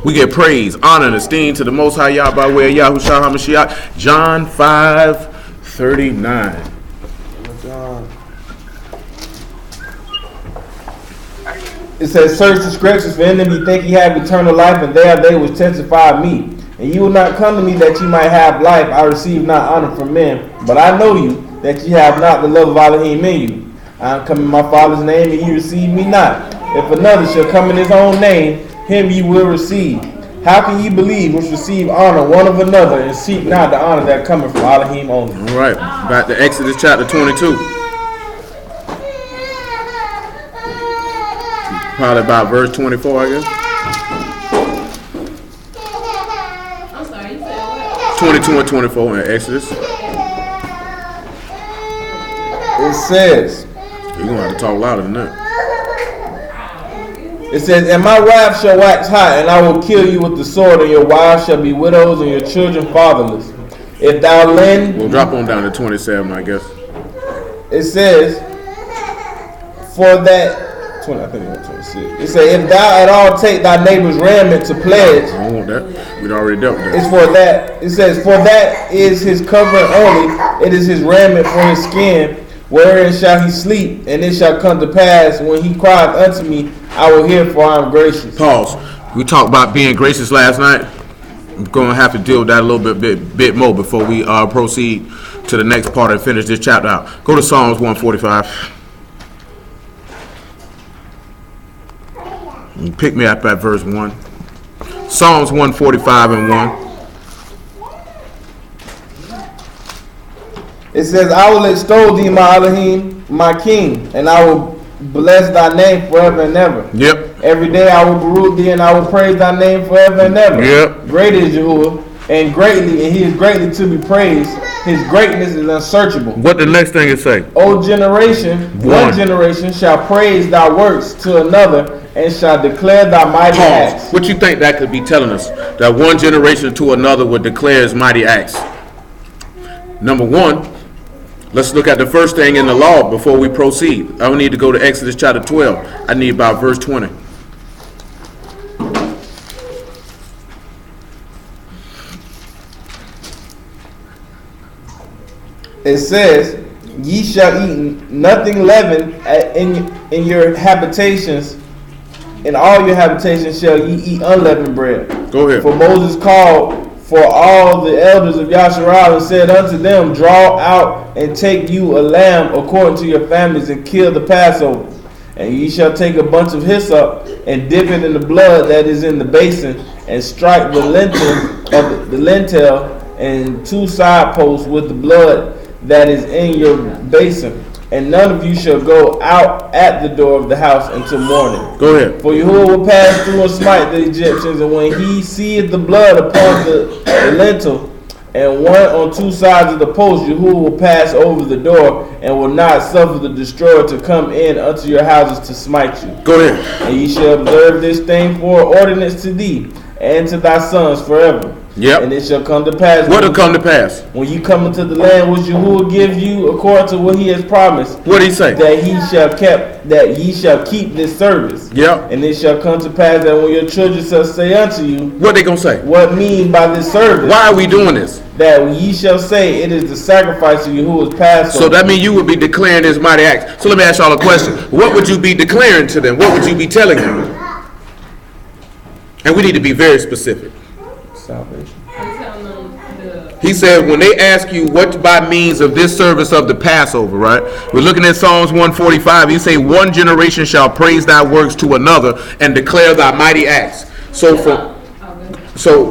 We get praise, honor, and esteem to the Most High Yah by way of Yahuah HaMashiach. John 5:39. It says, search the scriptures, for in them ye think ye have eternal life, and there they which testify of me. And you will not come to me that ye might have life. I receive not honor from men, but I know you, that ye have not the love of Elohim in you. I am come in my Father's name, and ye receive me not. If another shall come in his own name, him ye will receive. How can ye believe which receive honor one of another, and seek not the honor that cometh from Elohim only? All right, back to Exodus chapter 22. Probably about verse 24, I guess. I'm sorry, you said what? 22 and 24 in Exodus. It says, You're going to have to talk louder than that. it says, and my wrath shall wax hot, and I will kill you with the sword, and your wives shall be widows, and your children fatherless. If thou lend... We'll drop on down to 27, I guess. It says, for that... 20, I think it's 26. It says, if thou at all take thy neighbor's raiment to pledge... I don't want that. We'd already dealt with that. It's for that. It says, for that is his covering only. It is his raiment for his skin. Wherein shall he sleep? And it shall come to pass, when he crieth unto me, I will hear, for I am gracious. Pause. We talked about being gracious last night. I'm going to have to deal with that a little bit more before we proceed to the next part and finish this chapter out. Go to Psalms 145. And pick me up at verse 1. Psalms 145 and 1. It says, I will extol thee, my Elohim, my King, and I will bless thy name forever and ever. Yep. Every day I will baruch thee, and I will praise thy name forever and ever. Yep. Great is Yahuah, and he is greatly to be praised. His greatness is unsearchable. What the next thing is say? O generation, one generation shall praise thy works to another, and shall declare thy mighty acts. What you think that could be telling us? That one generation to another would declare his mighty acts. Number one, let's look at the first thing in the law before we proceed. I don't need to go to Exodus chapter 12. I need about verse 20. It says, ye shall eat nothing leavened in your habitations. In all your habitations shall ye eat unleavened bread. Go ahead. For Moses called for all the elders of Yasharal and said unto them, draw out and take you a lamb according to your families, and kill the Passover. And ye shall take a bunch of hyssop and dip it in the blood that is in the basin, and strike the lintel and 2 side posts with the blood that is in your basin. And none of you shall go out at the door of the house until morning. Go ahead. For Yahuah will pass through and smite the Egyptians, and when he seeth the blood upon the lintel, and one on 2 sides of the post, Yahuah will pass over the door, and will not suffer the destroyer to come in unto your houses to smite you. Go ahead. And ye shall observe this thing for ordinance to thee, and to thy sons forever. Yep. And it shall come to pass. What will come to pass? When you come into the land which Yahuah gives you according to what he has promised. What did he say? That ye shall keep this service. Yep. And it shall come to pass that when your children shall say unto you, what they gonna say? What mean by this service? Why are we doing this? That ye shall say it is the sacrifice of Yahuah's Passover. So that means you would be declaring his mighty acts. So let me ask y'all a question. What would you be declaring to them? What would you be telling them? And we need to be very specific. Salvation. He said when they ask you what by means of this service of the Passover, right? We're looking at Psalms 145. You say one generation shall praise thy works to another and declare thy mighty acts. So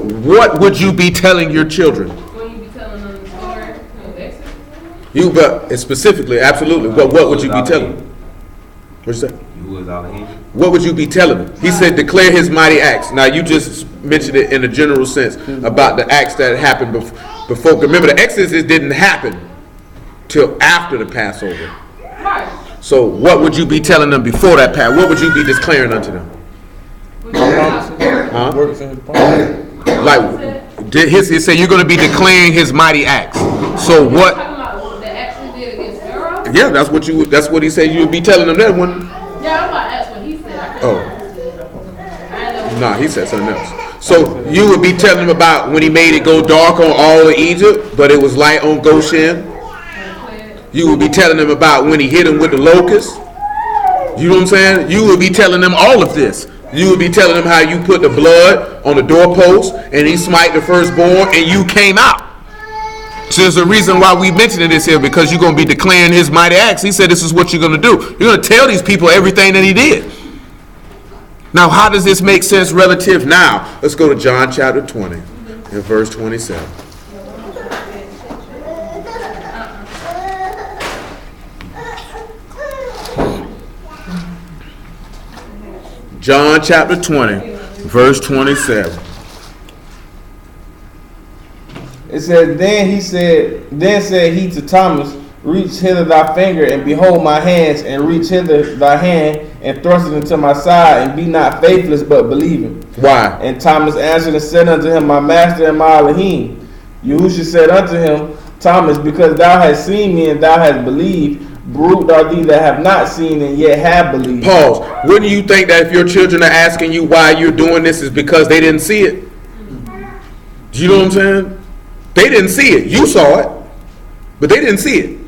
what would you be telling your children? When you be telling them the story of Exodus? You but specifically, absolutely. What would you be telling them? What'd you say? What would you be telling him? He said declare his mighty acts. Now you just mentioned it in a general sense about the acts that happened before. Remember the Exodus didn't happen till after the Passover. Right. So what would you be telling them before that Passover? What would you be declaring unto them? Huh? Like he said you're going to be declaring his mighty acts. So what? The acts he did against Turah? Yeah, that's what he said you would be telling them that one. Yeah, I'm about to ask what he said. Oh. Nah, he said something else. So you would be telling him about when he made it go dark on all of Egypt, but it was light on Goshen. You would be telling them about when he hit him with the locusts. You know what I'm saying? You would be telling them all of this. You would be telling them how you put the blood on the doorpost and he smite the firstborn and you came out. So there's a reason why we mentioning this here, because you're going to be declaring his mighty acts. He said this is what you're going to do. You're going to tell these people everything that he did. Now, how does this make sense relative now? Let's go to John chapter 20 and verse 27. John chapter 20, verse 27. It says, then said he to Thomas, reach hither thy finger, and behold my hands, and reach hither thy hand, and thrust it into my side, and be not faithless, but believing. Why? And Thomas answered and said unto him, my master and my Elohim. Yahushua said unto him, Thomas, because thou hast seen me, and thou hast believed, brute are thee that have not seen and yet have believed. Pause. Wouldn't you think that if your children are asking you why you're doing this is because they didn't see it? Do you know what I'm saying? They didn't see it. You saw it, but they didn't see it.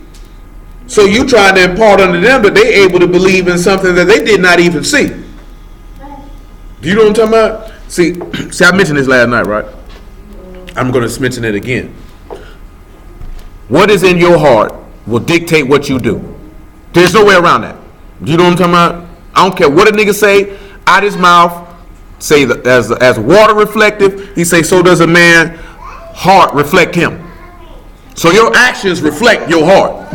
So you trying to impart unto them, but they able to believe in something that they did not even see. Do you know what I'm talking about? See, I mentioned this last night, right? I'm going to mention it again. What is in your heart will dictate what you do. There's no way around that. Do you know what I'm talking about? I don't care what a nigga say out his mouth. Say that as water reflective, he say so does a man heart reflect him. So your actions reflect your heart.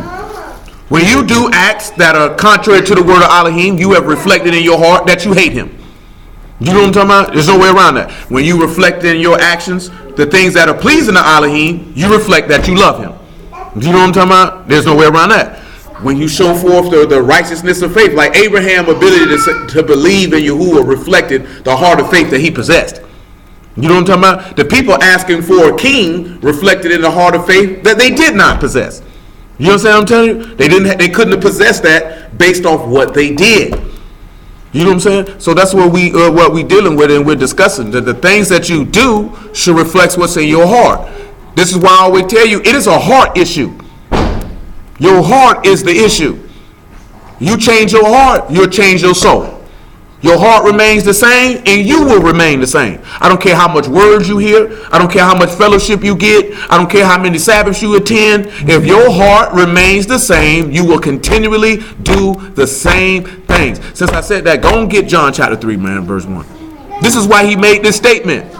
When you do acts that are contrary to the word of Elohim, you have reflected in your heart that you hate him. You know what I'm talking about? There's no way around that. When you reflect in your actions the things that are pleasing to Elohim, you reflect that you love him. Do you know what I'm talking about? There's no way around that. When you show forth the righteousness of faith, like Abraham's ability to believe in Yahuah reflected the heart of faith that he possessed. You know what I'm talking about? The people asking for a king reflected in the heart of faith that they did not possess. You know what I'm telling you? They couldn't have possessed that based off what they did. You know what I'm saying? So that's what we dealing with and we're discussing. That the things that you do should reflect what's in your heart. This is why I always tell you, it is a heart issue. Your heart is the issue. You change your heart, you'll change your soul. Your heart remains the same, and you will remain the same. I don't care how much words you hear. I don't care how much fellowship you get. I don't care how many Sabbaths you attend. If your heart remains the same, you will continually do the same things. Since I said that, go and get John chapter 3, man, verse 1. This is why he made this statement.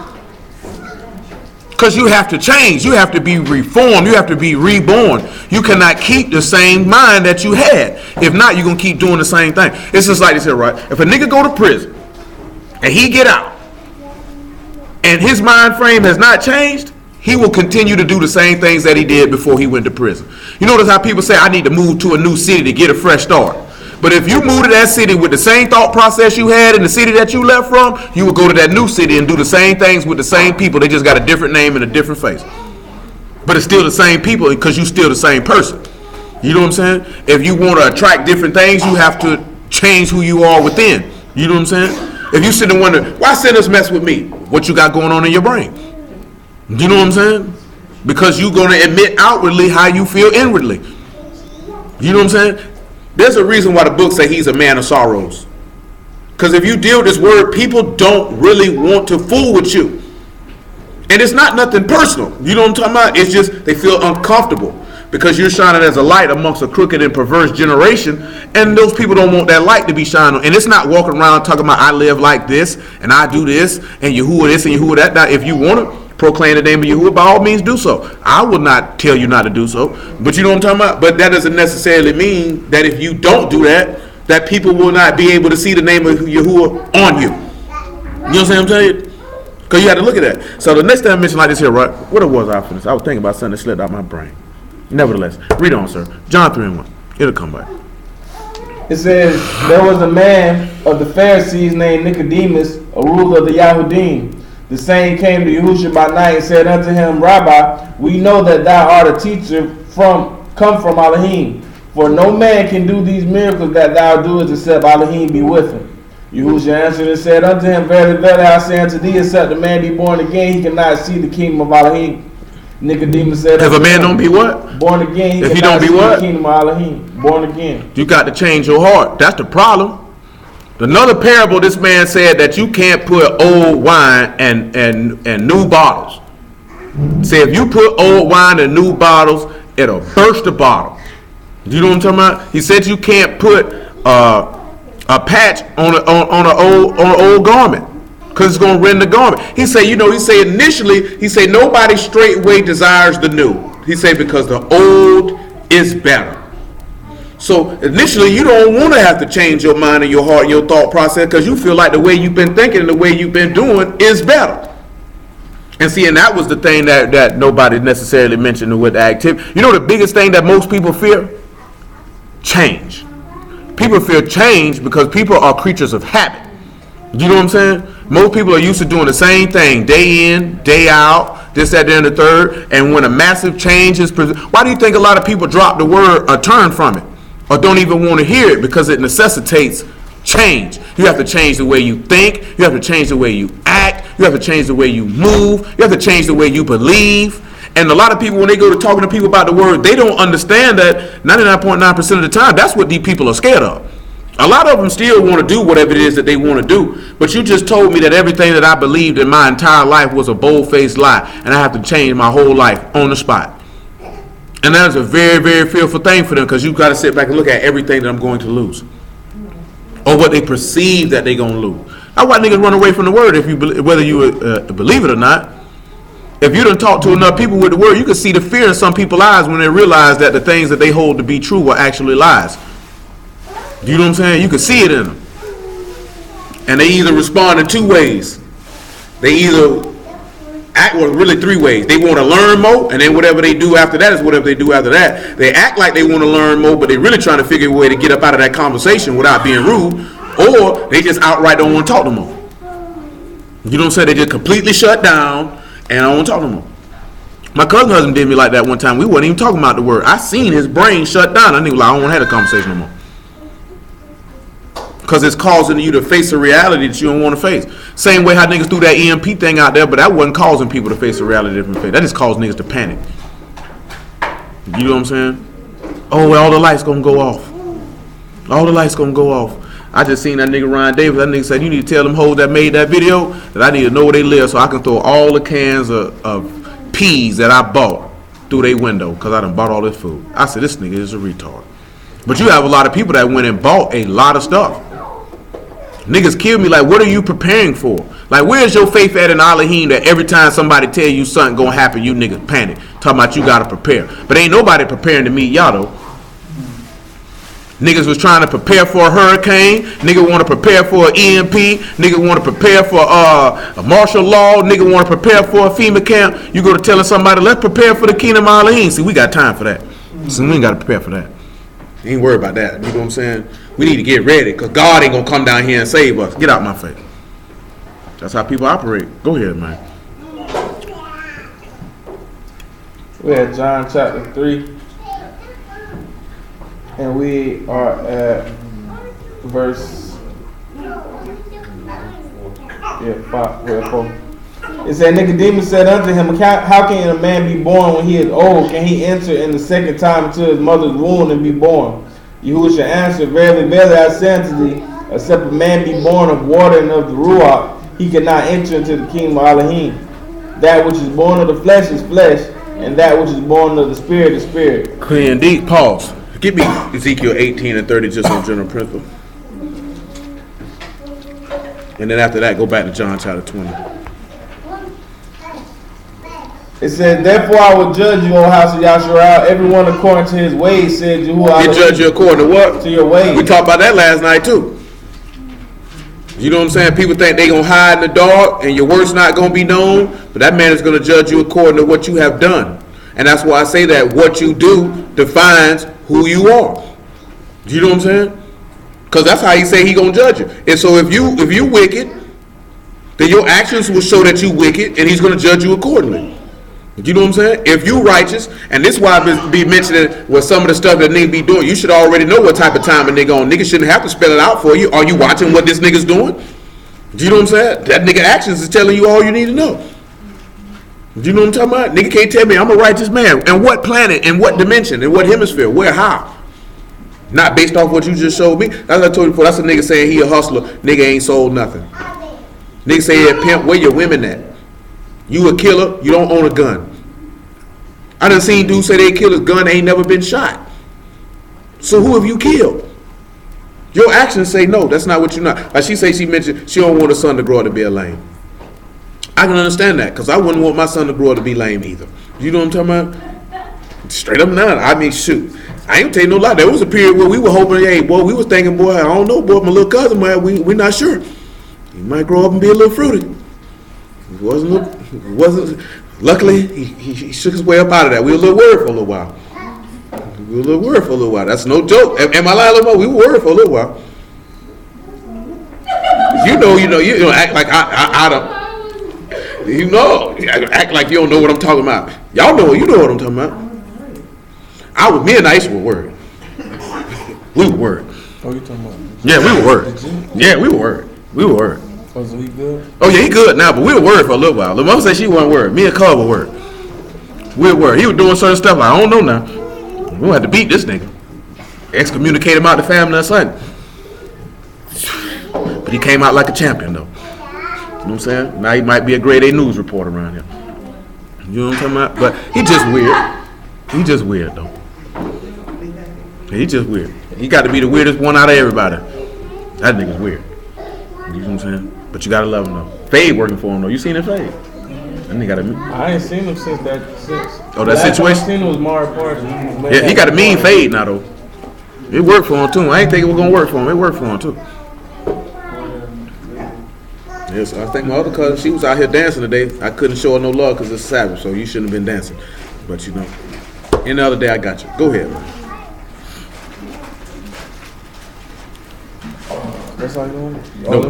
Because you have to change. You have to be reformed. You have to be reborn. You cannot keep the same mind that you had. If not, you're going to keep doing the same thing. It's just like this here, right? If a nigga go to prison and he get out and his mind frame has not changed, he will continue to do the same things that he did before he went to prison. You notice how people say, I need to move to a new city to get a fresh start. But if you move to that city with the same thought process you had in the city that you left from, you would go to that new city and do the same things with the same people. They just got a different name and a different face. But it's still the same people because you're still the same person. You know what I'm saying? If you want to attract different things, you have to change who you are within. You know what I'm saying? If you sit and wonder, why sinners mess with me? What you got going on in your brain? You know what I'm saying? Because you're going to admit outwardly how you feel inwardly. You know what I'm saying? There's a reason why the book say he's a man of sorrows. Because if you deal with this word, people don't really want to fool with you. And it's not nothing personal. You know what I'm talking about? It's just they feel uncomfortable because you're shining as a light amongst a crooked and perverse generation. And those people don't want that light to be shining. And it's not walking around talking about I live like this and I do this and Yahuah this and Yahuah that. Now, if you want to proclaim the name of Yahuah, by all means do so. I will not tell you not to do so. But you know what I'm talking about? But that doesn't necessarily mean that if you don't do that, that people will not be able to see the name of Yahuah on you. You know what I'm saying? I'm telling you? Because you have to look at that. So the next time I mention like this here, right? What it was I finished? I was thinking about something that slipped out my brain. Nevertheless, read on, sir. John 3:1. It'll come back. It says, there was a man of the Pharisees named Nicodemus, a ruler of the Yahudim. The same came to Yahushua by night and said unto him, Rabbi, we know that thou art a teacher come from Elohim. For no man can do these miracles that thou doest except Elohim be with him. Yahushua answered and said unto him, Verily, verily, I say unto thee, except a man be born again, he cannot see the kingdom of Elohim. Nicodemus said, If a man don't be what? Born again, If he cannot don't be see what? the kingdom of Elohim. Born again. You got to change your heart. That's the problem. Another parable, this man said that you can't put old wine and new bottles. Say if you put old wine in new bottles, it'll burst the bottle. You know what I'm talking about? He said you can't put a patch on an old garment because it's gonna rend the garment. He said, initially, he said nobody straightway desires the new. He said because the old is better. So initially, you don't want to have to change your mind and your heart and your thought process because you feel like the way you've been thinking and the way you've been doing is better. And see, and that was the thing that nobody necessarily mentioned with the activity. You know the biggest thing that most people fear? Change. People fear change because people are creatures of habit. You know what I'm saying? Most people are used to doing the same thing day in, day out, this, that, and the third. And when a massive change is presented, why do you think a lot of people drop the word or turn from it? Or don't even want to hear it? Because it necessitates change. You have to change the way you think. You have to change the way you act. You have to change the way you move. You have to change the way you believe. And a lot of people, when they go to talking to people about the word, they don't understand that 99.9% of the time, that's what these people are scared of. A lot of them still want to do whatever it is that they want to do. But you just told me that everything that I believed in my entire life was a bold-faced lie. And I have to change my whole life on the spot. And that is a very, very fearful thing for them because you've got to sit back and look at everything that I'm going to lose. Or what they perceive that they're going to lose. That's why niggas run away from the word, whether you believe it or not. If you done talk to enough people with the word, you can see the fear in some people's eyes when they realize that the things that they hold to be true are actually lies. You know what I'm saying? You can see it in them. And they either respond in two ways. They either act, well, really three ways. They want to learn more, and then whatever they do after that is whatever they do after that. They act like they want to learn more, but they're really trying to figure a way to get up out of that conversation without being rude, or they just outright don't want to talk no more. You know what I'm saying? They just completely shut down, and I don't want to talk no more. My cousin husband did me like that one time. We wasn't even talking about the word. I seen his brain shut down. I knew, like, I don't want to have a conversation no more. Because it's causing you to face a reality that you don't want to face. Same way how niggas threw that EMP thing out there, but that wasn't causing people to face a reality they didn't face. That just caused niggas to panic. You know what I'm saying? Oh, well, all the lights gonna go off. All the lights gonna go off. I just seen that nigga Ryan Davis. That nigga said, you need to tell them hoes that made that video that I need to know where they live so I can throw all the cans of peas that I bought through their window because I done bought all this food. I said, this nigga is a retard. But you have a lot of people that went and bought a lot of stuff. Niggas kill me like, what are you preparing for? Like, where's your faith at in Elohim that every time somebody tell you something gonna happen, you niggas panic? Talking about you gotta prepare. But ain't nobody preparing to meet y'all though. Niggas was trying to prepare for a hurricane. Nigga want to prepare for an EMP. Nigga want to prepare for a martial law. Nigga want to prepare for a FEMA camp. You go to telling somebody, let's prepare for the kingdom of Elohim. See, we got time for that. So we ain't got to prepare for that. You ain't worried about that. You know what I'm saying? We need to get ready because God ain't going to come down here and save us. Get out my face. That's how people operate. Go ahead, man. We're at John chapter 3. And we are at verse 4. It said, Nicodemus said unto him, how can a man be born when he is old? Can he enter in the second time into his mother's womb and be born? Yahushua answered, Verily, verily, I say unto thee, except a man be born of water and of the Ruach, he cannot enter into the kingdom of Elohim. That which is born of the flesh is flesh, and that which is born of the spirit is spirit. Clear indeed. Pause. Give me Ezekiel 18 and 30 just on general principle. And then after that, go back to John chapter 20. It said, Therefore I will judge you, O house of Yasharal, everyone according to his ways, said Yahuah. He judge you according to what? To your ways. We talked about that last night too. You know what I'm saying? People think they going to hide in the dark and your work's not going to be known, but that man is going to judge you according to what you have done. And that's why I say that what you do defines who you are. You know what I'm saying? Because that's how he say he gonna judge you. And so if you wicked, then your actions will show that you wicked, and he's gonna judge you accordingly. You know what I'm saying? If you righteous, and this is why I be mentioning what some of the stuff that nigga be doing, you should already know what type of time a nigga on. Nigga shouldn't have to spell it out for you. Are you watching what this nigga's doing? Do you know what I'm saying? That nigga actions is telling you all you need to know. Do you know what I'm talking about? Nigga can't tell me I'm a righteous man. And what planet, in what dimension, in what hemisphere, where, how? Not based off what you just showed me. That's what I told you before. That's a nigga saying he a hustler. Nigga ain't sold nothing. Nigga say he a pimp. Where your women at? You a killer. You don't own a gun. I done seen dudes say they kill his gun. They ain't never been shot. So who have you killed? Your actions say no. That's not what you're not. Like she mentioned she don't want her son to grow up to be a lame. I can understand that because I wouldn't want my son to grow up to be lame either. You know what I'm talking about? Straight up now. I mean, shoot. I ain't tell you no lie. There was a period where we were hoping, hey, boy, we was thinking, boy, I don't know, boy, my little cousin, man, we not sure. He might grow up and be a little fruity. He wasn't. Luckily, he shook his way up out of that. We were a little worried for a little while. That's no joke. Am I lying, little more? We were worried for a little while. You know, act like I don't. You know, act like you don't know what I'm talking about. Y'all know, you know what I'm talking about. Me and Aisha were worried. We were worried. Oh, you talking about? Yeah, we were worried. Yeah, we were worried. Oh, so he good? Oh yeah, he good now, but we were worried for a little while. Mama said she wasn't worried. Me and Carl were worried. We were worried. He was doing certain stuff like, I don't know now. We gonna have to beat this nigga. Excommunicate him out the family or something. But he came out like a champion though. You know what I'm saying? Now he might be a grade A news reporter around here. You know what I'm talking about? But he just weird. He just weird though. He just weird. He got to be the weirdest one out of everybody. That nigga's weird. You know what I'm saying? But you gotta love him though. Fade working for him though. You seen him Fade? That nigga got a. I ain't seen him since that. Oh, that situation. I seen him was Mario Party. Yeah, he got a mean Fade now though. It worked for him too. I ain't think it was gonna work for him. It worked for him too. Yes, I think my other cousin, she was out here dancing today. I couldn't show her no love because it's Sabbath, so you shouldn't have been dancing. But you know, any other day I got you. Go ahead, man. That's all you want? No.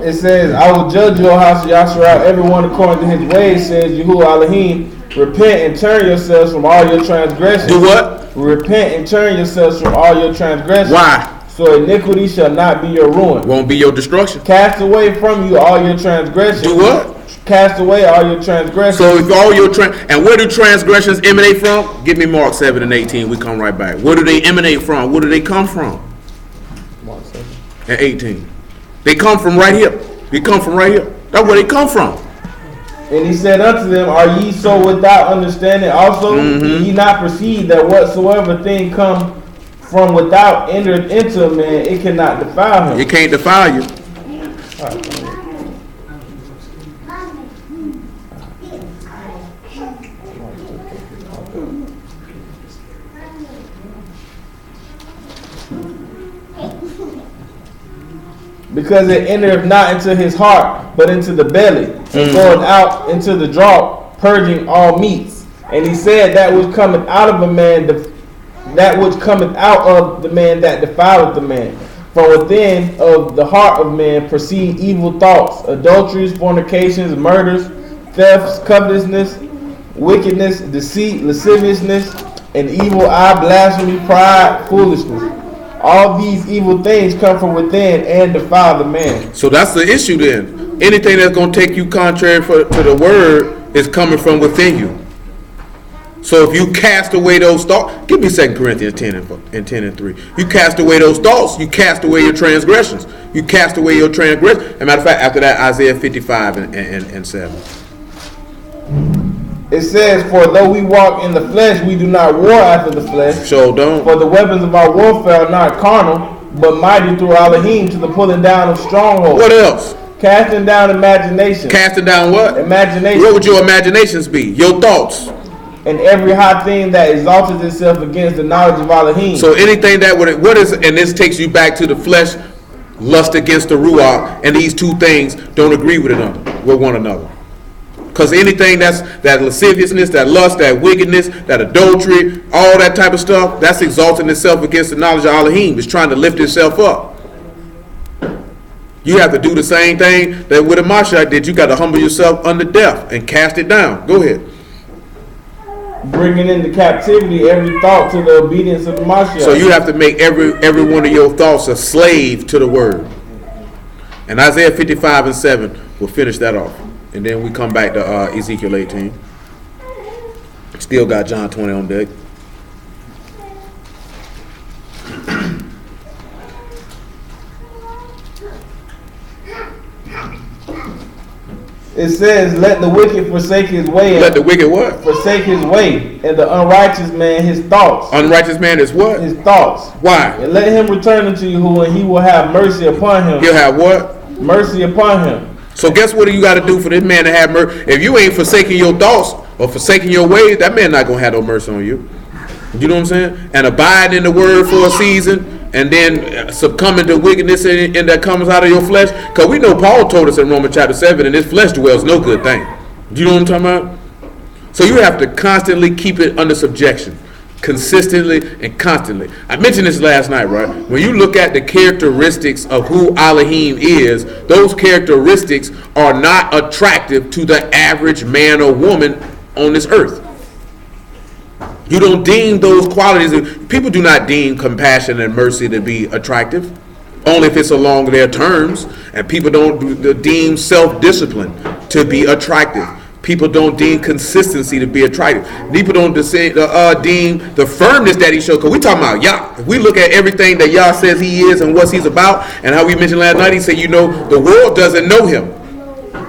It says, I will judge your house, Yashua, everyone according to his ways, says Yahuah Elohim. Repent and turn yourselves from all your transgressions. Do what? Repent and turn yourselves from all your transgressions. Why? So iniquity shall not be your ruin. Won't be your destruction. Cast away from you all your transgressions. Do what? Cast away all your transgressions. So if all your and where do transgressions emanate from? Give me Mark 7 and 18. We come right back. Where do they emanate from? Where do they come from? Mark 7 and 18. They come from right here. They come from right here. That's where they come from. And he said unto them, are ye so without understanding also? Do ye not perceive that whatsoever thing come from without entered into a man, it cannot defile him? It can't defile you. Because it entereth not into his heart, but into the belly, and going out into the draught, purging all meats. And he said, that which cometh out of a man, that which cometh out of the man that defileth the man. From within of the heart of man proceed evil thoughts, adulteries, fornications, murders, thefts, covetousness, wickedness, deceit, lasciviousness, an evil eye, blasphemy, pride, foolishness. All these evil things come from within and defile the man. So that's the issue then. Anything that's going to take you contrary to the word is coming from within you. So if you cast away those thoughts, give me 2 Corinthians 10 and 3. You cast away those thoughts, you cast away your transgressions. You cast away your transgressions. As a matter of fact, after that, Isaiah 55 and 7. It says, for though we walk in the flesh, we do not war after the flesh. So don't. For the weapons of our warfare are not carnal, but mighty through Elohim to the pulling down of strongholds. What else? Casting down imagination. Casting down what? Imagination. What would your imaginations be? Your thoughts. And every high thing that exalted itself against the knowledge of Elohim. So anything that would, what is, and this takes you back to the flesh, lust against the Ruach, and these two things don't agree with one another. Because anything that lasciviousness, that lust, that wickedness, that adultery, all that type of stuff, that's exalting itself against the knowledge of Elohim. It's trying to lift itself up. You have to do the same thing that with a Mashiach did. You got to humble yourself under death and cast it down. Go ahead. Bringing into captivity every thought to the obedience of the Mashiach. So you have to make every one of your thoughts a slave to the word. And Isaiah 55:7 will finish that off. And then we come back to Ezekiel 18. Still got John 20 on deck. It says, let the wicked forsake his way. Let the wicked what? Forsake his way. And the unrighteous man his thoughts. Unrighteous man is what? His thoughts. Why? And let him return unto Yahuah, and he will have mercy upon him. He'll have what? Mercy upon him. So guess what you got to do for this man to have mercy? If you ain't forsaking your thoughts or forsaking your ways, that man not going to have no mercy on you. You know what I'm saying? And abide in the word for a season, and then succumbing to wickedness and that comes out of your flesh. Because we know Paul told us in Romans chapter 7, and this flesh dwells no good thing. Do you know what I'm talking about? So you have to constantly keep it under subjection. Consistently and constantly. I mentioned this last night, right? When you look at the characteristics of who Elohim is, those characteristics are not attractive to the average man or woman on this earth. You don't deem those qualities. People do not deem compassion and mercy to be attractive, only if it's along their terms. And people don't deem self-discipline to be attractive. People don't deem consistency to be attractive. People don't deem the firmness that he showed. Because we talking about Yah. If we look at everything that Yah says he is and what he's about, and how we mentioned last night, he said, you know, the world doesn't know him.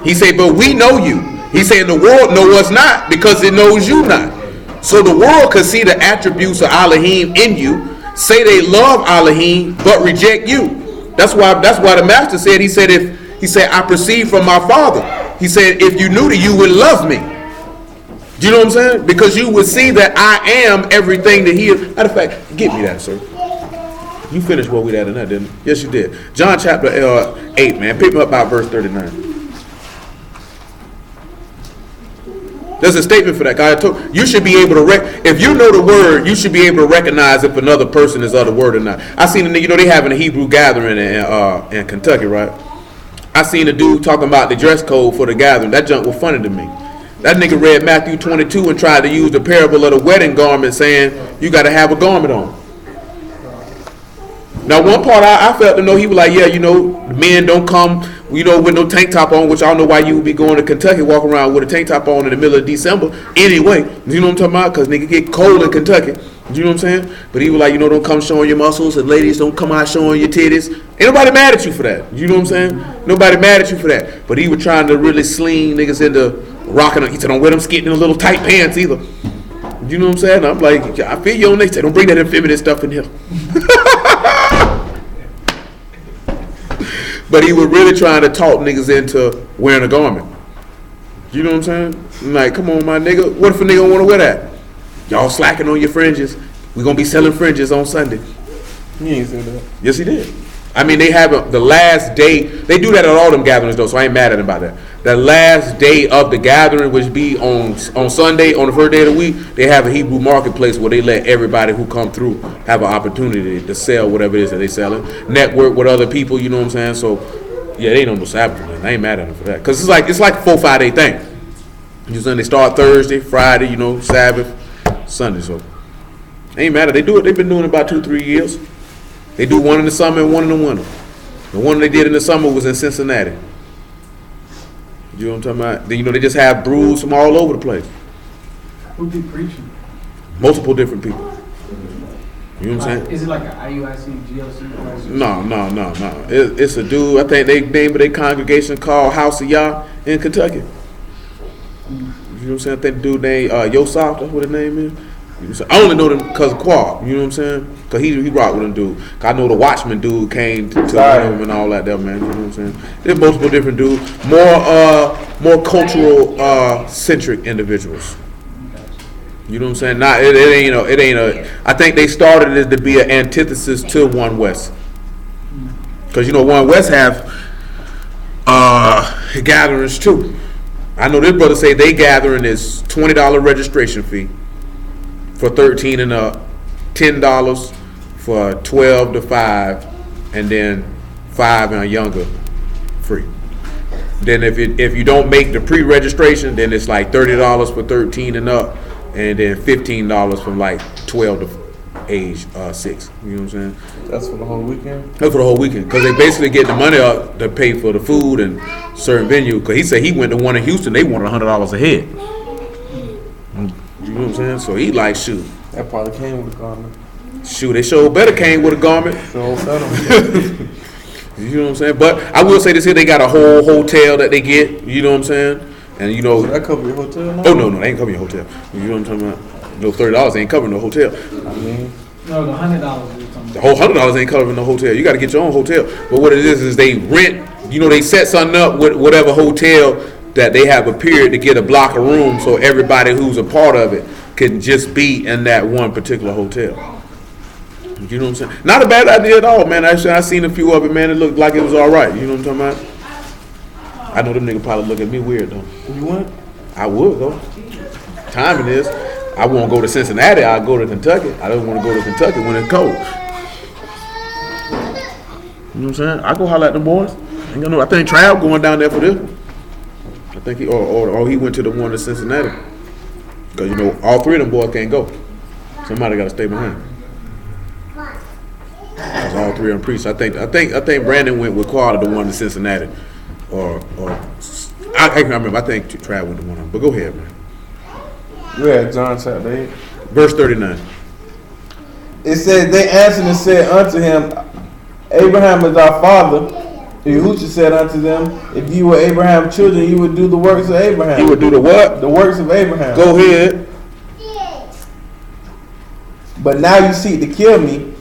He said, but we know you. He said, the world know us not because it knows you not. So the world could see the attributes of Elohim in you, say they love Elohim, but reject you. That's why the master said, he said, I proceed from my father. He said, if you knew that, you would love me. Do you know what I'm saying? Because you would see that I am everything that he is. Matter of fact, get me that, sir. You finished what we had in that, didn't you? Yes, you did. John chapter 8, man. Pick me up about verse 39. There's a statement for that. God told you should be able to if you know the word, you should be able to recognize if another person is of the word or not. I seen a nigga, you know, they having a Hebrew gathering in Kentucky, right? I seen a dude talking about the dress code for the gathering. That junk was funny to me. That nigga read Matthew 22 and tried to use the parable of the wedding garment, saying you got to have a garment on. Now, one part I felt to know, he was like, yeah, you know, men don't come, you know, with no tank top on, which I don't know why you would be going to Kentucky, walking around with a tank top on in the middle of December. Anyway, you know what I'm talking about? Because nigga get cold in Kentucky. You know what I'm saying? But he was like, you know, don't come showing your muscles, and ladies don't come out showing your titties. Ain't nobody mad at you for that. You know what I'm saying? Nobody mad at you for that. But he was trying to really sling niggas into rocking. He said, don't wear them skitting in little tight pants either. You know what I'm saying? I'm like, I feel you on this. Don't bring that effeminate stuff in here. But he was really trying to talk niggas into wearing a garment. You know what I'm saying? I'm like, come on, my nigga. What if a nigga don't want to wear that? Y'all slacking on your fringes. We're going to be selling fringes on Sunday. He ain't said that. Yes, he did. I mean, they have the last day. They do that at all them gatherings, though, so I ain't mad at him about that. The last day of the gathering, which be on Sunday, on the first day of the week, they have a Hebrew marketplace where they let everybody who come through have an opportunity to sell whatever it is that they selling. Network with other people, you know what I'm saying? So, yeah, they ain't on no Sabbath. Man. I ain't mad at them for that. Because it's like a 4-5 day thing. You know, they start Thursday, Friday, you know, Sabbath, Sunday. So, I ain't mad at them. They do it. They've been doing it about 2-3 years. They do one in the summer and one in the winter. The one they did in the summer was in Cincinnati. You know what I'm talking about? Then, you know, they just have brews from all over the place. Who be preaching? Multiple different people. You know what I'm saying? Is it like an IUIC, GLC? No. It's a dude, I think they named their congregation called House of Yah in Kentucky. You know what I'm saying? I think the dude named Yosef, that's what his name is. I only know them because of Quad, you know what I'm saying? Because he rocked with them dude. I know the Watchman dude came to him and all that there, man. You know what I'm saying? There's multiple different dudes. More cultural centric individuals. You know what I'm saying? Not it ain't a. I think they started it to be an antithesis to One West. Because you know One West have gatherings too. I know this brother say they gathering is $20 registration fee for 13 and up, $10 for 12 to 5, and then 5 and younger free. Then if you don't make the pre-registration, then it's like $30 for 13 and up, and then $15 from like 12 to age 6. You know what I'm saying? That's for the whole weekend? That's for the whole weekend, because they basically get the money up to pay for the food and certain venue. Because he said he went to one in Houston, they wanted $100 a head. You know what I'm saying? So he like, shoot. That probably came with a garment. Shoot, they sure better came with a garment. So better. You know what I'm saying? But I will say this here, they got a whole hotel that they get. You know what I'm saying? And you know. So that cover your hotel now? Oh, no, they ain't covering your hotel. You know what I'm talking about? No, $30 ain't covering no hotel. I mean, No, the $100 we talking The about. whole $100 ain't covering no hotel. You got to get your own hotel. But what it is they rent. You know, they set something up with whatever hotel that they have a period to get a block of room, so everybody who's a part of it can just be in that one particular hotel. You know what I'm saying? Not a bad idea at all, man. Actually, I seen a few of it, man. It looked like it was all right. You know what I'm talking about? I know them niggas probably look at me weird though. you want? I would though. Timing is, I won't go to Cincinnati. I'll go to Kentucky. I don't want to go to Kentucky when it's cold. You know what I'm saying? I go holler at the boys. Ain't got no. I think Trav going down there for this. I think he or he went to the one in Cincinnati. Because you know all three of them boys can't go. Somebody got to stay behind. Cause all three of them priests. I think Brandon went with Quad to the one in Cincinnati, or I can't remember. I think Trav went to one of them. But go ahead, man. Yeah, John chapter 8. Verse 39. It says, they answered and said unto him, Abraham is our father. Yahuah said unto them, if you were Abraham's children, you would do the works of Abraham. You would do the what? The works of Abraham. Go ahead. But now you seek to kill me,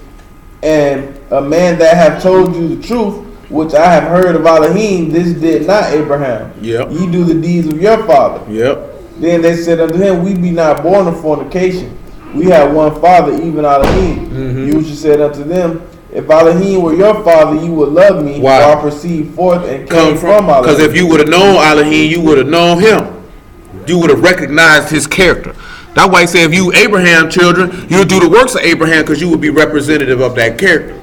and a man that have told you the truth, which I have heard of Elohim, this did not Abraham. Yep. Ye do the deeds of your father. Yep. Then they said unto him, we be not born of fornication. We have one father, even Elohim. Yahuah said unto them, if Elohim were your father, you would love me. Why? For I proceed forth and came from Elohim. Because if you would have known Elohim, you would have known him. You would have recognized his character. That's why he said, if you Abraham children, you'll do the works of Abraham, because you would be representative of that character.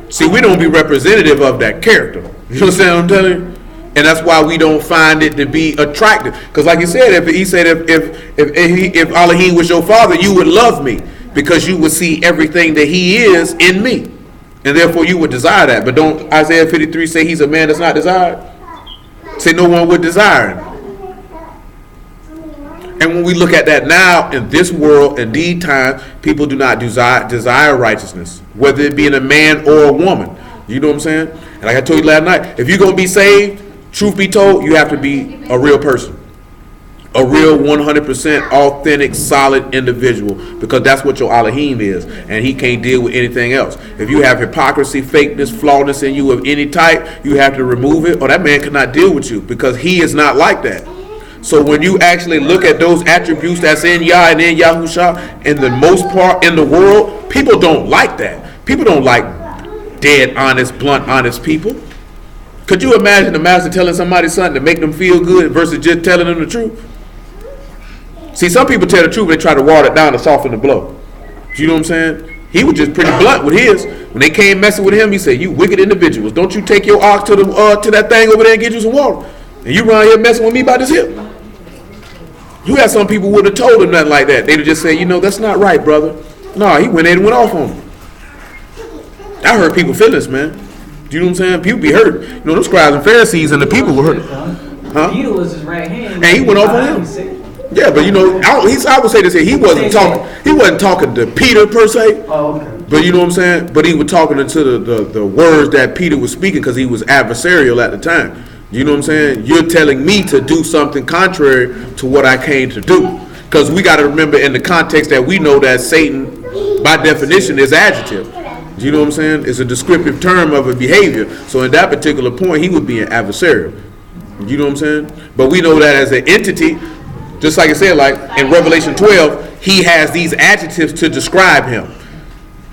See, we don't be representative of that character. You understand what I'm telling you? And that's why we don't find it to be attractive. Because like he said, if Elohim was your father, you would love me, because you would see everything that he is in me. And therefore you would desire that. But don't Isaiah 53 say he's a man that's not desired? Say no one would desire him. And when we look at that now in this world, in these times, people do not desire righteousness, whether it be in a man or a woman. You know what I'm saying? And like I told you last night, if you're going to be saved, truth be told, you have to be a real person. A real 100% authentic, solid individual, because that's what your Elohim is, and he can't deal with anything else. If you have hypocrisy, fakeness, flawedness in you of any type, you have to remove it, or that man cannot deal with you, because he is not like that. So when you actually look at those attributes that's in Yah and in Yahushua, in the most part in the world, people don't like that. People don't like dead, honest, blunt, honest people. Could you imagine the master telling somebody something to make them feel good versus just telling them the truth? See, some people tell the truth, but they try to water it down to soften the blow. You know what I'm saying? He was just pretty blunt with his. When they came messing with him, he said, you wicked individuals, don't you take your ox to that thing over there and get you some water. And you around here messing with me about this hip. You had some people would have told him nothing like that. They'd have just said, that's not right, brother. No, he went in and went off on him. I hurt people feelings, man. You know what I'm saying? People be hurt. Them scribes and Pharisees and the people were hurt. Huh? Peter was his right hand. And he went off on him. Yeah, but I would say this here. He wasn't talking to Peter per se. Oh, okay. But you know what I'm saying? But he was talking to the words that Peter was speaking, because he was adversarial at the time. You know what I'm saying? You're telling me to do something contrary to what I came to do. Because we got to remember in the context that we know that Satan, by definition, is adjective. You know what I'm saying? It's a descriptive term of a behavior. So in that particular point, he would be an adversarial. You know what I'm saying? But we know that as an entity, just like I said, like in Revelation 12, he has these adjectives to describe him.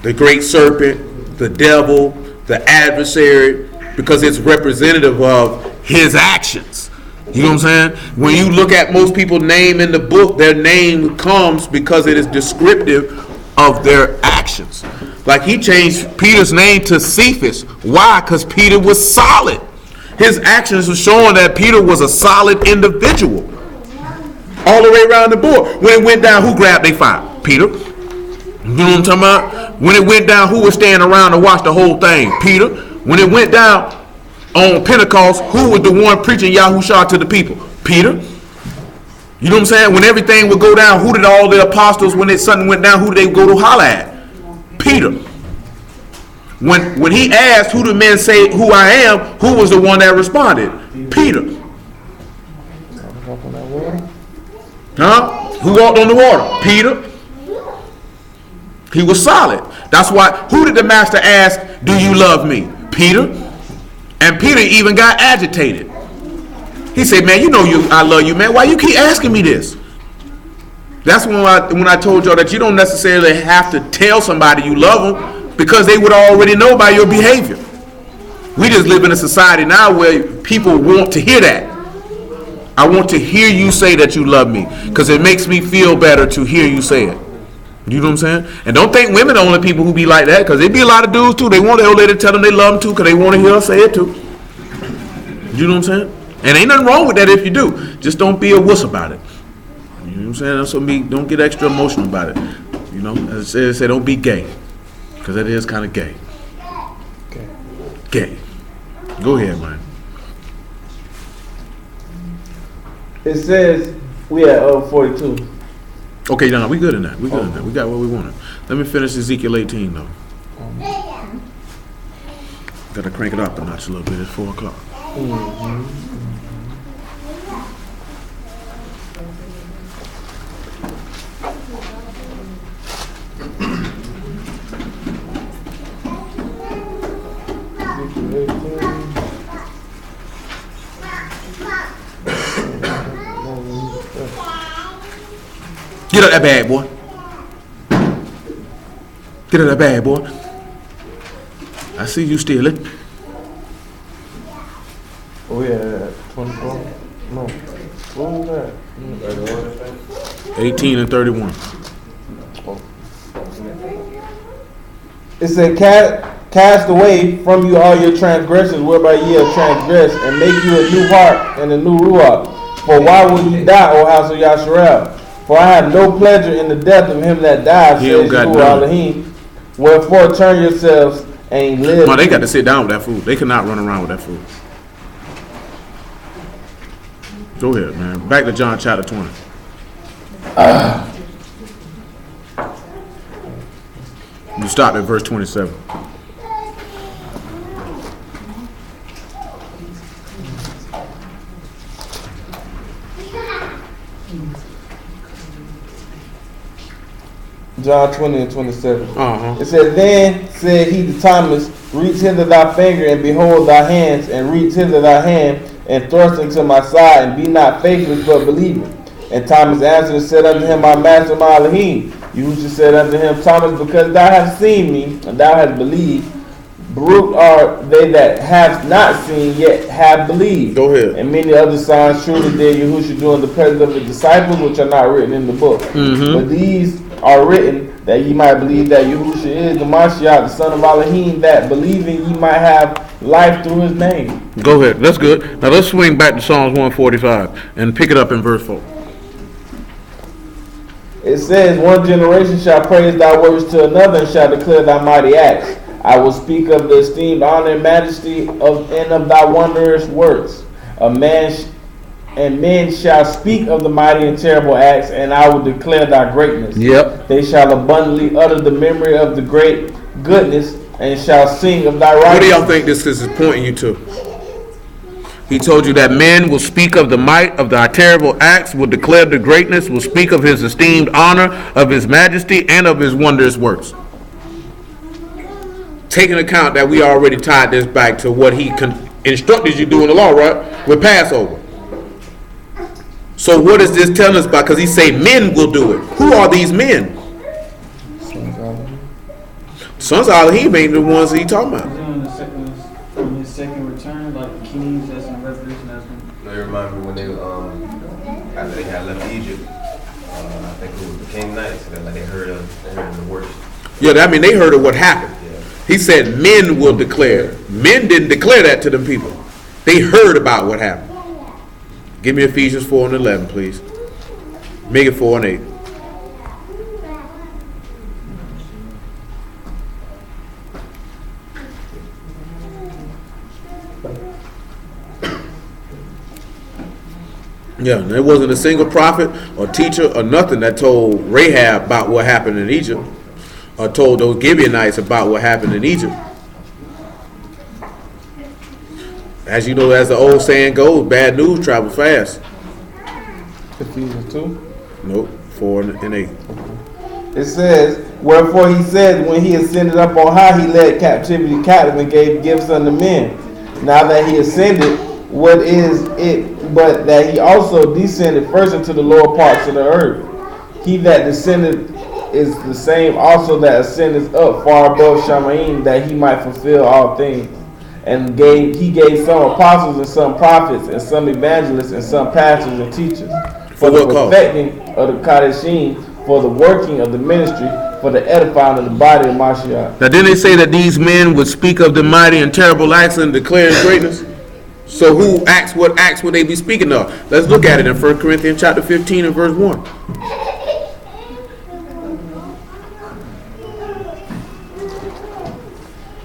The great serpent, the devil, the adversary, because it's representative of his actions. You know what I'm saying? When you look at most people's name in the book, their name comes because it is descriptive of their actions. Like he changed Peter's name to Cephas. Why? Because Peter was solid. His actions were showing that Peter was a solid individual. All the way around the board. When it went down, who grabbed their fire? Peter. You know what I'm talking about? When it went down, who was standing around to watch the whole thing? Peter. When it went down on Pentecost, who was the one preaching Yahuah to the people? Peter. You know what I'm saying? When everything would go down, who did all the apostles, when something went down, who did they go to holler at? Peter. When he asked, who do men say who I am, who was the one that responded? Peter. Huh? Who walked on the water? Peter. He was solid. That's why, who did the master ask, do you love me? Peter. And Peter even got agitated. He said, man, you know I love you, man. Why you keep asking me this? That's when I told y'all that you don't necessarily have to tell somebody you love them, because they would already know by your behavior. We just live in a society now where people want to hear that. I want to hear you say that you love me, because it makes me feel better to hear you say it. You know what I'm saying? And don't think women are the only people who be like that, because there be a lot of dudes too. They want their old lady to tell them they love them too, because they want to hear her say it too. You know what I'm saying? And ain't nothing wrong with that if you do. Just don't be a wuss about it. You know what I'm saying? That's what don't get extra emotional about it. You know, as I say, don't be gay, because that is kind of gay. Gay. Go ahead, man. It says we at 42. Okay, no, we good in that. We good in that. We got what we wanted. Let me finish Ezekiel 18 though. Gotta crank it up a notch a little bit. It's 4 o'clock. Get out that bag, boy. Get out that bag, boy. I see you stealing. Oh yeah, 24. No. What was that? 18 and 31. It said, cast away from you all your transgressions whereby ye have transgressed, and make you a new heart and a new ruach. For why will ye die, O house of Yasharel? For I have no pleasure in the death of him that died, says Yahuah Elohim. Wherefore turn yourselves and live. No, they got to sit down with that food. They cannot run around with that food. Go ahead, man. Back to John chapter 20. You stop at verse 27. John 20 and 27. Uh-huh. It said, then said he to Thomas, reach hither thy finger, and behold thy hands, and reach hither thy hand, and thrust into my side, and be not faithless, but believing. And Thomas answered and said unto him, my master, my Elohim. Yahushua said unto him, Thomas, because thou hast seen me, and thou hast believed, Baruch are they that have not seen, yet have believed. Go ahead. And many other signs truly did Yahushua do in the presence of the disciples, which are not written in the book. But these are written that ye might believe that Yahushua is the Mashiach, the son of Elohim, that believing ye might have life through his name. Go ahead. That's good. Now let's swing back to Psalms 145 and pick it up in verse 4. It says, one generation shall praise thy works to another, and shall declare thy mighty acts. I will speak of the esteemed honor and majesty of thy wondrous works. Men shall speak of the mighty and terrible acts, and I will declare thy greatness. Yep. They shall abundantly utter the memory of the great goodness, and shall sing of thy righteousness. What do y'all think this is pointing you to? He told you that men will speak of the might of thy terrible acts, will declare the greatness, will speak of his esteemed honor, of his majesty, and of his wondrous works. Taking account that we already tied this back to what he instructed you to do in the law, right? With Passover. So what is this telling us about? Because he say men will do it. Who are these men? Sons of Elohim ain't the ones he talking about. On his second return, like the kings, that's in Revelation. No, you remind me when they after they had left Egypt, I think it was the Canaanites, like they heard of the worst. Yeah, I mean they heard of what happened. Yeah. He said men will declare. Men didn't declare that to them people. They heard about what happened. Give me Ephesians 4 and 11, please. Make it 4 and 8. Yeah, there wasn't a single prophet or teacher or nothing that told Rahab about what happened in Egypt, or told those Gibeonites about what happened in Egypt. As you know, as the old saying goes, bad news travels fast. Ephesians 2. Nope, 4 and 8. It says, wherefore he said, when he ascended up on high, he led captivity captive and gave gifts unto men. Now that he ascended, what is it but that he also descended first into the lower parts of the earth? He that descended is the same also that ascended up far above Shamaim, that he might fulfill all things. And he gave some apostles and some prophets and some evangelists and some pastors and teachers for the perfecting of the Kadeshim, for the working of the ministry, for the edifying of the body of Mashiach. Now, didn't they say that these men would speak of the mighty and terrible acts and declare his greatness? So who acts, what acts would they be speaking of? Let's look at it in 1 Corinthians chapter 15 and verse 1.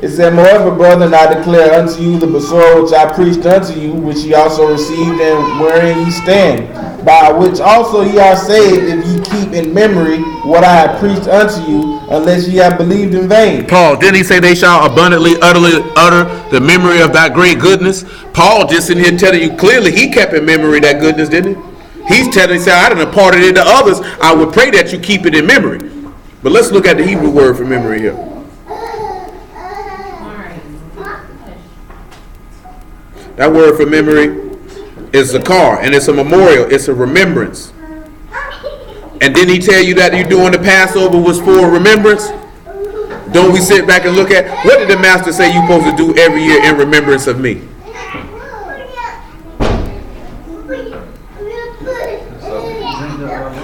It said, moreover, brethren, I declare unto you the Besorah which I preached unto you, which ye also received, and wherein ye stand, by which also ye are saved, if ye keep in memory what I have preached unto you, unless ye have believed in vain. Paul, didn't he say they shall abundantly utter the memory of thy great goodness? Paul just in here telling you clearly he kept in memory that goodness, didn't he? He's telling you, I done imparted it to others. I would pray that you keep it in memory. But let's look at the Hebrew word for memory here. That word for memory is zakar, and it's a memorial. It's a remembrance. And didn't he tell you that you doing the Passover was for remembrance? Don't we sit back and look at, what did the master say you supposed to do every year in remembrance of me?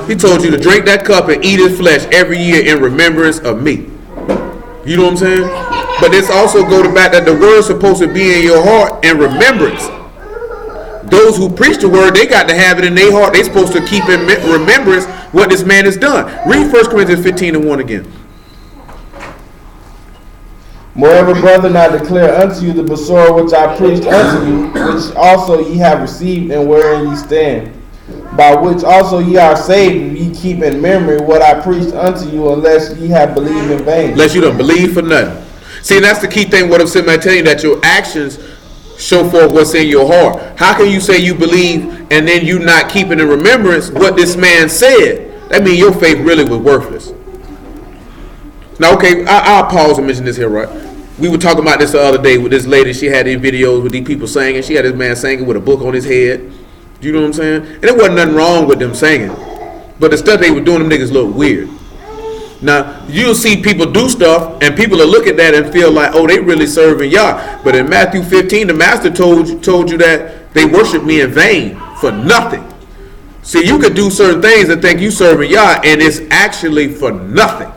He told you to drink that cup and eat his flesh every year in remembrance of me. You know what I'm saying? But it's also go to back that the word's supposed to be in your heart in remembrance. Those who preach the word, they got to have it in their heart. They're supposed to keep in remembrance what this man has done. Read 1 Corinthians 15 and 1 again. Moreover, brethren, I declare unto you the Besorah which I preached unto you, which also ye have received, and wherein ye stand, by which also ye are saved, if ye keep in memory what I preached unto you, unless ye have believed in vain. Unless you don't believe for nothing. See, that's the key thing, what I'm saying, I tell you, that your actions show forth what's in your heart. How can you say you believe and then you not keeping in remembrance what this man said? That means your faith really was worthless. Now, okay, I'll pause and mention this here, right? We were talking about this the other day with this lady. She had these videos with these people singing. She had this man singing with a book on his head. You know what I'm saying? And there wasn't nothing wrong with them singing. But the stuff they were doing, them niggas look weird. Now, you'll see people do stuff, and people will look at that and feel like, oh, they really serving Yah. But in Matthew 15, the master told you that they worship me in vain for nothing. See, you could do certain things and think you serving Yah, and it's actually for nothing.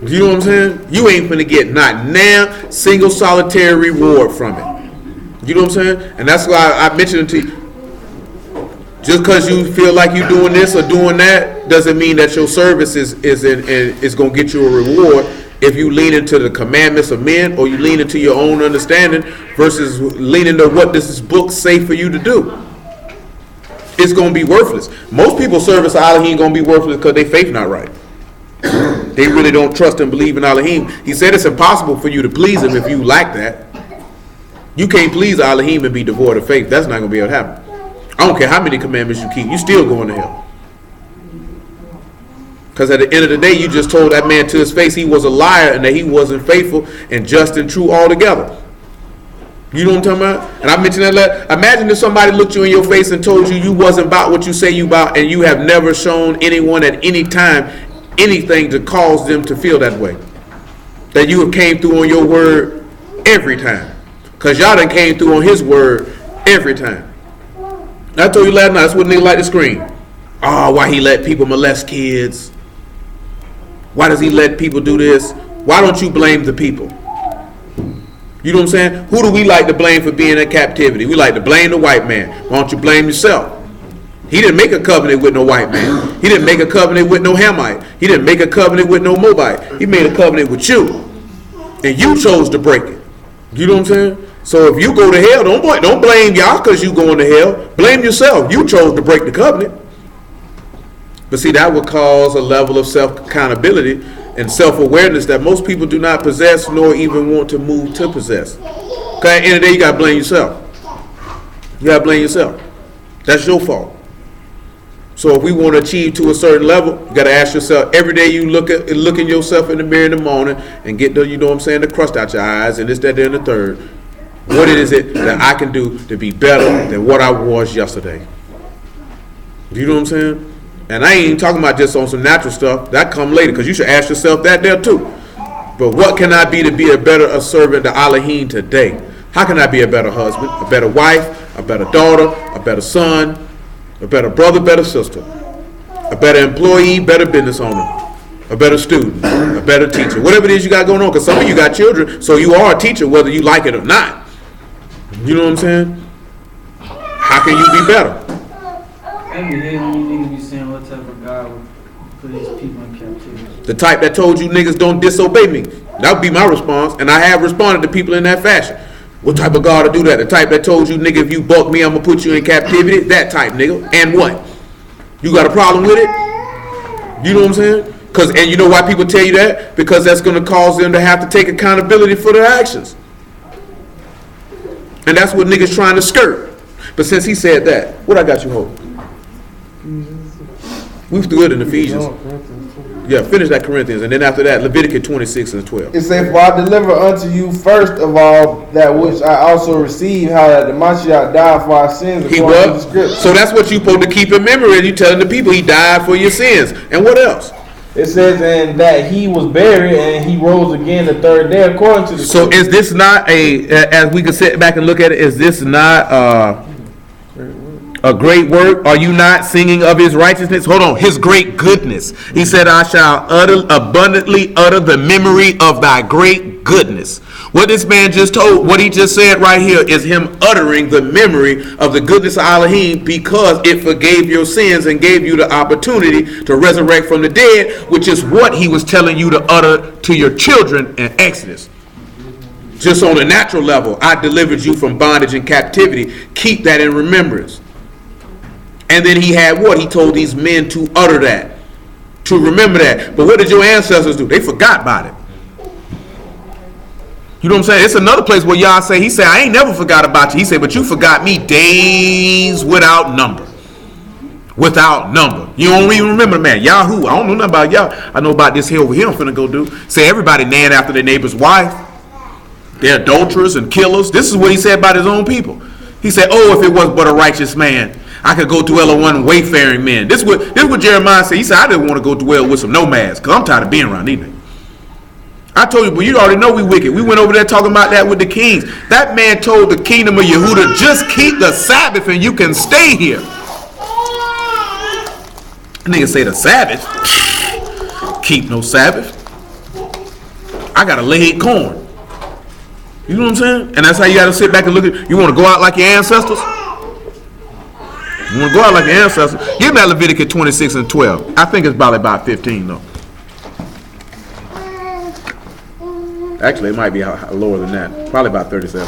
You know what I'm saying? You ain't finna get not now single solitary reward from it. You know what I'm saying? And that's why I mentioned it to you. Just because you feel like you're doing this or doing that doesn't mean that your service is going to get you a reward if you lean into the commandments of men or you lean into your own understanding versus leaning to what this book say for you to do. It's going to be worthless. Most people's service of Elohim going to be worthless because their faith not right. They really don't trust and believe in Elohim. He said it's impossible for you to please him if you like that. You can't please Elohim and be devoid of faith. That's not going to be able to happen. I don't care how many commandments you keep, you still going to hell. Because at the end of the day, you just told that man to his face he was a liar and that he wasn't faithful and just and true altogether. You know what I'm talking about? And I mentioned that. Imagine if somebody looked you in your face and told you you wasn't about what you say you about, and you have never shown anyone at any time anything to cause them to feel that way. That you have came through on your word every time. Because y'all done came through on his word every time. I told you last night, that's what niggas like to scream. Oh, why he let people molest kids? Why does he let people do this? Why don't you blame the people? You know what I'm saying? Who do we like to blame for being in captivity? We like to blame the white man. Why don't you blame yourself? He didn't make a covenant with no white man. He didn't make a covenant with no Hamite. He didn't make a covenant with no Moabite. He made a covenant with you. And you chose to break it. You know what I'm saying? So if you go to hell, don't blame y'all because you going to hell. Blame yourself. You chose to break the covenant. But see, that would cause a level of self-accountability and self-awareness that most people do not possess nor even want to move to possess. Because at the end of the day, you got to blame yourself. You got to blame yourself. That's your fault. So if we want to achieve to a certain level, you got to ask yourself, every day you look at yourself in the mirror in the morning and get the, you know what I'm saying, the crust out your eyes and this, that, and the third. What is it that I can do to be better than what I was yesterday? You know what I'm saying? And I ain't even talking about just on some natural stuff. That come later, because you should ask yourself that there too. But what can I be to be a servant to Elohim today? How can I be a better husband, a better wife, a better daughter, a better son, a better brother, better sister, a better employee, better business owner, a better student, a better teacher, whatever it is you got going on, because some of you got children, so you are a teacher whether you like it or not. You know what I'm saying? How can you be better? I be hating when you niggas be saying what type of God would put his people in captivity. The type that told you niggas don't disobey me. That would be my response, and I have responded to people in that fashion. What type of God to do that? The type that told you, nigga, if you buck me, I'm gonna put you in captivity. That type, nigga. And what? You got a problem with it? You know what I'm saying? And you know why people tell you that? Because that's gonna cause them to have to take accountability for their actions. And that's what niggas trying to skirt. But since he said that, what I got you hope? We threw it in Ephesians. Yeah, finish that Corinthians, and then after that, Leviticus 26 and 12. It says, "For I deliver unto you first of all that which I also received, how that the Mashiach died for our sins He according to the was. Scripture." So that's what you supposed to keep in memory. You telling the people he died for your sins. And what else? It says, "And that he was buried, and he rose again the third day according to the So Scripture." is this not as we could sit back and look at it, is this not a great work? Are you not singing of his righteousness? Hold on, his great goodness. He said, I shall abundantly utter the memory of thy great goodness. What this man just told, what he just said right here is him uttering the memory of the goodness of Elohim, because it forgave your sins and gave you the opportunity to resurrect from the dead, which is what he was telling you to utter to your children in Exodus. Just on a natural level, I delivered you from bondage and captivity. Keep that in remembrance. And then he had what? He told these men to utter that, to remember that. But what did your ancestors do? They forgot about it. You know what I'm saying? It's another place where y'all say, he said, I ain't never forgot about you. He said, but you forgot me days without number. Without number. You don't even remember, man. Yahuah. I don't know nothing about y'all. I know about this here over here I'm finna go do. Say everybody named after their neighbor's wife. They're adulterers and killers. This is what he said about his own people. He said, oh, if it was but a righteous man, I could go dwell among wayfaring men. This is what Jeremiah said. He said, I didn't want to go dwell with some nomads because I'm tired of being around these niggas. I told you, but you already know we wicked. We went over there talking about that with the kings. That man told the kingdom of Yehuda, just keep the Sabbath and you can stay here. Niggas say the Sabbath. Keep no Sabbath. I got to lay corn. You know what I'm saying? And that's how you got to sit back and look at. You want to go out like your ancestors? You want to go out like your ancestors? Give me that Leviticus 26 and 12. I think it's probably about 15 though. Actually, it might be lower than that. Probably about 37.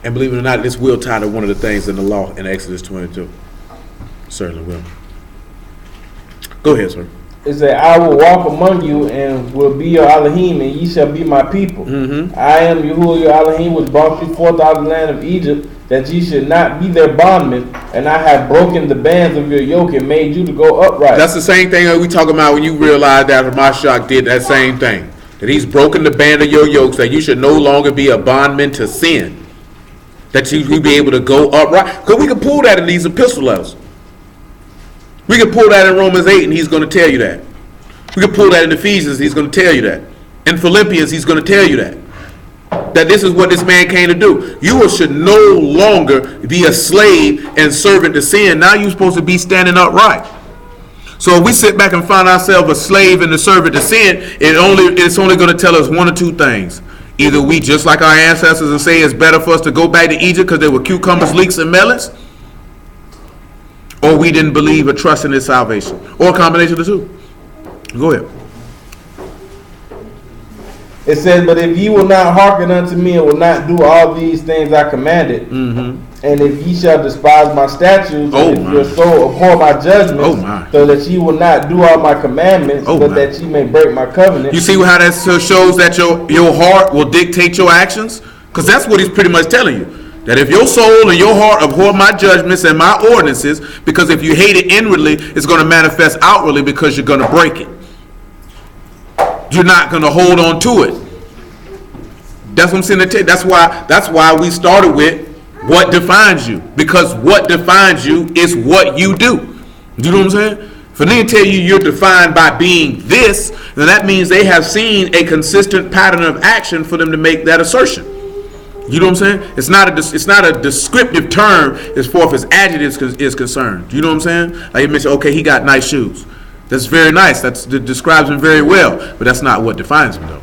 And believe it or not, this will tie to one of the things in the law in Exodus 22. Certainly will. Go ahead, sir. It said, I will walk among you and will be your Elohim, and ye shall be my people. Mm-hmm. I am Yahuah your Elohim, which brought you forth out of the land of Egypt, that ye should not be their bondmen, and I have broken the bands of your yoke and made you to go upright. That's the same thing that we talking about when you realize that Mashiach did that same thing. That he's broken the band of your yokes, that you should no longer be a bondman to sin. That you will be able to go upright. Because we can pull that in these epistle letters. We can pull that in Romans 8 and he's going to tell you that. We can pull that in Ephesians, he's going to tell you that. In Philippians, he's going to tell you that. That this is what this man came to do. You should no longer be a slave and servant to sin. Now you're supposed to be standing upright. So if we sit back and find ourselves a slave and a servant to sin, it's only going to tell us one or two things. Either we, just like our ancestors, and say it's better for us to go back to Egypt because there were cucumbers, leeks, and melons, or we didn't believe or trust in his salvation, or a combination of the two. Go ahead. It says, but if ye will not hearken unto me and will not do all these things I commanded, and if ye shall despise my statutes, and if your soul abhor my judgments, so that ye will not do all my commandments, but that ye may break my covenant. You see how that shows that your heart will dictate your actions? Because that's what he's pretty much telling you. That if your soul and your heart abhor my judgments and my ordinances, because if you hate it inwardly, it's going to manifest outwardly because you're going to break it. You're not going to hold on to it. That's what I'm saying. That's why we started with what defines you. Because what defines you is what you do. You know what I'm saying? If they tell you you're defined by being this, then that means they have seen a consistent pattern of action for them to make that assertion. You know what I'm saying? It's not a descriptive term as far as adjectives is concerned. You know what I'm saying? Like you mentioned, okay, he got nice shoes. That's very nice. That describes him very well. But that's not what defines him, though.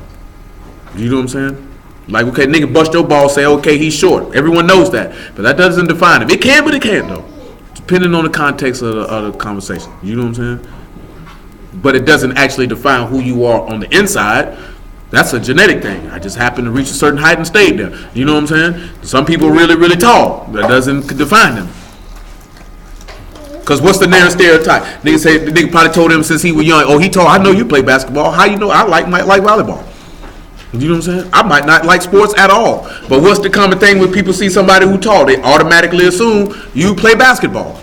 You know what I'm saying? Like, okay, nigga bust your ball, say, okay, he's short. Everyone knows that. But that doesn't define him. It can, but it can't, though. Depending on the context of the conversation. You know what I'm saying? But it doesn't actually define who you are on the inside. That's a genetic thing. I just happen to reach a certain height and stayed there. You know what I'm saying? Some people are really, really tall. That doesn't define them. Because what's the nearest stereotype? Nigga say the nigga probably told him since he was young, oh, he told, I know you play basketball. How you know? Might like volleyball. You know what I'm saying? I might not like sports at all. But what's the common thing when people see somebody who tall? They automatically assume you play basketball.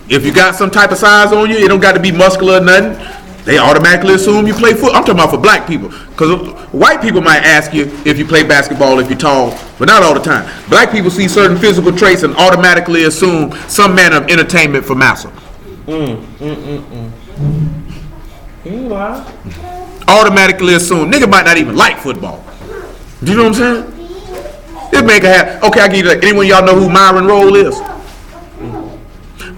If you got some type of size on you, it don't got to be muscular or nothing. They automatically assume you play football. I'm talking about for black people. Because white people might ask you if you play basketball, if you're tall, but not all the time. Black people see certain physical traits and automatically assume some manner of entertainment for massa. Automatically assume. Nigga might not even like football. Do you know what I'm saying? This man can have, okay, I give you that. Anyone y'all know who Myron Rolle is?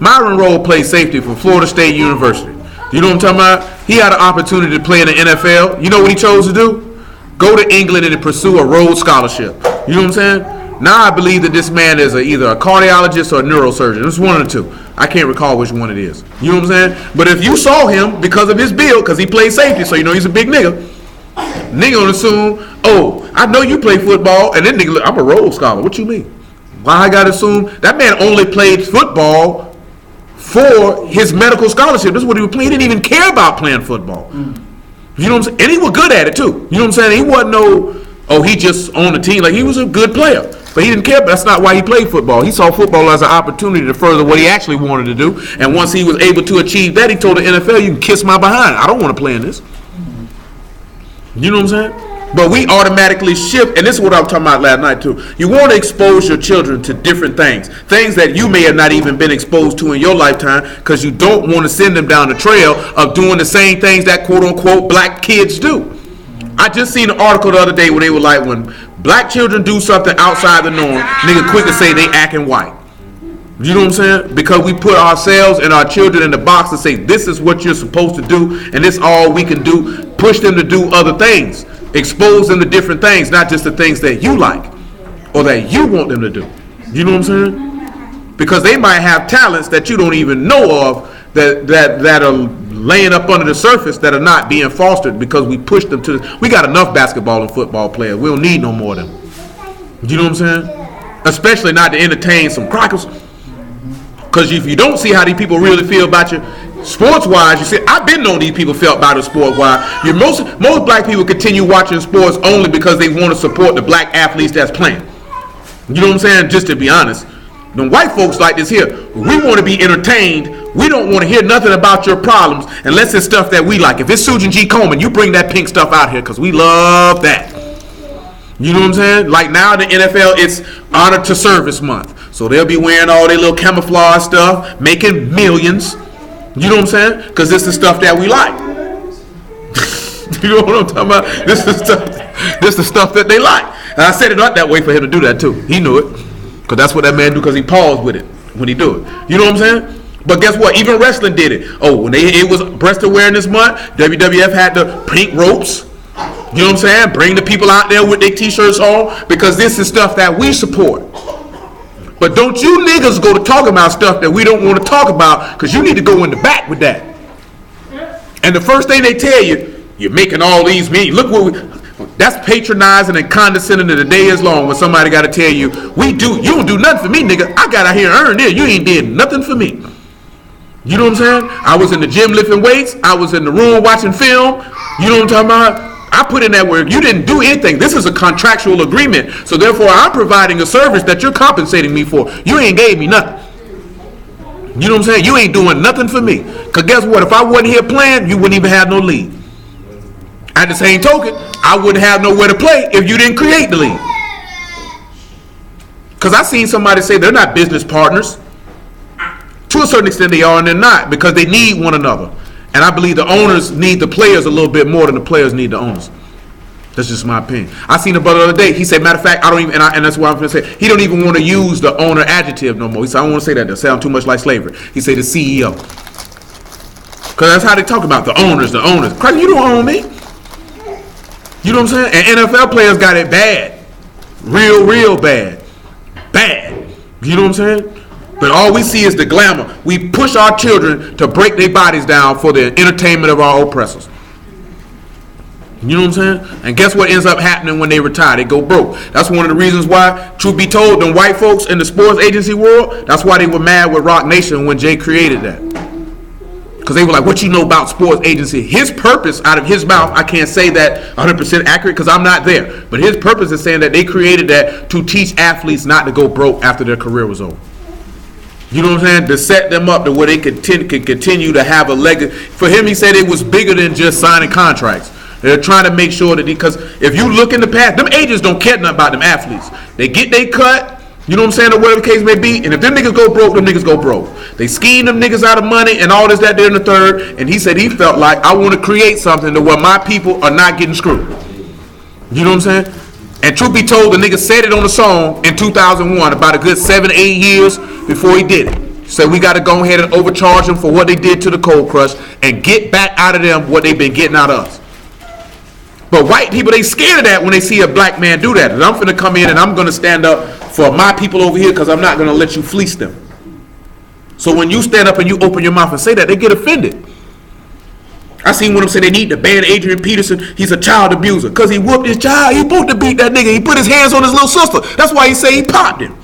Myron Rolle played safety for Florida State University. You know what I'm talking about? He had an opportunity to play in the NFL. You know what he chose to do? Go to England and pursue a Rhodes Scholarship. You know what I'm saying? Now I believe that this man is either a cardiologist or a neurosurgeon. It's one of the two. I can't recall which one it is. You know what I'm saying? But if you saw him because of his build, because he played safety, so you know he's a big nigga, nigga gonna assume, oh, I know you play football, and then nigga, I'm a Rhodes Scholar. What you mean? Why I gotta assume? That man only played football for his medical scholarship. This is what he was playing. He didn't even care about playing football. You know what I'm saying? And he was good at it too. You know what I'm saying? He wasn't he just on the team. Like, he was a good player. But he didn't care. But that's not why he played football. He saw football as an opportunity to further what he actually wanted to do. And once he was able to achieve that, he told the NFL, you can kiss my behind. I don't want to play in this. You know what I'm saying? But we automatically shift, and this is what I was talking about last night too. You want to expose your children to different things that you may have not even been exposed to in your lifetime, because you don't want to send them down the trail of doing the same things that quote unquote black kids do. I just seen an article the other day where they were like, when black children do something outside the norm, nigga quick to say they acting white. You know what I'm saying? Because we put ourselves and our children in the box and say, this is what you're supposed to do, and this all we can do. Push them to do other things. Expose them to different things, not just the things that you like or that you want them to do. You know what I'm saying? Because they might have talents that you don't even know of that are laying up under the surface that are not being fostered because we push them to we got enough basketball and football players. We don't need no more of them. You know what I'm saying? Especially not to entertain some crackers. Because if you don't see how these people really feel about you, sports-wise, you see, I've been knowing these people felt about it sport-wise. Most black people continue watching sports only because they want to support the black athletes that's playing. You know what I'm saying? Just to be honest. The white folks like this here, we want to be entertained. We don't want to hear nothing about your problems unless it's stuff that we like. If it's Susan G. Komen, you bring that pink stuff out here because we love that. You know what I'm saying? Like now in the NFL, it's Honor to Service Month. So they'll be wearing all their little camouflage stuff, making millions. You know what I'm saying? Because it's the stuff that we like. You know what I'm talking about? This is the stuff that they like. And I set it up that way for him to do that too. He knew it, because that's what that man do. Because he paused with it when he do it. You know what I'm saying? But guess what? Even wrestling did it. Oh, when it was Breast Awareness Month, WWF had the pink ropes. You know what I'm saying? Bring the people out there with their t-shirts on, because this is stuff that we support. But don't you niggas go to talk about stuff that we don't want to talk about, because you need to go in the back with that. And the first thing they tell you, you're making all these meetings. Look what that's patronizing and condescending to the day is long when somebody got to tell you, you don't do nothing for me, nigga. I got out here and earned this. You ain't did nothing for me. You know what I'm saying? I was in the gym lifting weights. I was in the room watching film. You know what I'm talking about? I put in that work. You didn't do anything. This is a contractual agreement. So therefore, I'm providing a service that you're compensating me for. You ain't gave me nothing. You know what I'm saying? You ain't doing nothing for me. Because guess what? If I wasn't here playing, you wouldn't even have no league. At the same token, I wouldn't have nowhere to play if you didn't create the league. Because I seen somebody say they're not business partners. To a certain extent they are, and they're not, because they need one another. And I believe the owners need the players a little bit more than the players need the owners. That's just my opinion. I seen a brother the other day. He said, matter of fact, I don't even, and that's what I'm going to say. He don't even want to use the owner adjective no more. He said, I don't want to say that. That sound too much like slavery. He said the CEO. Because that's how they talk about the owners, the owners. Christ, you don't own me. You know what I'm saying? And NFL players got it bad. Real bad. Bad. You know what I'm saying? But all we see is the glamour. We push our children to break their bodies down for the entertainment of our oppressors. You know what I'm saying? And guess what ends up happening when they retire? They go broke. That's one of the reasons why, truth be told, them white folks in the sports agency world, that's why they were mad with Rock Nation when Jay created that. Because they were like, what you know about sports agency? His purpose out of his mouth, I can't say that 100% accurate because I'm not there. But his purpose is saying that they created that to teach athletes not to go broke after their career was over. You know what I'm saying? To set them up to where they could continue to have a legacy. For him, he said it was bigger than just signing contracts. They're trying to make sure that because if you look in the past, them agents don't care nothing about them athletes. They get they cut, you know what I'm saying, or whatever the case may be, and if them niggas go broke, them niggas go broke. They scheme them niggas out of money and all this, that, there, and the third, and he said he felt like, I want to create something to where my people are not getting screwed. You know what I'm saying? And truth be told, the nigga said it on the song in 2001, about a good 7-8 years before he did it. He said we got to go ahead and overcharge them for what they did to the Cold Crush and get back out of them what they've been getting out of us. But white people, they scared of that when they see a black man do that. And I'm finna come in and I'm gonna stand up for my people over here because I'm not gonna let you fleece them. So when you stand up and you open your mouth and say that, they get offended. I seen one of them say they need to ban Adrian Peterson. He's a child abuser because he whooped his child. He supposed to beat that nigga. He put his hands on his little sister. That's why he say he popped him.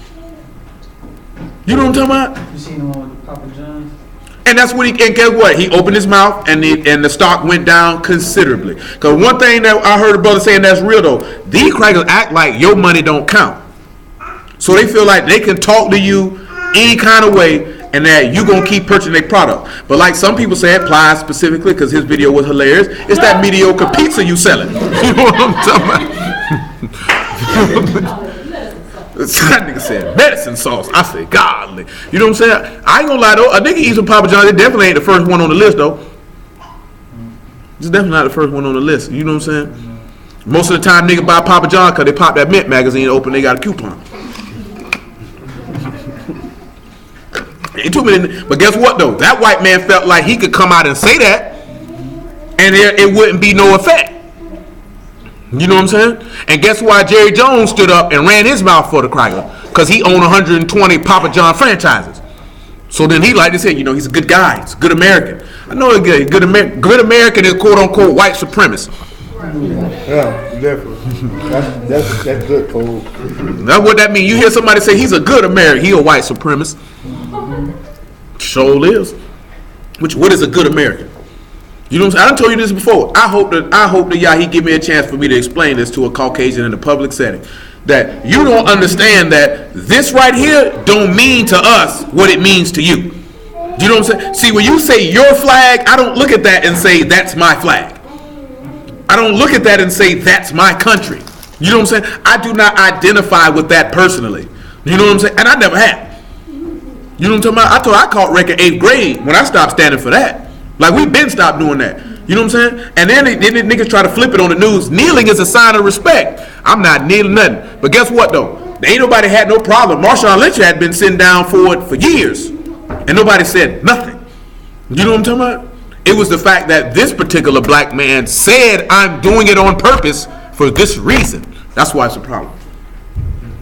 You know what I'm talking about? You seen the one with Papa John's? And that's what and guess what? He opened his mouth and the stock went down considerably. Because one thing that I heard a brother saying that's real though, these crackers act like your money don't count. So they feel like they can talk to you any kind of way and that you going to keep purchasing their product. But like some people say, it applies specifically because his video was hilarious. It's that mediocre pizza you selling. You know what I'm talking about? That nigga said medicine sauce. I said, godly. You know what I'm saying? I ain't gonna lie though. A nigga eat some Papa John's. It definitely ain't the first one on the list though. It's definitely not the first one on the list. You know what I'm saying? Most of the time, nigga buy Papa John's because they pop that Mint magazine open. They got a coupon. It took me, but guess what though? That white man felt like he could come out and say that, and it wouldn't be no effect. You know what I'm saying? And guess why Jerry Jones stood up and ran his mouth for the cracker? Because he owned 120 Papa John franchises. So then he like to say, you know, he's a good guy. He's a good American. I know he's good. Good American is quote unquote white supremacist. Yeah, definitely. That's good, Cole. That's what that means. You hear somebody say he's a good American, he a white supremacist. Sure is. What is a good American? You know what I'm saying? I done told you this before. I hope that Yahuah give me a chance for me to explain this to a Caucasian in a public setting. That you don't understand that this right here don't mean to us what it means to you. You know what I'm saying? See, when you say your flag, I don't look at that and say that's my flag. I don't look at that and say that's my country. You know what I'm saying? I do not identify with that personally. You know what I'm saying? And I never have. You know what I'm talking about? I caught record 8th grade when I stopped standing for that. Like we've been stopped doing that. You You know what I'm saying? And then the niggas try to flip it on the news. Kneeling is a sign of respect. I'm not kneeling nothing. But guess what though? Ain't nobody had no problem. Marshawn Lynch had been sitting down for it for years. And nobody said nothing. You know what I'm talking about? It was the fact that this particular black man said, I'm doing it on purpose for this reason. That's why it's a problem.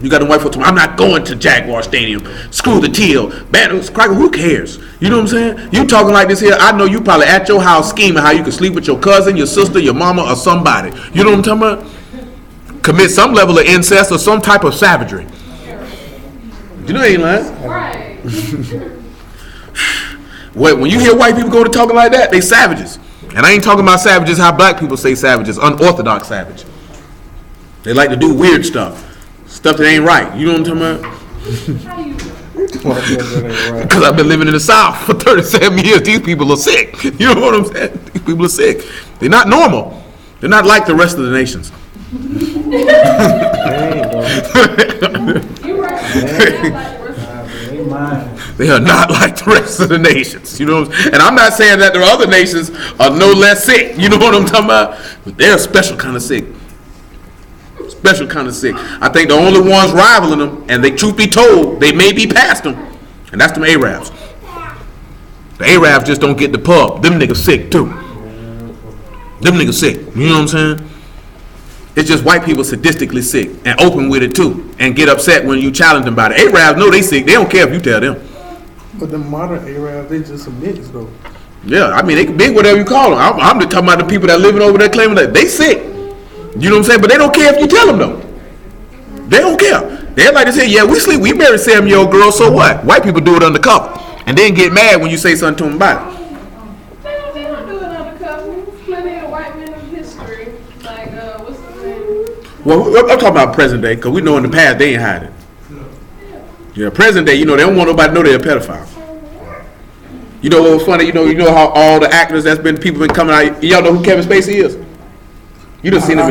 You got the white folks, I'm not going to Jaguar Stadium. Screw the teal. Man, cracker, who cares? You know what I'm saying? You talking like this here, I know you probably at your house scheming how you can sleep with your cousin, your sister, your mama, or somebody. You know what I'm talking about? Commit some level of incest or some type of savagery. You know he ain't lying. Right. When you hear white people go to talking like that, they savages. And I ain't talking about savages how black people say savages, unorthodox savage. They like to do weird stuff. Stuff that ain't right. You know what I'm talking about? Because I've been living in the South for 37 years. These people are sick. You know what I'm saying? These people are sick. They're not normal. They're not like the rest of the nations. They are not like the rest of the nations. You know what I'm saying? And I'm not saying that the other nations are no less sick. You know what I'm talking about? But they're a special kind of sick. Special kind of sick. I think the only ones rivaling them, and they, truth be told, they may be past them, and that's them Arabs. The Arabs just don't get the pub. Them niggas sick too. Them niggas sick. You know what I'm saying? It's just white people sadistically sick and open with it too, and get upset when you challenge them about it. Arabs know they sick. They don't care if you tell them. But the modern Arabs, they just a mix though. Yeah, I mean they can be whatever you call them. I'm just talking about the people that living over there claiming that they sick. You know what I'm saying? But they don't care if you tell them though. They don't care. They like to say, yeah, we married 7-year-old girls, so what? White people do it undercover. And then get mad when you say something to them about it. They don't do it undercover. There's plenty of white men in history. Like, what's the name? Well, I'm talking about present day, because we know in the past they ain't hiding. Yeah, present day, you know, they don't want nobody to know they're a pedophile. You know what was funny? You know how all the actors people been coming out. Y'all know who Kevin Spacey is? You done seen him.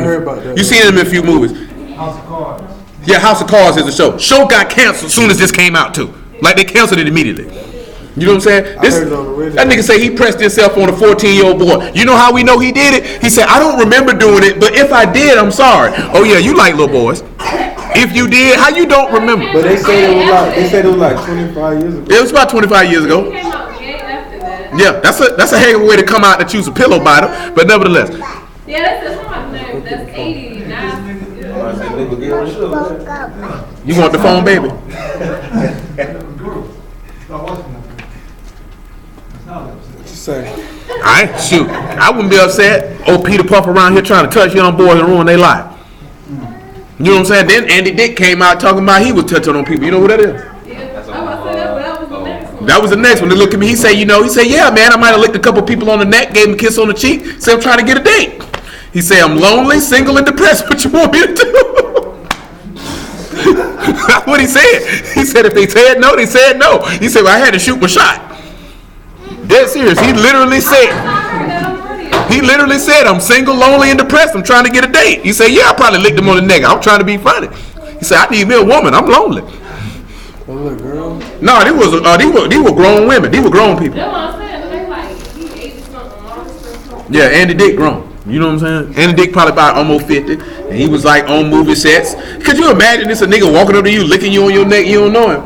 You seen him in a few movies. House of Cards. Yeah, House of Cards is a show. Show got canceled as soon as this came out too. Like they canceled it immediately. You know what I'm saying? That nigga say he pressed himself on a 14-year-old boy. You know how we know he did it? He said, I don't remember doing it, but if I did, I'm sorry. Oh yeah, you like little boys. If you did, how you don't remember? But they said it was like 25 years ago. It was about 25 years ago. He came out gay after that. Yeah, that's a heck of a way to come out to choose a pillow biter, but nevertheless. Yeah, that's somebody's name. That's 89. You want the phone, baby? What you say? Alright, shoot. I wouldn't be upset. Old Peter Puff around here trying to touch young boys and ruin their life. You know what I'm saying? Then Andy Dick came out talking about he was touching on people. You know who that is? That was the next one. They look at me. He said, yeah, man, I might have licked a couple people on the neck, gave him a kiss on the cheek, said I'm trying to get a date. He said, I'm lonely, single, and depressed. What you want me to do? That's what he said. He said if they said no, they said no. He said, well, I had to shoot my shot. Dead serious. He literally said, I'm single, lonely, and depressed. I'm trying to get a date. He said, yeah, I probably licked him on the neck. I'm trying to be funny. He said, I need me a woman. I'm lonely. A little girl? No, these were grown women. These were grown people. That's what I'm saying. They like, he 80 something. Yeah, Andy Dick grown. You know what I'm saying? Andy Dick probably about almost 50. And he was like on movie sets. Could you imagine this a nigga walking up to you, licking you on your neck, you don't know him?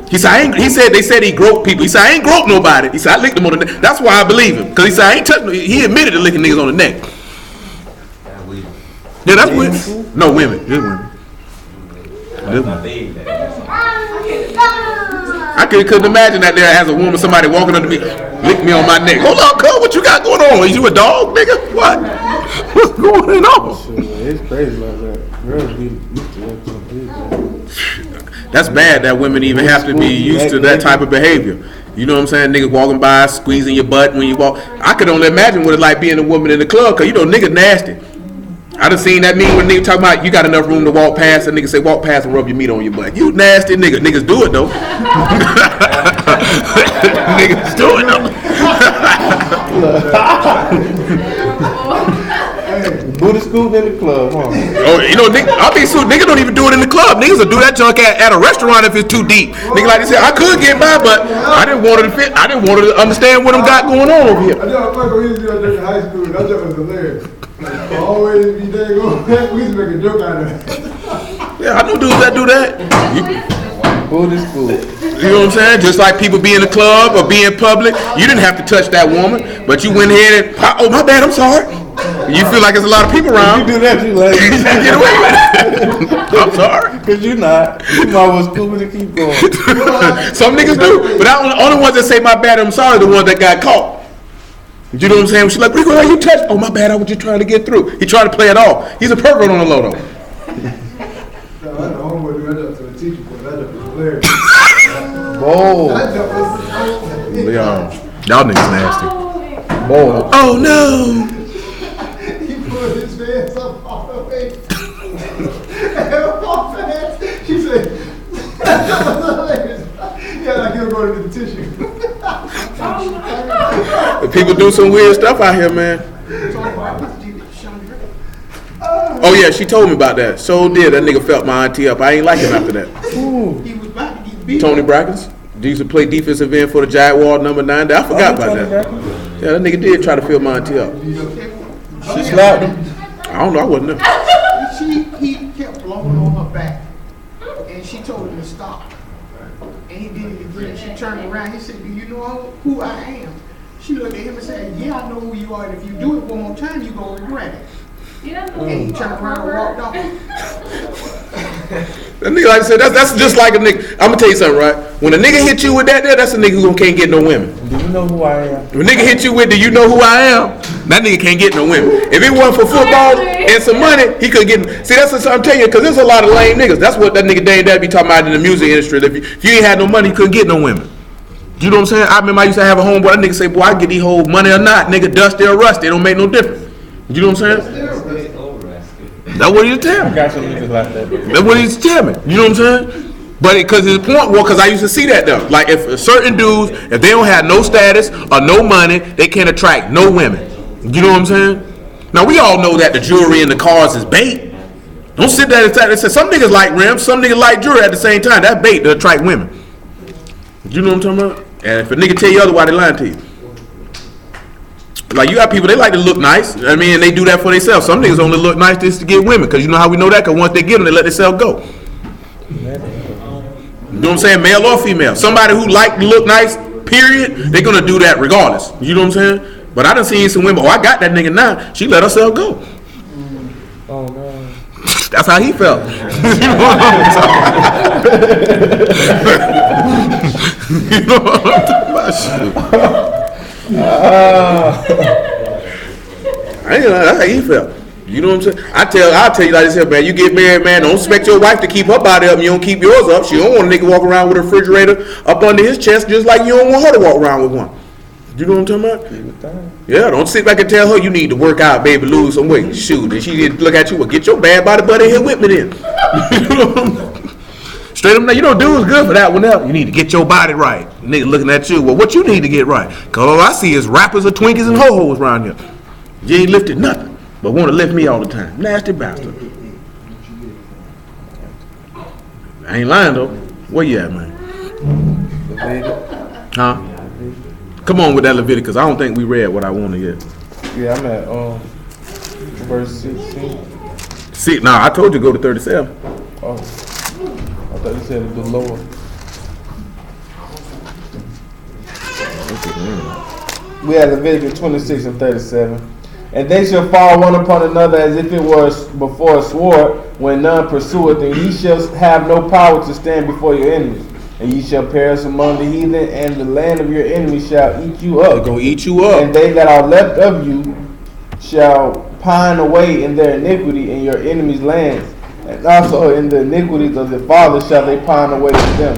He said, they said he groped people. He said, I ain't groped nobody. He said, I licked him on the neck. That's why I believe him. Because he said, I ain't touching. He admitted to licking niggas on the neck. Yeah, that's women. No, women. Just women. I couldn't imagine that there as a woman, somebody walking up to me, lick me on my neck. Hold up, cuz, what you got going on? Is you a dog, nigga? What? What's going on? It's crazy like that. Girls be used to that. That's bad that women even have to be used to that type of behavior. You know what I'm saying? Niggas walking by, squeezing your butt when you walk. I could only imagine what it's like being a woman in the club, because niggas nasty. I done seen that meme when niggas talking about you got enough room to walk past, and niggas say walk past and rub your meat on your butt. You nasty nigga. Niggas do it though. Niggas do it though. Booty scooting in the club, huh? Oh, you know, niggas don't even do it in the club. Niggas will do that junk at a restaurant if it's too deep. Nigga, like they said, I could get by, but I didn't want her to fit. I didn't want her to understand what them got going on over here. I know Michael used to do that in high school. That joke was hilarious. Like, always be there going. We used to make a joke out of it. Yeah, I know dudes that do that. Booty school. You know what I'm saying? Just like people be in the club or be in public. You didn't have to touch that woman, but you went ahead and, oh, my bad, I'm sorry. You feel like there's a lot of people around. You do that, you like Get away with it. I'm sorry. Because you're not. You might was cool to keep going. Some niggas do, but the only ones that say my bad, I'm sorry, the ones that got caught. You know what I'm saying? She's like, Rico, how you touch? Oh, my bad, I was just trying to get through. He tried to play it off. He's a pervert on the low, though. I had a homeboy do that joke to the teacher, but that joke was hilarious. Whoa. That joke was Y'all niggas nasty. Whoa. Oh, no. He put his hands up off her face. And off her hands, she said, that was hilarious. Yeah, like he'll go to get the tissue. People do some weird stuff out here, man. Oh, yeah, she told me about that. So did. That nigga felt my auntie up. I ain't like him after that. He was about to get beat. Tony Brackens. He used to play defensive end for the Jaguar number 9. I forgot about that. Yeah, that nigga did try to fill my auntie up. She slapped him. I don't know. I wasn't there. He kept blowing on her back, and she told him to stop. And he did it again. She turned around. He said, "Do you know who I am?" She looked at him and said, "Yeah, I know who you are. And if you do it one more time, you're gonna regret it." And he turned around and walked off. That nigga, like I said, that's just like a nigga. I'm gonna tell you something, right? When a nigga hit you with that there, that's a nigga who can't get no women. Do you know who I am? When a nigga hit you with, do you know who I am? That nigga can't get no women. If it wasn't for football and some money, he could get. See, that's what I'm telling you, because there's a lot of lame niggas. That's what that nigga Dane Dad be talking about in the music industry. If you ain't had no money, you couldn't get no women. You know what I'm saying? I remember I used to have a homeboy. That nigga say, "Boy, I get these whole money or not, nigga, dusty or rusty, it don't make no difference." You know what I'm saying? That's what he's telling me. I got some niggas like that. That's what he's telling me. You know what I'm saying? But because his point was, because I used to see that though. Like if certain dudes, if they don't have no status or no money, they can't attract no women. You know what I'm saying? Now we all know that the jewelry and the cars is bait. Don't sit there and say some niggas like rims, some niggas like jewelry at the same time. That's bait to attract women. You know what I'm talking about? And if a nigga tell you otherwise, they lying to you. Like you got people, they like to look nice. I mean, they do that for themselves. Some niggas only look nice just to get women, because you know how we know that? Because once they get them, they let themselves go. You know what I'm saying? Male or female. Somebody who like to look nice, period, they're gonna do that regardless. You know what I'm saying? But I done seen some women. Oh, I got that nigga now. She let herself go. Oh no. That's how he felt. You know what I'm talking about? You know what I'm talking about? Shoot. I ain't know, that's how he felt. You know what I'm saying? I'll tell you like this here, man. You get married, man. Don't expect your wife to keep her body up and you don't keep yours up. She don't want a nigga walk around with a refrigerator up under his chest, just like you don't want her to walk around with one. You know what I'm talking about? Yeah, don't sit back and tell her you need to work out, baby, lose some weight. Shoot, and she didn't look at you, well, get your bad body buddy here with me then. Straight up, you know, dude's good for that one else. You need to get your body right. Nigga looking at you, well, what you need to get right? Because all I see is rappers or Twinkies and ho-hos around here. You ain't lifted nothing, but want to lift me all the time. Nasty bastard. I ain't lying, though. Where you at, man? Huh? Come on with that Leviticus. I don't think we read what I wanted yet. Yeah, I'm at verse 16. See, nah, I told you to go to 37. Oh, I thought you said the lower. We had Leviticus 26 and 37. And they shall fall one upon another as if it was before a sword, when none pursueth, and ye shall have no power to stand before your enemies. And ye shall perish among the heathen, and the land of your enemies shall eat you up. They're going to eat you up. And they that are left of you shall pine away in their iniquity in your enemies' lands. And also in the iniquities of their fathers shall they pine away with them.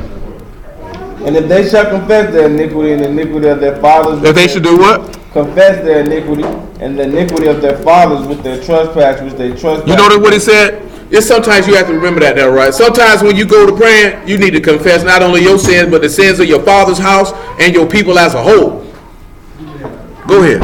And if they shall confess their iniquity and the iniquity of their fathers, if they should do what? Confess their iniquity and the iniquity of their fathers with their trespass, which they trespass. You know what he said? It's sometimes you have to remember that, right? Sometimes when you go to praying, you need to confess not only your sins, but the sins of your father's house and your people as a whole. Go ahead.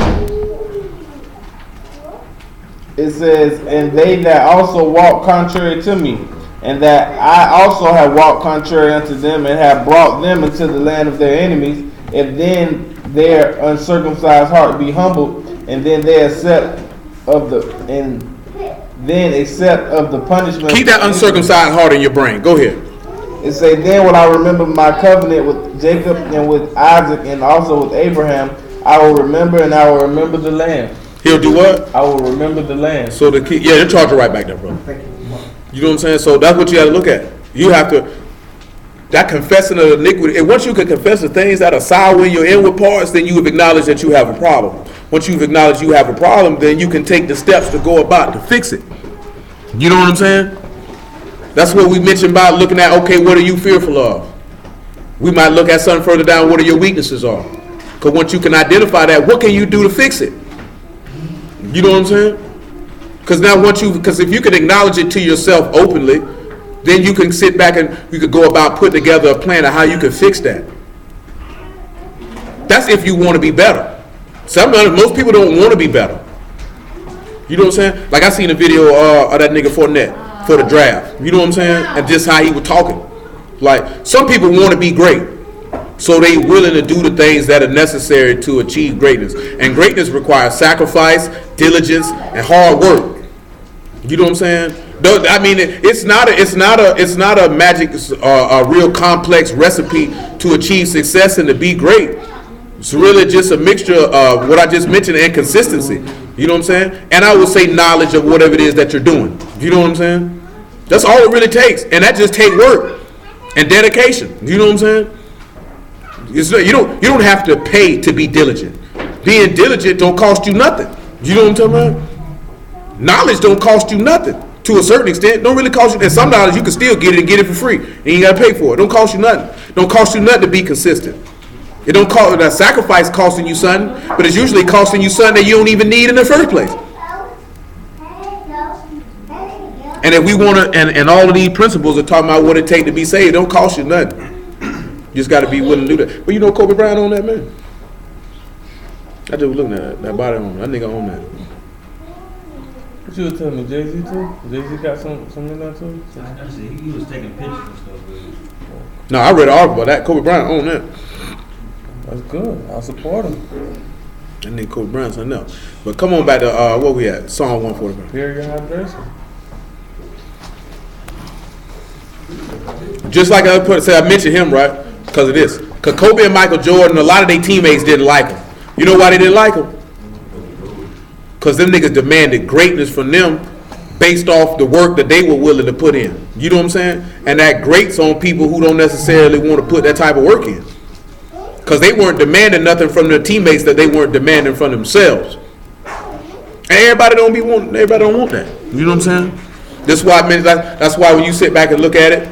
it says, and they that also walk contrary to me, and that I also have walked contrary unto them, and have brought them into the land of their enemies, if then their uncircumcised heart be humbled, and then they accept of the punishment. Keep that uncircumcised heart in your brain. Go ahead. It say, then will I remember my covenant with Jacob and with Isaac and also with Abraham. I will remember, and I will remember the land. He'll do what? I will remember the land. So the key, yeah, they're charging right back there, bro. You know what I'm saying? So that's what you got to look at. You have to, that confessing of iniquity, and once you can confess the things that are sour in your inward parts, then you have acknowledged that you have a problem. Once you've acknowledged you have a problem, then you can take the steps to go about to fix it. You know what I'm saying? That's what we mentioned about looking at, okay, what are you fearful of? We might look at something further down, what are your weaknesses are? Because once you can identify that, what can you do to fix it? You know what I'm saying? Because now because if you can acknowledge it to yourself openly, then you can sit back and you could go about putting together a plan of how you can fix that. That's if you want to be better. Most people don't want to be better. You know what I'm saying? Like I seen a video of that nigga Fournette for the draft. You know what I'm saying? And just how he was talking. Like some people want to be great, so they willing to do the things that are necessary to achieve greatness. And greatness requires sacrifice, diligence, and hard work. You know what I'm saying? I mean, it's not a magic, a real complex recipe to achieve success and to be great. It's really just a mixture of what I just mentioned and consistency. You know what I'm saying? And I would say knowledge of whatever it is that you're doing. You know what I'm saying? That's all it really takes, and that just takes work and dedication. You know what I'm saying? You don't have to pay to be diligent. Being diligent don't cost you nothing. You know what I'm talking about? Knowledge don't cost you nothing. To a certain extent, don't really cost you. And some knowledge you can still get it and get it for free, and you got to pay for it. Don't cost you nothing. Don't cost you nothing to be consistent. It don't cost that sacrifice costing you something, but it's usually costing you something that you don't even need in the first place. And if we want to, and all of these principles are talking about what it takes to be saved, it don't cost you nothing. You just got to be willing to do that. But you know Kobe Bryant on that, man. I just was looking at that body on that nigga on that. What you was telling me, Jay-Z too? Jay-Z got some in that too? He was taking pictures and stuff. No, I read an article about that. Kobe Bryant on that. That's good. I support him. That nigga Kobe Bryant something else. But come on back to what we at? Psalm 145. Here your hydration. Just like I mentioned him, right? Because of this. Because Kobe and Michael Jordan, a lot of their teammates didn't like him. You know why they didn't like him? Because them niggas demanded greatness from them based off the work that they were willing to put in. You know what I'm saying? And that grates on people who don't necessarily want to put that type of work in. Because they weren't demanding nothing from their teammates that they weren't demanding from themselves. And everybody don't want that. You know what I'm saying? That's why when you sit back and look at it,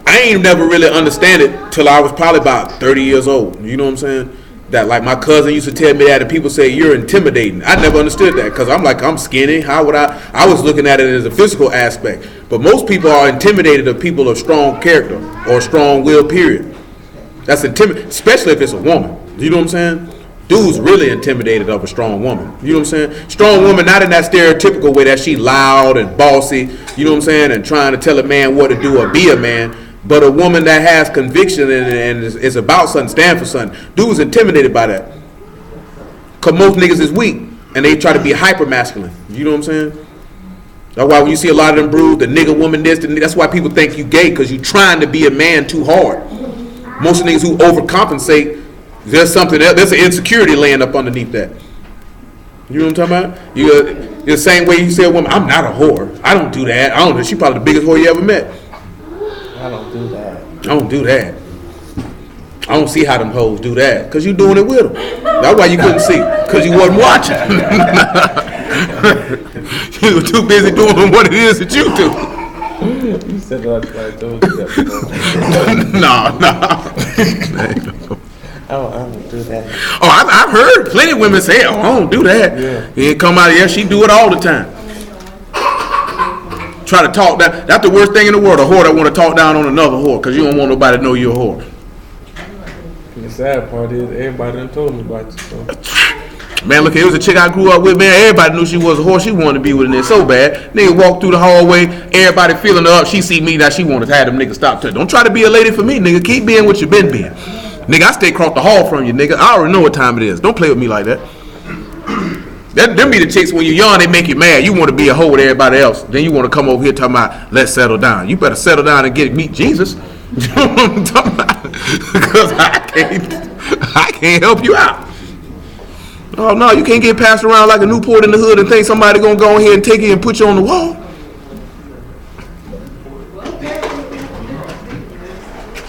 I ain't never really understand it till I was probably about 30 years old. You know what I'm saying? That like my cousin used to tell me that, and people say you're intimidating. I never understood that because I'm skinny. How would I was looking at it as a physical aspect. But most people are intimidated of people of strong character or strong will, period. That's intimidating, especially if it's a woman. You know what I'm saying? Dude's really intimidated of a strong woman. You know what I'm saying? Strong woman, not in that stereotypical way that she loud and bossy, you know what I'm saying, and trying to tell a man what to do or be a man, but a woman that has conviction and is about something, stand for something. Dude's intimidated by that. Because most niggas is weak, and they try to be hyper masculine. You know what I'm saying? That's why when you see a lot of them brews, the nigga woman this, that's why people think you gay, because you trying to be a man too hard. Most of the niggas who overcompensate, there's something else, there's an insecurity laying up underneath that. You know what I'm talking about? You're the same way you say a woman, I'm not a whore. I don't do that. I don't know. She's probably the biggest whore you ever met. I don't do that. I don't do that. I don't see how them hoes do that. Because you doing it with them. That's why you couldn't see. Because you wasn't watching. You were too busy doing what it is that you do. You said that like I told you that before. No. I don't do that. Oh, I've heard plenty of women say, oh, I don't do that. Yeah. It come out of here, she do it all the time. Try to talk down. That's the worst thing in the world, a whore that want to talk down on another whore, because you don't want nobody to know you're a whore. And the sad part is, everybody done told me about you. So. Man, look, it was a chick I grew up with, man. Everybody knew she was a whore. She wanted to be with a nigga so bad. Nigga walked through the hallway, everybody feeling her up. She see me, now she wanted to have them niggas stop her. Don't try to be a lady for me, nigga. Keep being what you been being. Nigga, I stay across the hall from you, nigga. I already know what time it is. Don't play with me like that. Them be the chicks when you're young, they make you mad. You want to be a hoe with everybody else. Then you want to come over here talking about, let's settle down. You better settle down and meet Jesus. You know what I'm talking about? Because I can't help you out. Oh no, you can't get passed around like a Newport in the hood and think somebody gonna go ahead and take you and put you on the wall.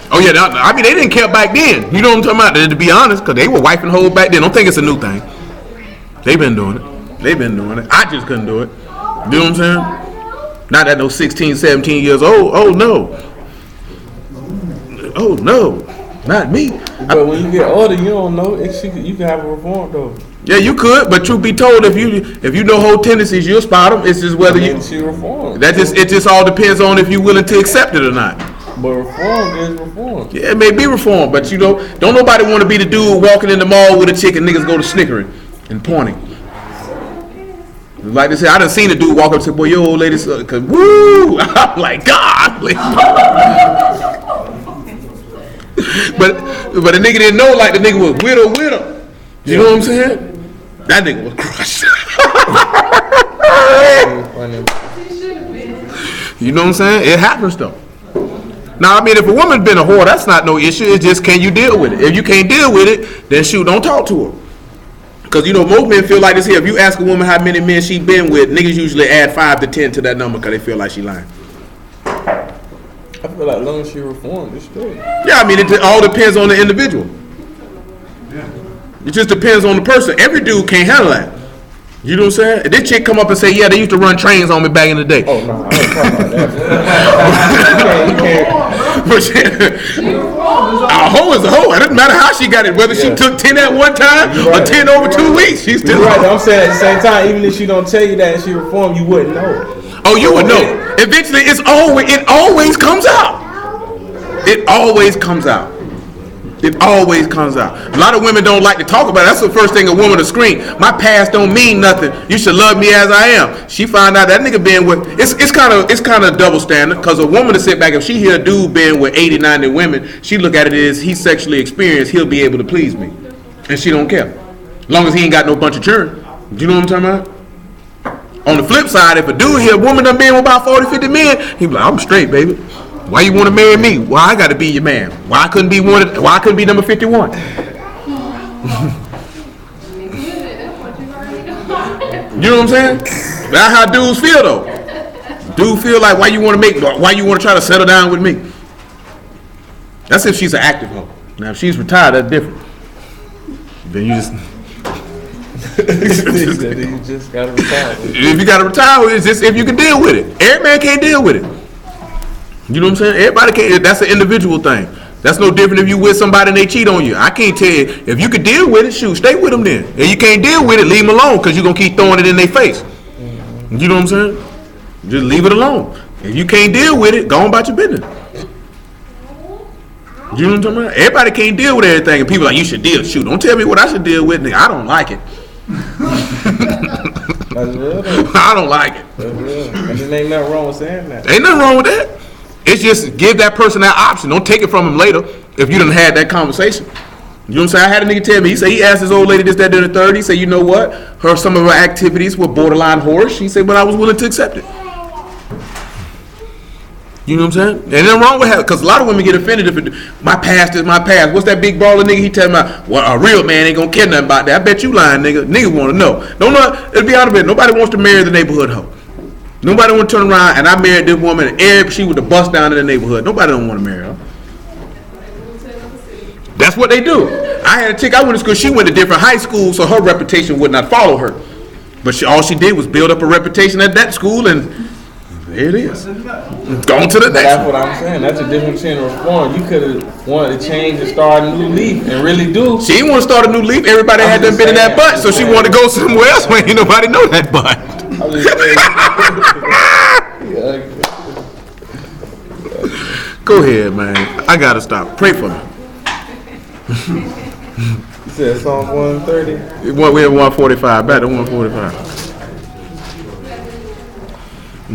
Oh yeah, I mean they didn't care back then. You know what I'm talking about? To be honest, because they were wiping hoes back then. Don't think it's a new thing. They've been doing it. I just couldn't do it. You know what I'm saying? Not at no 16, 17 years old. Oh no. Oh no. Not me. But when you get older, you don't know. You can have a reform though. Yeah, you could, but truth be told, if you know whole tendencies, you'll spot them. It's just whether she reform. It just all depends on if you're willing to accept it or not. But reform is reform. Yeah, it may be reform, but you know, don't nobody want to be the dude walking in the mall with a chick and niggas go to snickering and pointing. Like they say, I done seen a dude walk up and say, boy, your old lady, cause woo! I'm like, God. But the nigga didn't know, like the nigga was widow. You know what I'm saying? That nigga was crushed. You know what I'm saying? It happens though. Now, I mean, if a woman's been a whore, that's not no issue. It's just, can you deal with it? If you can't deal with it, then shoot, don't talk to her. Because, you know, most men feel like this here. If you ask a woman how many men she been with, niggas usually add 5 to 10 to that number because they feel like she lying. I feel like as long as she reformed, it's straight. Yeah, I mean, it all depends on the individual. It just depends on the person. Every dude can't handle that. You know what I'm saying? If this chick come up and say, yeah, they used to run trains on me back in the day. Oh, no, I ain't talking about that. You can't. A hoe is a hoe. It doesn't matter how she got it, whether she took 10 at one time or 10 over 2 weeks. She's still right. I'm saying at the same time, even if she don't tell you that and she reformed, you wouldn't know. Oh, you would know. Eventually, it always comes out. It always comes out. It always comes out. A lot of women don't like to talk about it. That's the first thing a woman will scream. My past don't mean nothing. You should love me as I am. She find out that nigga been with. It's kind of double standard, because a woman to sit back, if she hear a dude been with 80, 90 women, she look at it as he's sexually experienced. He'll be able to please me, and she don't care, as long as he ain't got no bunch of children. Do you know what I'm talking about? On the flip side, if a dude hear a woman done been with about 40, 50 men, he be like, I'm straight, baby. Why you want to marry me? Why I got to be your man? Why I couldn't be number 51? You know what I'm saying? That's how dudes feel though. Dude feel like, why you want to try to settle down with me? That's if she's an active hoe. Now if she's retired, that's different. Then you just you just gotta retire. If you gotta retire, it's just if you can deal with it. Every man can't deal with it. You know what I'm saying? Everybody can't. That's an individual thing. That's no different if you with somebody and they cheat on you. I can't tell you. If you can deal with it, shoot, stay with them then. If you can't deal with it, leave them alone, because you're going to keep throwing it in their face. You know what I'm saying? Just leave it alone. If you can't deal with it, go on about your business. You know what I'm talking about? Everybody can't deal with everything. And people are like, you should deal. Shoot, don't tell me what I should deal with. Nigga, I don't like it. I don't like it. That's real. And there ain't nothing wrong with saying that. Ain't nothing wrong with that. It's just give that person that option. Don't take it from him later if you done had that conversation. You know what I'm saying? I had a nigga tell me, he said he asked his old lady this, that, and the third. He said, you know what? Some of her activities were borderline whorish. He said, but I was willing to accept it. You know what I'm saying? And nothing wrong with that, because a lot of women get offended if my past is my past. What's that big baller nigga? He tell me, well, a real man ain't gonna care nothing about that. I bet you lying, nigga. Niggas want to know. Let's be honest with it. Nobody wants to marry the neighborhood hoe. Nobody want to turn around and I married this woman and she was the bust down in the neighborhood. Nobody don't want to marry her. That's what they do. I had a chick I went to school. She went to different high schools, so her reputation would not follow her. But all she did was build up a reputation at that school, and there it is. Gone to the next. That's what I'm saying. That's the difference between reform. You could have wanted to change and start a new leaf and really do. She didn't want to start a new leaf. Everybody had done been in that butt, so she wanted to go somewhere else where ain't nobody know that butt. Go ahead, man. I gotta stop. Pray for me. You said Psalm 130? We're at 145. Back to 145.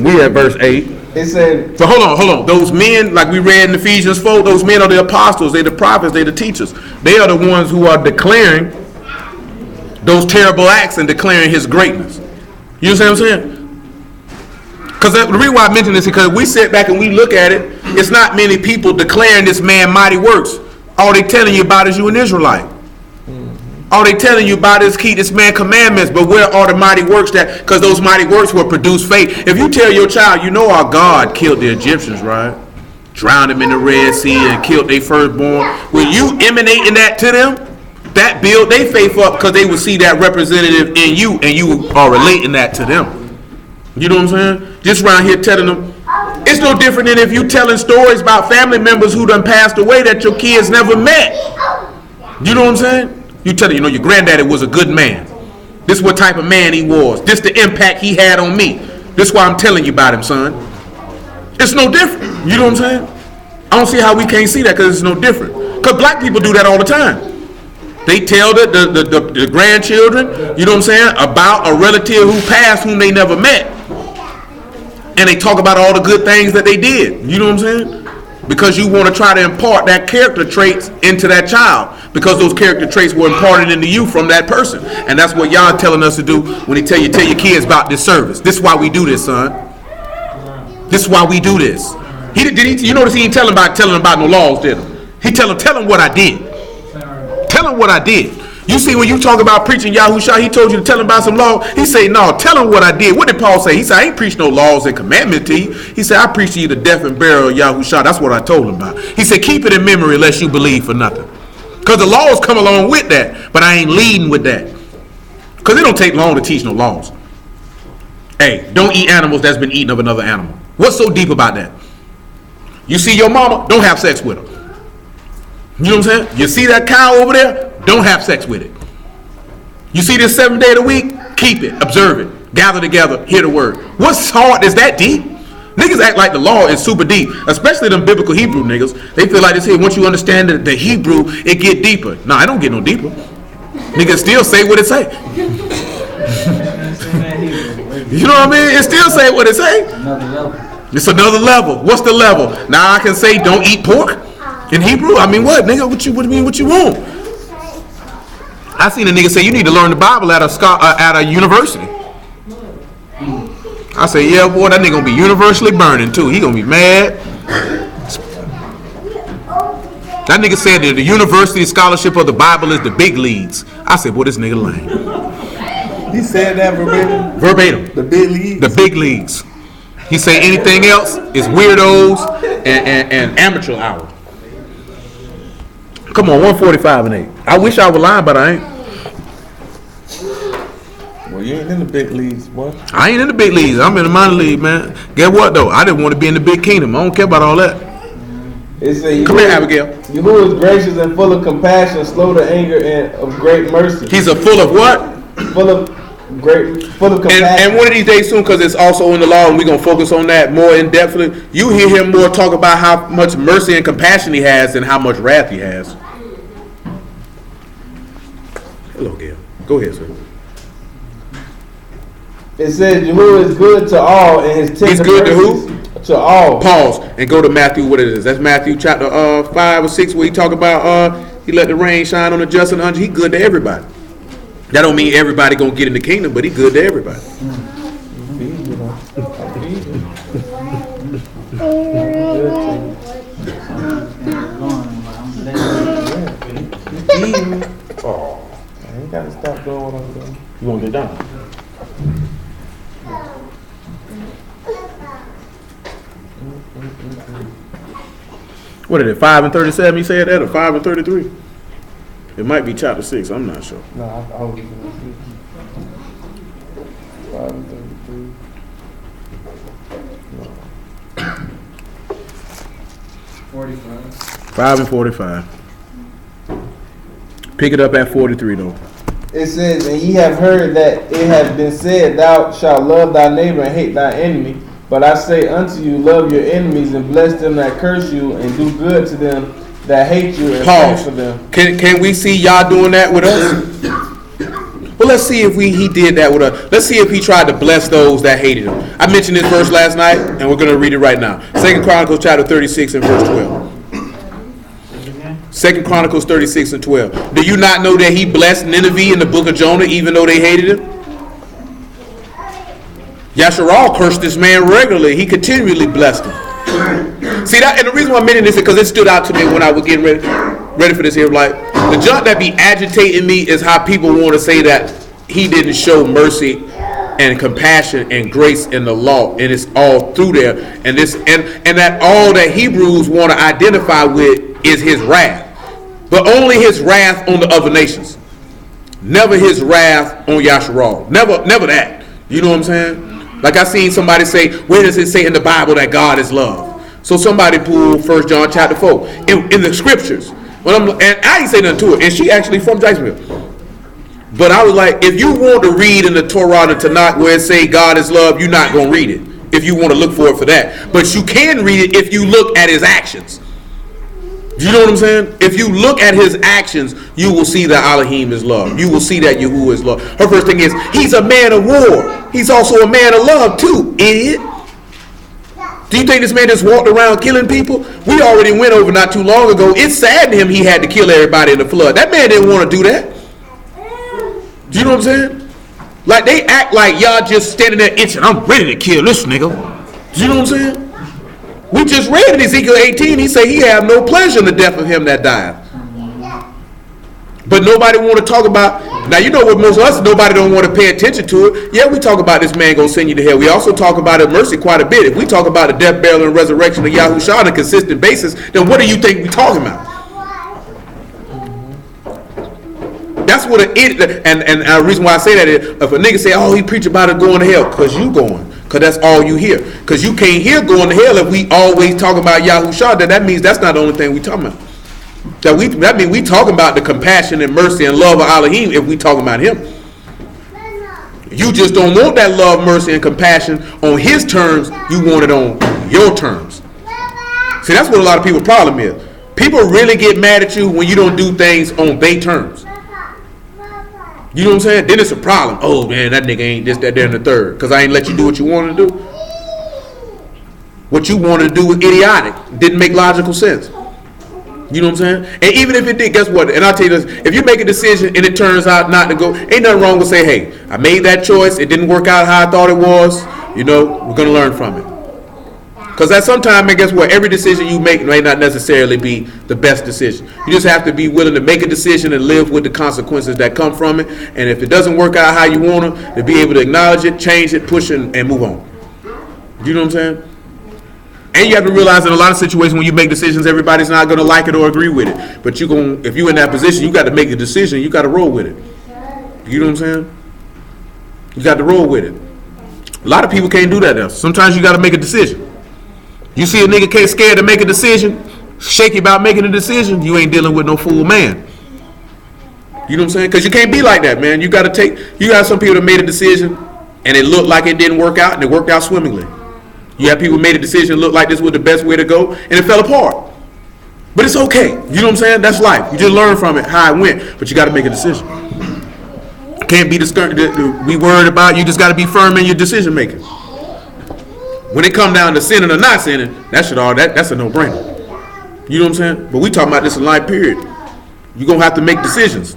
We at verse 8. It said, So hold on. Those men, like we read in Ephesians 4, those men are the apostles, they're the prophets, they're the teachers. They are the ones who are declaring those terrible acts and declaring his greatness. You know what I'm saying? Because the reason why I mention this is because we sit back and we look at it, it's not many people declaring this man mighty works. All they telling you about is you an Israelite. All they telling you about is keep this man commandments, but where are the mighty works that, because those mighty works will produce faith. If you tell your child, you know our God killed the Egyptians, right? Drowned them in the Red Sea and killed their firstborn. When you emanating that to them, that build their faith up because they will see that representative in you and you are relating that to them. You know what I'm saying? Just around here telling them, it's no different than if you telling stories about family members who done passed away that your kids never met. You know what I'm saying? You tell them, your granddaddy was a good man. This is what type of man he was. This the impact he had on me. This is why I'm telling you about him, son. It's no different. You know what I'm saying? I don't see how we can't see that because it's no different. Because black people do that all the time. They tell the grandchildren, you know what I'm saying, about a relative who passed whom they never met. And they talk about all the good things that they did. You know what I'm saying? Because you want to try to impart that character traits into that child. Because those character traits were imparted into you from that person. And that's what y'all telling us to do when they tell your kids about this service. This is why we do this, son. This is why we do this. You notice he ain't telling them about no laws, did he? He tell them what I did. Tell him what I did. You see, when you talk about preaching Yahuah, he told you to tell him about some law. He say, no, tell him what I did. What did Paul say? He said, I ain't preach no laws and commandments to you. He said, I preach to you the death and burial of Yahuah. That's what I told him about. He said, keep it in memory lest you believe for nothing. Because the laws come along with that, but I ain't leading with that. Because it don't take long to teach no laws. Hey, don't eat animals that's been eaten of another animal. What's so deep about that? You see your mama, don't have sex with her. You know what I'm saying? You see that cow over there? Don't have sex with it. You see this 7th day of the week? Keep it, observe it, gather together, hear the word. What's hard? Is that deep? Niggas act like the law is super deep, especially them biblical Hebrew niggas. They feel like this here, once you understand the Hebrew, it get deeper. No, it don't get no deeper. Niggas still say what it say. You know what I mean? It still say what it say. It's another level. What's the level? Now I can say don't eat pork in Hebrew. I mean, what, nigga? What do you mean? What you want? I seen a nigga say you need to learn the Bible at a university. I say, yeah, boy, that nigga gonna be universally burning too. He gonna be mad. That nigga said that the university scholarship of the Bible is the big leagues. I said, boy, this nigga lame. He said that verbatim. Verbatim. The big leagues. The big leagues. He say anything else is weirdos and amateur hour. Come on, 145 and 8. I wish I was lying, but I ain't. Well, you ain't in the big leagues, boy. I ain't in the big leagues. I'm in the minor league, man. Get what though? I didn't want to be in the big kingdom. I don't care about all that. Come here, Abigail. Yahuah is gracious and full of compassion, slow to anger, and of great mercy. He's a full of what? Full of compassion. And one of these days soon, because it's also in the law, and we're gonna focus on that more in depthly. You hear him more talk about how much mercy and compassion he has than how much wrath he has. Hello, Gail. Go ahead, sir. It says Yahuah is good to all, and his tender He's good to mercies who? To all. Pause and go to Matthew. What it is? That's Matthew chapter 5 or 6, where he talk about he let the rain shine on the just and the unjust. He good to everybody. That don't mean everybody gonna get in the kingdom, but he good to everybody. Oh, I ain't gotta stop doing what I'm doing. You want to get down? What is it? 5 and 37? You said that, or 5 and 33? It might be chapter 6. I'm not sure. No, I was going to see. 5 and 33. 45. 5 and 45. Pick it up at 43 though. It says, and ye have heard that it hath been said, thou shalt love thy neighbor and hate thy enemy. But I say unto you, love your enemies and bless them that curse you, and do good to them that hate you and Pause. pray for them. Can we see Yah doing that with us? Well, let's see if he did that with us. Let's see if he tried to bless those that hated him. I mentioned this verse last night, and we're going to read it right now. 2 Chronicles chapter 36 and verse 12. 2 Chronicles 36 and 12. Do you not know that he blessed Nineveh in the book of Jonah, even though they hated him? Yasharal cursed this man regularly. He continually blessed him. See that, and the reason why I mentioned this is because it stood out to me when I was getting ready for this here. Like, the junk that be agitating me is how people want to say that he didn't show mercy and compassion and grace in the law, and it's all through there. And this and that all that Hebrews want to identify with is his wrath, but only his wrath on the other nations. Never his wrath on Yasharal. Never that. You know what I'm saying? Like I seen somebody say, where does it say in the Bible that God is love? So somebody pulled 1 John chapter 4 in the scriptures. And I ain't say nothing to her, and she actually from Jacksonville. But I was like, if you want to read in the Torah, the Tanakh, where it say God is love, you're not going to read it if you want to look for it for that. But you can read it if you look at his actions. You know what I'm saying? If you look at his actions, you will see that Elohim is love. You will see that Yahuah is love. Her first thing is, he's a man of war. He's also a man of love too, idiot. Do you think this man just walked around killing people? We already went over not too long ago. It saddened him he had to kill everybody in the flood. That man didn't want to do that. Do you know what I'm saying? Like, they act like y'all just standing there itching. I'm ready to kill this nigga. Do you know what I'm saying? We just read in Ezekiel 18, he said he have no pleasure in the death of him that died. But nobody want to talk about, now you know what most of us, nobody don't want to pay attention to it. Yeah, we talk about this man gonna send you to hell. We also talk about it mercy quite a bit. If we talk about the death, burial, and resurrection of Yahushua on a consistent basis, then what do you think we talking about? That's what it is. And the reason why I say that is, if a nigga say, oh, he preach about it going to hell, because you going. Because that's all you hear. Because you can't hear going to hell if we always talk about Yahushua. That means that's not the only thing we talking about. That means we talking about the compassion and mercy and love of Elohim if we talking about him. You just don't want that love, mercy, and compassion on his terms. You want it on your terms. See, that's what a lot of people's problem is. People really get mad at you when you don't do things on their terms. You know what I'm saying? Then it's a problem. Oh man, that nigga ain't this, that, there, and the third. Because I ain't let you do what you wanted to do. What you wanted to do was idiotic. Didn't make logical sense. You know what I'm saying? And even if it did, guess what? And I'll tell you this, if you make a decision and it turns out not to go, ain't nothing wrong with say, hey, I made that choice. It didn't work out how I thought it was. You know, we're going to learn from it. Because at some time, and guess what? Every decision you make may not necessarily be the best decision. You just have to be willing to make a decision and live with the consequences that come from it. And if it doesn't work out how you want to be able to acknowledge it, change it, push it, and move on. You know what I'm saying? And you have to realize in a lot of situations when you make decisions, everybody's not going to like it or agree with it. But if you're in that position, you got to make a decision. You got to roll with it. You know what I'm saying? You got to roll with it. A lot of people can't do that now. Sometimes you got to make a decision. You see a nigga can't scared to make a decision, shaky about making a decision, you ain't dealing with no fool man. You know what I'm saying? Because you can't be like that, man. You got some people that made a decision and it looked like it didn't work out and it worked out swimmingly. You have people who made a decision look like this was the best way to go and it fell apart. But it's okay. You know what I'm saying? That's life. You just learn from it how it went, but you got to make a decision. Can't be be worried about. You just got to be firm in your decision making. When it come down to sinning or not sinning, that's a no-brainer. You know what I'm saying? But we talking about this in life period. You're going to have to make decisions.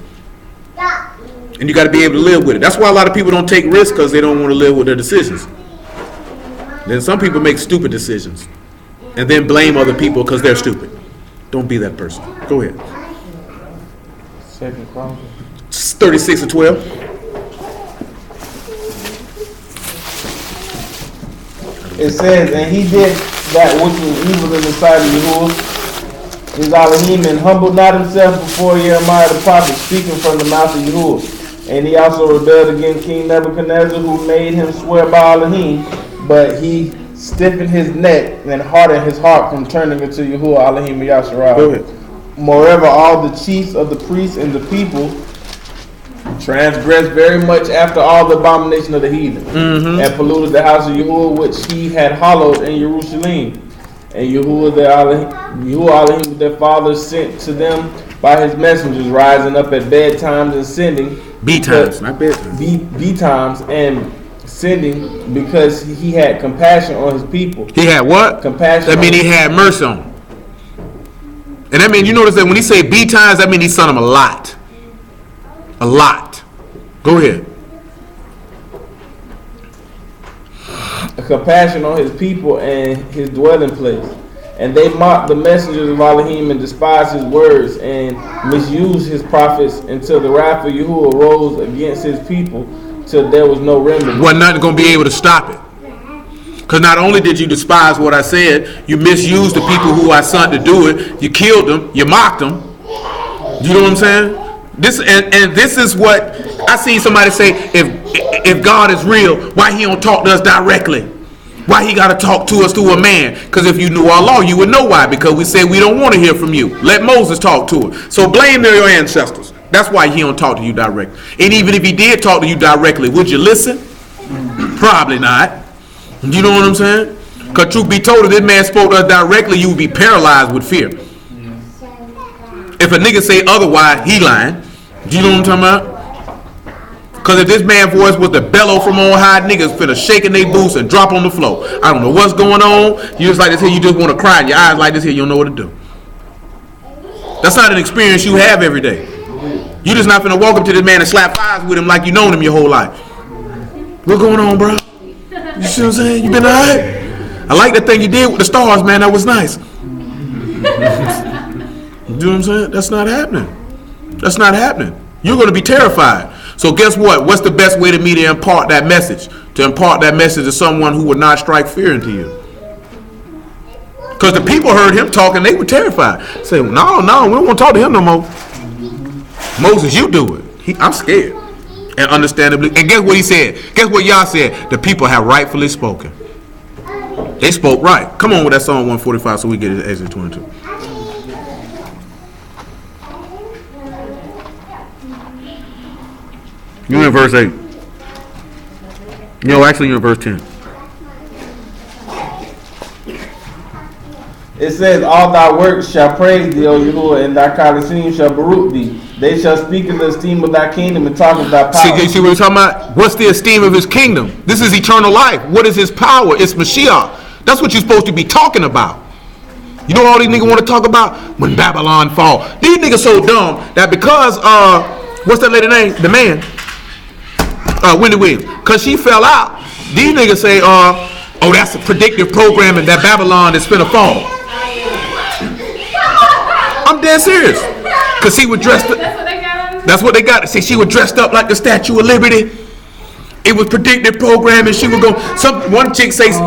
And you got to be able to live with it. That's why a lot of people don't take risks, because they don't want to live with their decisions. Then some people make stupid decisions and then blame other people because they're stupid. Don't be that person. Go ahead. 2 Chronicles 36 and 12. It says, and he did that which was evil in the sight of Yahuah, his Elohim, and humbled not himself before Jeremiah the prophet, speaking from the mouth of Yahuah. And he also rebelled against King Nebuchadnezzar, who made him swear by Elohim, but he stiffened his neck and hardened his heart from turning into Yahuah Elohim Yasharal. Go ahead. Moreover, all the chiefs of the priests and the people transgressed very much after all the abomination of the heathen, and polluted the house of Yahuah which he had hallowed in Jerusalem. And Yahuah Elohim, their fathers, sent to them by his messengers, rising up at bedtimes and sending. B times, not bedtime. B times and sending because he had compassion on his people. He had what? Compassion. That means he had mercy on them. And that means, you notice that when he say B times, that means he sent them a lot. A lot. Go ahead. A compassion on his people and his dwelling place. And they mocked the messengers of Elohim and despised his words and misused his prophets until the wrath of Yahuah rose against his people till there was no remedy. Wasn't nothing going to be able to stop it. Because not only did you despise what I said, you misused the people who I sent to do it. You killed them. You mocked them. You know what I'm saying? This and this is what I seen somebody say. If God is real, why he don't talk to us directly? Why he got to talk to us through a man? Because if you knew our law, you would know why. Because we said we don't want to hear from you. Let Moses talk to us. So blame your ancestors. That's why he don't talk to you directly. And even if he did talk to you directly, would you listen? Probably not. You know what I'm saying? Because truth be told, if this man spoke to us directly, you would be paralyzed with fear. If a nigga say otherwise, he lying. Do you know what I'm talking about? Because if this man's voice was the bellow from on high, niggas finna shake in their boots and drop on the floor. I don't know what's going on. You just like this here, you just want to cry, and your eyes like this here, you don't know what to do. That's not an experience you have every day. You just not finna walk up to this man and slap eyes with him like you known him your whole life. What going on, bro? You see what I'm saying? You been alright? I like that thing you did with the stars, man. That was nice. You know what I'm saying? That's not happening. That's not happening. You're going to be terrified. So guess what? What's the best way to me to impart that message? To impart that message to someone who would not strike fear into you. Because the people heard him talking, they were terrified. Say, no, we don't want to talk to him no more. Moses, you do it. I'm scared. And understandably. And guess what he said? Guess what y'all said? The people have rightfully spoken. They spoke right. Come on with that Psalm 145 so we get it Exodus 22. You're in verse 8. No, actually you're in verse 10. It says, all thy works shall praise thee, O Yahuah, and thy Kalissim shall baruch thee. They shall speak in the esteem of thy kingdom and talk of thy power. See what we're talking about? What's the esteem of his kingdom? This is eternal life. What is his power? It's Mashiach. That's what you're supposed to be talking about. You know what all these niggas want to talk about? When Babylon fall. These niggas so dumb that because, what's that lady name? The man. Wendy Williams. Because she fell out. These niggas say, oh, that's a predictive programming that Babylon is finna fall. I'm dead serious. Because she was dressed up. That's what they got. See, she was dressed up like the Statue of Liberty. It was predictive programming. She would go. One chick says,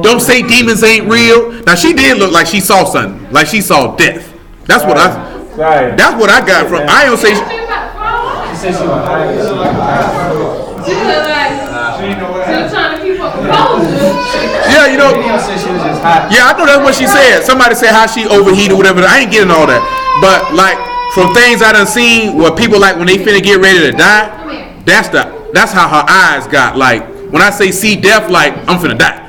don't say demons ain't real. Now she did look like she saw something. Like she saw death. That's what I got from. I don't say. She said she was high. She was trying to keep up composure. Yeah, you know. She was just hot. Yeah, I know that's what she said. Somebody said how she overheated or whatever. I ain't getting all that. But like from things I done seen where people like when they finna get ready to die, that's how her eyes got. Like when I say see death, like I'm finna die.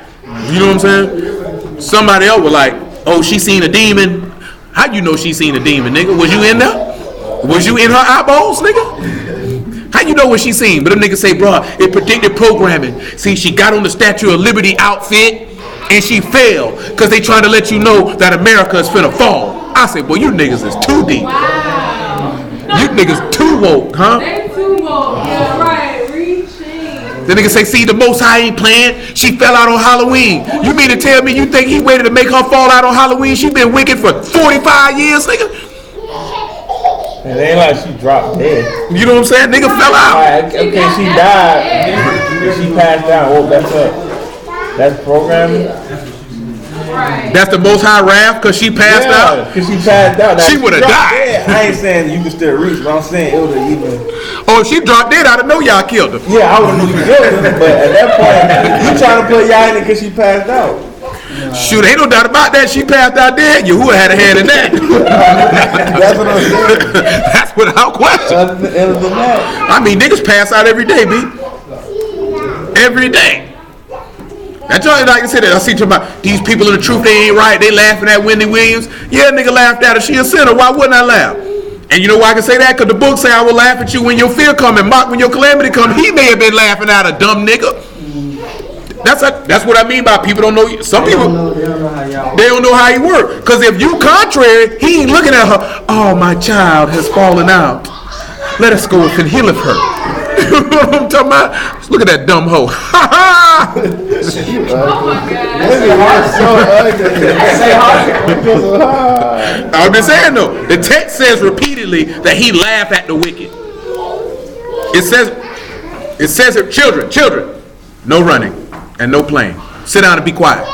You know what I'm saying? Somebody else was like, oh, she seen a demon. How you know she seen a demon, nigga? Was you in there? Was you in her eyeballs, nigga? How you know what she seen? But them niggas say, bro, it predicted programming. See, she got on the Statue of Liberty outfit and she fell because they trying to let you know that America is finna fall. I say, boy, you niggas is too deep. Wow. You niggas too woke, huh? They too woke. Yeah, right. Reaching. The niggas say, see, the Most High ain't playing. She fell out on Halloween. You mean to tell me you think he waited to make her fall out on Halloween? She been wicked for 45 years, nigga? It ain't like she dropped dead. You know what I'm saying? Nigga fell out. Okay, she died. She passed out. Oh, that's up. That's programming. Right. That's the Most High wrath because she passed out? Because she passed out. Now, She would have died. Dead. I ain't saying you can still reach, but I'm saying it would have even. Oh, if she dropped dead, I'd have known y'all killed her. Yeah, I would have knew you killed her, but at that point, you trying to put y'all in it because she passed out. Shoot, ain't no doubt about that. She passed out dead. Yahuah had a hand in that. That's what I'm saying. That's without question. Other than that. I mean, niggas pass out every day, B. Every day. That joint, like I said, I see talking about these people in the truth, they ain't right. They laughing at Wendy Williams. Yeah, nigga laughed at her. She a sinner. Why wouldn't I laugh? And you know why I can say that? Because the book say I will laugh at you when your fear come and mock when your calamity come. He may have been laughing at a dumb nigga. That's what I mean by people don't know. Some people, they don't know how he work. Because if you contrary, he ain't looking at her. Oh, my child has fallen out. Let us go and heal her. You know what I'm talking about? Look at that dumb hoe. Oh my God. I'm just saying though, the text says repeatedly that he laughed at the wicked. It says children, no running and no playing. Sit down and be quiet.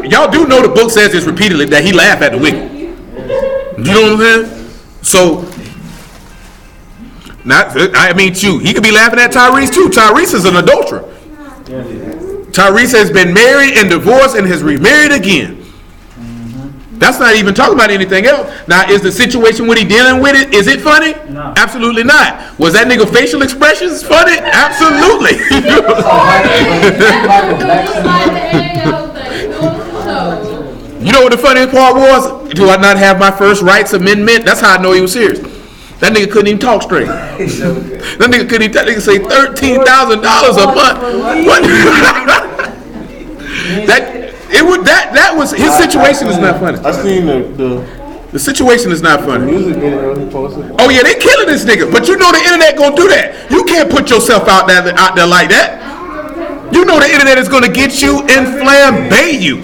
Y'all do know the book says this repeatedly that he laughed at the wicked. You know what I'm saying? So, he could be laughing at Tyrese too. Tyrese is an adulterer. Tyrese has been married and divorced and has remarried again. That's not even talking about anything else. Now, is the situation what he dealing with it? Is it funny? No. Absolutely not. Was that nigga facial expressions funny? Absolutely. You know what the funniest part was? Do I not have my first rights amendment? That's how I know he was serious. That nigga couldn't even talk straight. That nigga couldn't even talk. That nigga say $13,000 a month. What? that was his situation is not funny. I seen The situation is not funny. music video he posted. Oh yeah, they killing this nigga. But you know the internet gonna do that. You can't put yourself out there like that. You know the internet is gonna get you and flambe you.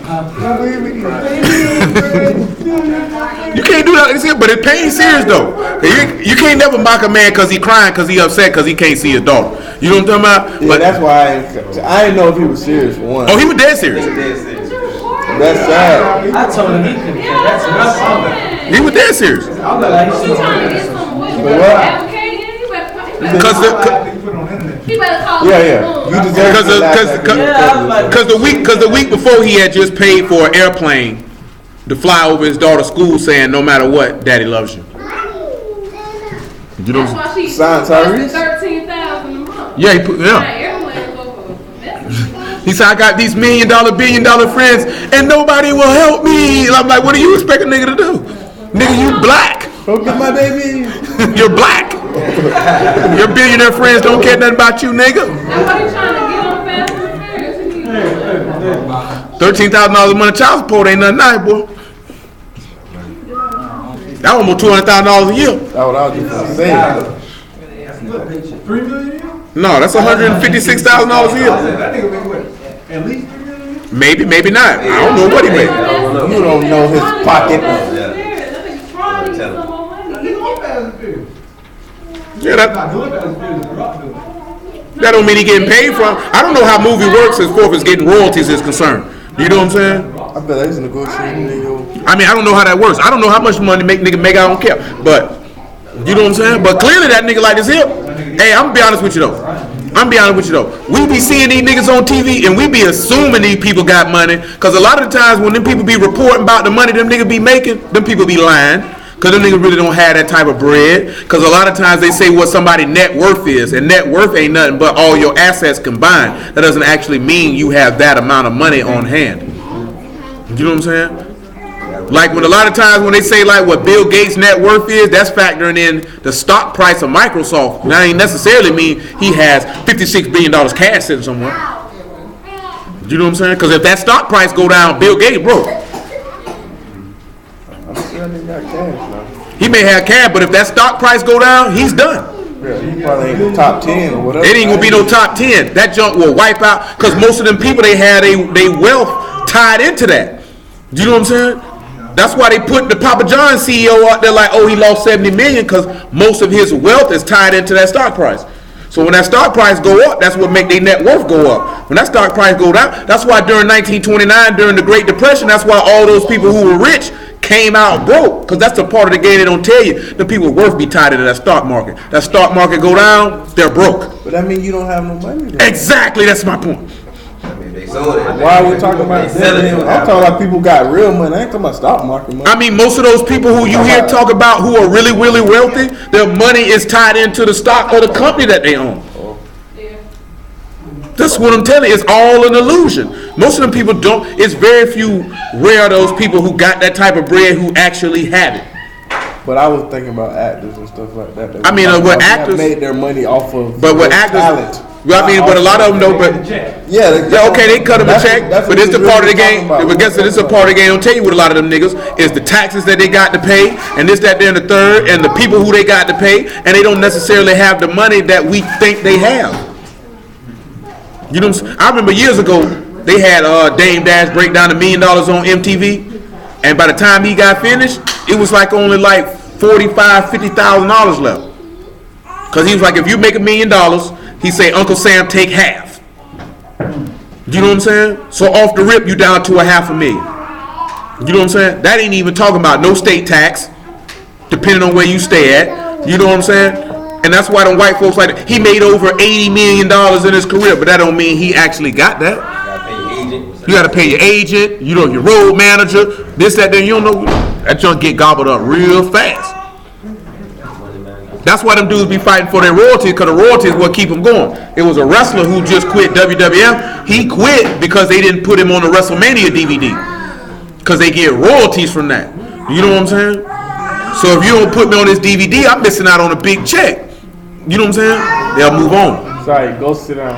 You can't do that, but it pain serious though. You can't never mock a man because he crying because he upset because he can't see his daughter. You know what I'm talking about? Yeah, but that's why I didn't know if he was serious for one. Oh, he was dead serious. That's sad. I told him he couldn't care. That's enough. He was dead serious. I'm like, You trying to get some wood? You What? advocating? You better call Yeah. You deserve Because the week before he had just paid for an airplane to fly over his daughter's school, saying no matter what, Daddy loves you. You know. That's why she Sign posted Tyrese? $13,000 a month. Yeah, he said I got these $1 billion friends and nobody will help me. And I'm like, what do you expect a nigga to do? Nigga, you black. Go get my baby. You're black. Your billionaire friends don't care nothing about you, nigga. That's why he's trying to get on Fast and Furious. $13,000 a month child support ain't nothing nice, boy. That almost $200,000 a year. That's what I was just saying. $3 million? No, that's $156,000 a year. That nigga make what? At least $3 million? Maybe not. I don't know what he made. You don't know his pocket. Yeah, that don't mean he getting paid from. I don't know how movie works as far as getting royalties is concerned. You know what I'm saying? I bet they was negotiating. I mean, I don't know how that works. I don't know how much money nigga make. I don't care. But you know what I'm saying? But clearly that nigga like his hip. Hey, I'm gonna be honest with you though. We be seeing these niggas on TV and we be assuming these people got money. Cause a lot of the times when them people be reporting about the money them niggas be making, them people be lying. Cause them niggas really don't have that type of bread. Cause a lot of times they say what somebody's net worth is, and net worth ain't nothing but all your assets combined. That doesn't actually mean you have that amount of money on hand. You know what I'm saying? Like when a lot of times when they say like what Bill Gates' net worth is, that's factoring in the stock price of Microsoft. That ain't necessarily mean he has $56 billion cash sitting somewhere. You know what I'm saying? Because if that stock price go down, Bill Gates broke. He may have cash, but if that stock price go down, he's done. Yeah, he probably ain't the top 10 or whatever. It ain't gonna be no top 10. That junk will wipe out because most of them people they had they wealth tied into that. You know what I'm saying? That's why they put the Papa John CEO out there like, oh, he lost 70 million because most of his wealth is tied into that stock price. So when that stock price go up, that's what make their net worth go up. When that stock price go down, that's why during 1929, during the Great Depression, that's why all those people who were rich came out broke. Because that's the part of the game they don't tell you. The people worth be tied into that stock market. That stock market go down, they're broke. But that means you don't have no money though. Exactly, that's my point. Why are we talking about that? I'm talking about people got real money. I ain't talking about stock market money. I mean, most of those people who you hear talk about who are really, really wealthy, their money is tied into the stock or the company that they own. That's what I'm telling you. It's all an illusion. Most of them people don't. It's very few, rare those people who got that type of bread who actually have it. But I was thinking about actors and stuff like that. I mean, what actors made their money off of but what actors, talent. Well, I mean, but a lot of them don't. But yeah, okay, they cut them a check. But it's the part of the game. But guess this is a part of the game. Don't tell you what a lot of them niggas is the taxes that they got to pay, and this, that, there, and the third, and the people who they got to pay, and they don't necessarily have the money that we think they have. You know, what I'm saying? I remember years ago they had Dame Dash break down $1 million on MTV, and by the time he got finished, it was like only like $50,000 left. Cause he was like, if you make $1 million, he say, Uncle Sam take half. You know what I'm saying? So off the rip, you down to $500,000. You know what I'm saying? That ain't even talking about no state tax, depending on where you stay at. You know what I'm saying? And that's why them white folks like that. He made over $80 million in his career, but that don't mean he actually got that. You got to pay your agent, you know, your road manager, this, that, then you don't know. That junk get gobbled up real fast. That's why them dudes be fighting for their royalties, because the royalties will keep them going. It was a wrestler who just quit WWF. He quit because they didn't put him on the WrestleMania DVD, because they get royalties from that. You know what I'm saying? So if you don't put me on this DVD, I'm missing out on a big check. You know what I'm saying? They'll move on. Sorry, go sit down.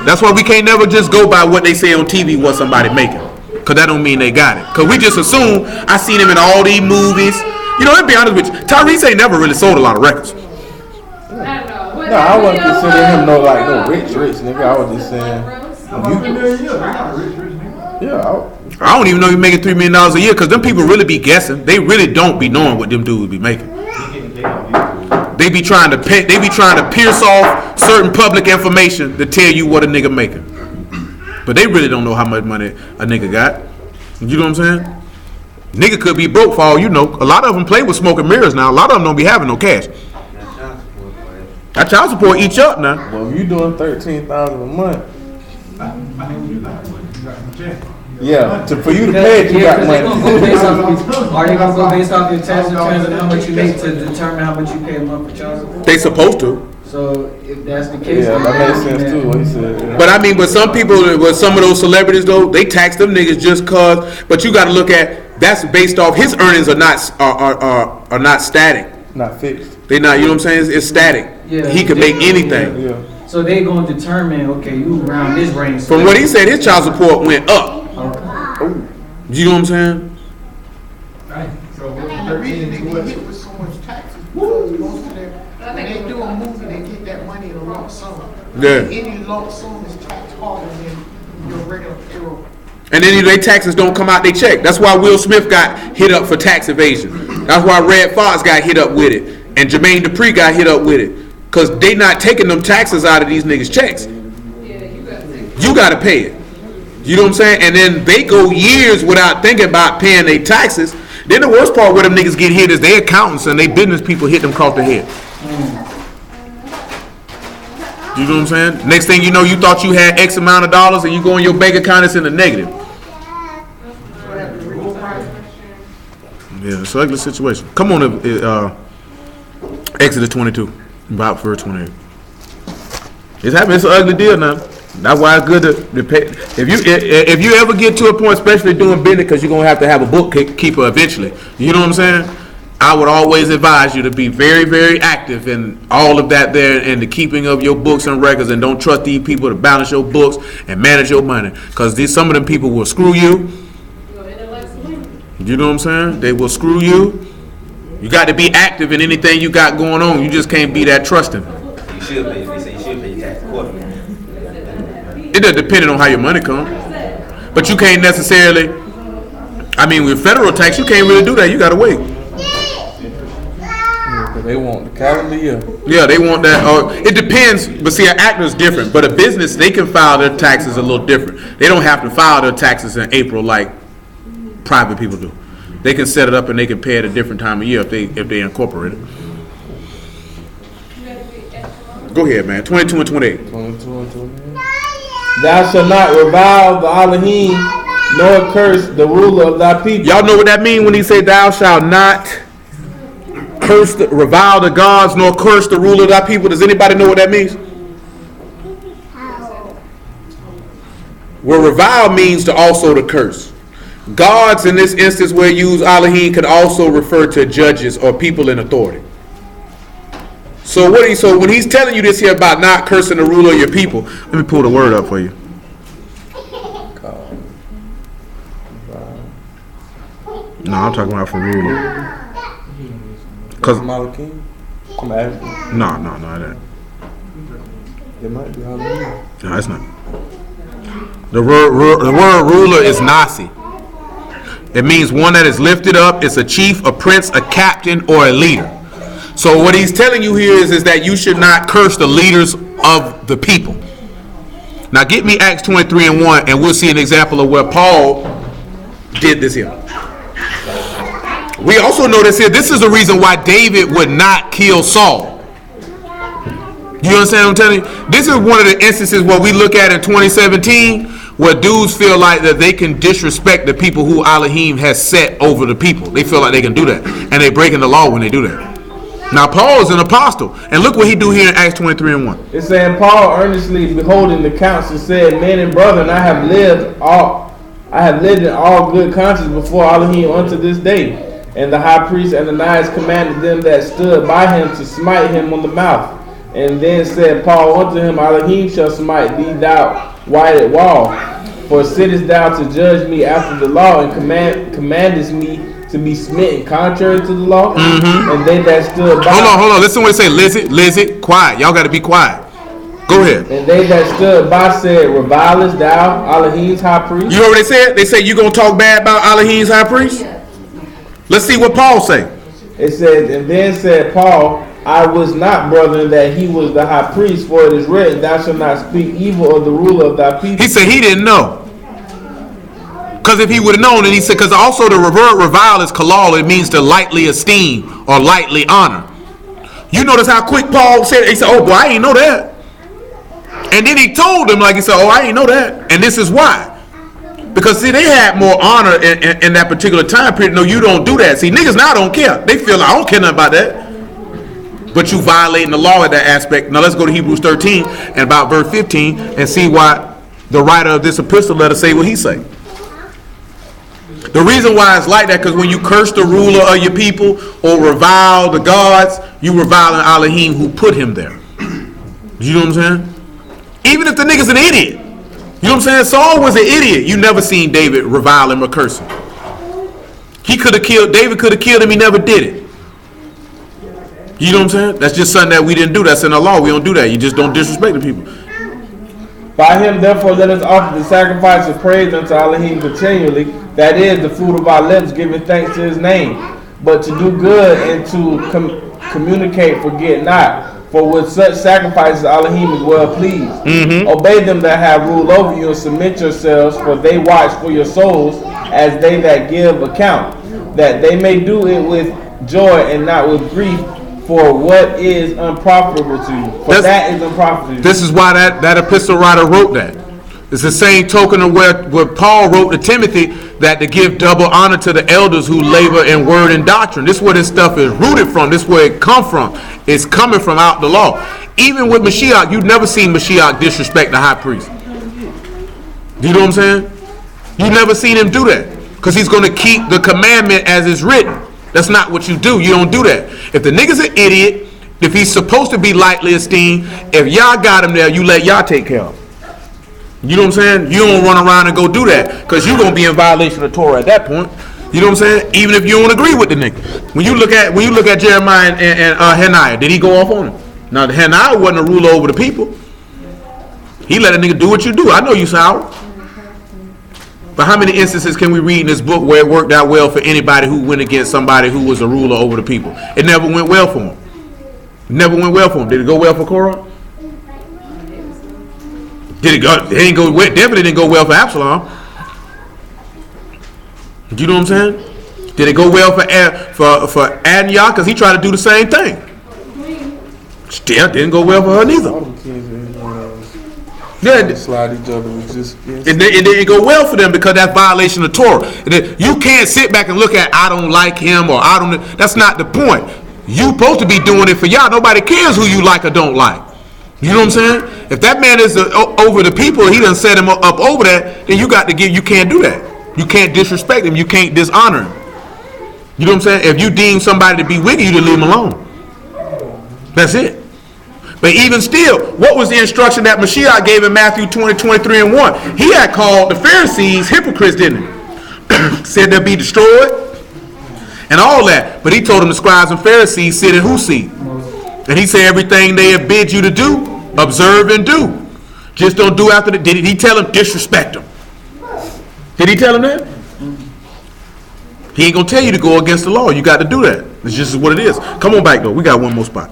That's why we can't never just go by what they say on TV, what somebody making. Because that don't mean they got it. Because we just assume, I seen him in all these movies. You know, let's be honest with you, Tyrese ain't never really sold a lot of records. No, I wasn't considering him no rich nigga. I was just saying. I don't even know you making $3 million a year, because them people really be guessing. They really don't be knowing what them dudes be making. They be trying to pierce off certain public information to tell you what a nigga making. But they really don't know how much money a nigga got. You know what I'm saying? Nigga could be broke for all you know. A lot of them play with smoke and mirrors now. A lot of them don't be having no cash. That child support eats up now. Well, if you doing $13,000 a month. Yeah, for you to pay it, you got money. Are they gonna go based off your tax returns and how much you make to determine how much you pay a month for child support? They supposed to. So if that's the case, yeah, that makes sense too. What he said. Yeah. But I mean, but some people, with some of those celebrities though, they tax them niggas just cause. But you got to look at that's based off his earnings are not static. Not fixed. They not. You know what I'm saying? It's static. Yeah, he could make anything. Yeah. So they gonna determine, okay, you around this range. From what he said, his child support went up. Okay. You know what I'm saying? Right. So the reason they get hit with so much taxes because most of them, when they do a movie, they get that money in a lump sum. Yeah. Any lump sum is taxed harder than your regular payroll. And then their taxes don't come out they check. That's why Will Smith got hit up for tax evasion. That's why Red Fox got hit up with it. And Jermaine Dupri got hit up with it. Because they not taking them taxes out of these niggas' checks. You got to pay it. You know what I'm saying? And then they go years without thinking about paying their taxes. Then the worst part where them niggas get hit is their accountants and they business people hit them across the head. You know what I'm saying? Next thing you know, you thought you had X amount of dollars and you go in your bank account, it's in the negative. Yeah, it's an ugly situation. Come on, Exodus 22, about verse 28. It's happening. It's an ugly deal now. That's why it's good to pay. If you ever get to a point, especially doing business, because you're gonna have to have a bookkeeper eventually. You know what I'm saying? I would always advise you to be very, very active in all of that there and the keeping of your books and records, and don't trust these people to balance your books and manage your money, because some of them people will screw you. You know what I'm saying? They will screw you. You got to be active in anything you got going on. You just can't be that trusting. You should pay. They say you should pay your tax quarterly. It does depend on how your money comes. But you can't necessarily, I mean, with federal tax, you can't really do that. You got to wait. Yeah, they want the calendar year. Yeah, they want that. It depends. But see, an actor is different. But a business, they can file their taxes a little different. They don't have to file their taxes in April like private people do. They can set it up and they can pay at a different time of year if they incorporate it. Go ahead, man. 22 and 28. 22 and 28. Thou shalt not revile the Elohim, nor curse the ruler of thy people. Y'all know what that means when he say thou shalt not revile the gods nor curse the ruler of thy people? Does anybody know what that means? Where revile means to also to curse. Gods in this instance where you use Elohim could also refer to judges or people in authority. So when he's telling you this here about not cursing the ruler of your people, let me pull the word up for you. No, I'm talking about for ruler. Cause No, that. it might be Halloween. No, it's not. The word ruler is nasi. It means one that is lifted up. It's a chief, a prince, a captain, or a leader. So what he's telling you here is that you should not curse the leaders of the people. Now get me Acts 23:1, and we'll see an example of where Paul did this here. We also notice here, this is the reason why David would not kill Saul. You understand what I'm telling you? This is one of the instances where we look at in 2017 where dudes feel like that they can disrespect the people who Elohim has set over the people. They feel like they can do that. And they're breaking the law when they do that. Now Paul is an apostle. And look what he do here in Acts 23:1. It's saying, Paul earnestly beholding the council said, men and brethren, I have lived in all good conscience before Elohim unto this day. And the high priest Ananias commanded them that stood by him to smite him on the mouth. And then said Paul unto him, Elohim shall smite thee, thou whited wall. For sittest thou to judge me after the law, and commandest me to be smitten contrary to the law? And they that stood by... Hold on. Listen what they say. Lizzie, quiet. Y'all got to be quiet. Go ahead. And they that stood by said, revilest thou Elohim's high priest? You heard what they said? They say you going to talk bad about Elohim's high priest? Let's see what Paul say. It says, and then said Paul, I was not, brethren, that he was the high priest, for it is written, thou shalt not speak evil of the ruler of thy people. He said he didn't know. Because if he would have known, and he said, because also the word revile is kalal, it means to lightly esteem or lightly honor. You notice how quick Paul said, he said, oh boy, I ain't know that. And then he told them, like he said, oh, I ain't know that. And this is why. Because see, they had more honor in that particular time period. No, you don't do that. See, niggas now don't care. They feel like, I don't care nothing about that. But you violating the law in that aspect. Now let's go to Hebrews 13 and about verse 15 and see why the writer of this epistle let us say what he say. The reason why it's like that, because when you curse the ruler of your people or revile the gods, you reviling Elohim who put him there. You know what I'm saying? Even if the nigga's an idiot. You know what I'm saying? Saul was an idiot. You never seen David revile him or curse him. David could have killed him, he never did it. You know what I'm saying? That's just something that we didn't do. That's in the law. We don't do that. You just don't disrespect the people. By him, therefore, let us offer the sacrifice of praise unto Elohim continually. That is the fruit of our lips, giving thanks to his name. But to do good and to communicate, forget not. For with such sacrifices Elohim is well pleased. Obey them that have rule over you and submit yourselves, for they watch for your souls as they that give account, that they may do it with joy and not with grief, for what is unprofitable to you. For that is unprofitable to you. This is why that epistle writer wrote that. It's the same token of where Paul wrote to Timothy that to give double honor to the elders who labor in word and doctrine. This is where this stuff is rooted from. This is where it come from. It's coming from out the law. Even with Mashiach, you've never seen Mashiach disrespect the high priest. You know what I'm saying? You've never seen him do that. Because he's going to keep the commandment as it's written. That's not what you do. You don't do that. If the nigga's an idiot, if he's supposed to be lightly esteemed, if y'all got him there, you let y'all take care of him. You know what I'm saying? You don't run around and go do that because you're going to be in violation of Torah at that point. You know what I'm saying? Even if you don't agree with the nigga. When you look at Jeremiah and Hananiah, did he go off on him? Now, Hananiah wasn't a ruler over the people. He let a nigga do what you do. I know you sour. But how many instances can we read in this book where it worked out well for anybody who went against somebody who was a ruler over the people? It never went well for him. It never went well for him. Did it go well for Korah? Did it go? It didn't go. Definitely didn't go well for Absalom. You know what I'm saying? Did it go well for Antioch? Because he tried to do the same thing. Still didn't go well for her neither. Yeah, slide each other with just. It didn't go well for them because that's violation of Torah. You can't sit back and look at I don't like him or I don't. That's not the point. You supposed to be doing it for y'all. Nobody cares who you like or don't like. You know what I'm saying? If that man is over the people, he done set him up over that, then you can't do that. You can't disrespect him. You can't dishonor him. You know what I'm saying? If you deem somebody to be wicked, you to leave him alone. That's it. But even still, what was the instruction that Mashiach gave in Matthew 20, 23 and 1? He had called the Pharisees hypocrites, didn't he? Said they'll be destroyed and all that. But he told them the scribes and Pharisees sit in whose seat? And he said everything they have bid you to do, observe and do. Just don't do after the. Did he tell them disrespect them? Did he tell them that? He ain't gonna tell you to go against the law. You got to do that. It's just what it is. Come on back though. We got one more spot.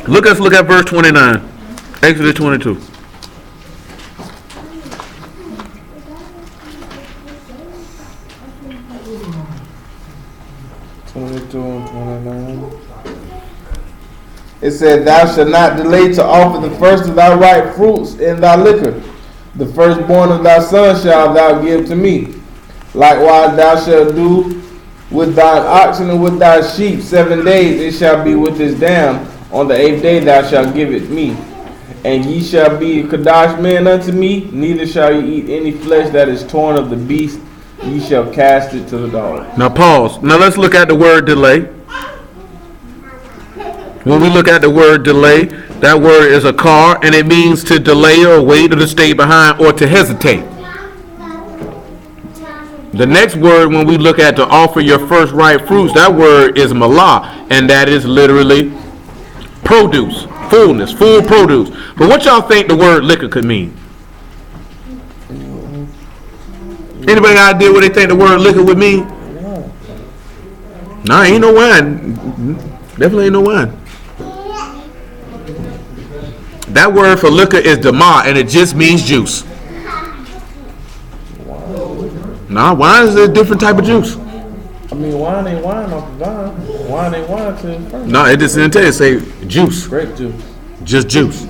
Let's look at verse 29. Exodus 22. It said, "Thou shalt not delay to offer the first of thy ripe fruits in thy liquor. The firstborn of thy son shalt thou give to me. Likewise thou shalt do with thine oxen and with thy sheep. 7 days it shall be with his dam. On the 8th day thou shalt give it me. And ye shall be a Kadosh man unto me. Neither shall ye eat any flesh that is torn of the beast. Ye shall cast it to the dog." Now pause. Now let's look at the word delay. When we look at the word delay, that word is a car, and it means to delay or wait or to stay behind or to hesitate. The next word, when we look at to offer your first ripe fruits, that word is malah, and that is literally produce, fullness, full produce. But what y'all think the word liquor could mean? Anybody got an idea what they think the word liquor would mean? Nah, ain't no wine. Definitely ain't no wine. That word for liquor is damah, and it just means juice. Nah, wine is a different type of juice. I mean, wine ain't wine off the vine. Wine ain't wine till it's first. No, it just didn't tell you. It say juice. Grape juice. Just juice.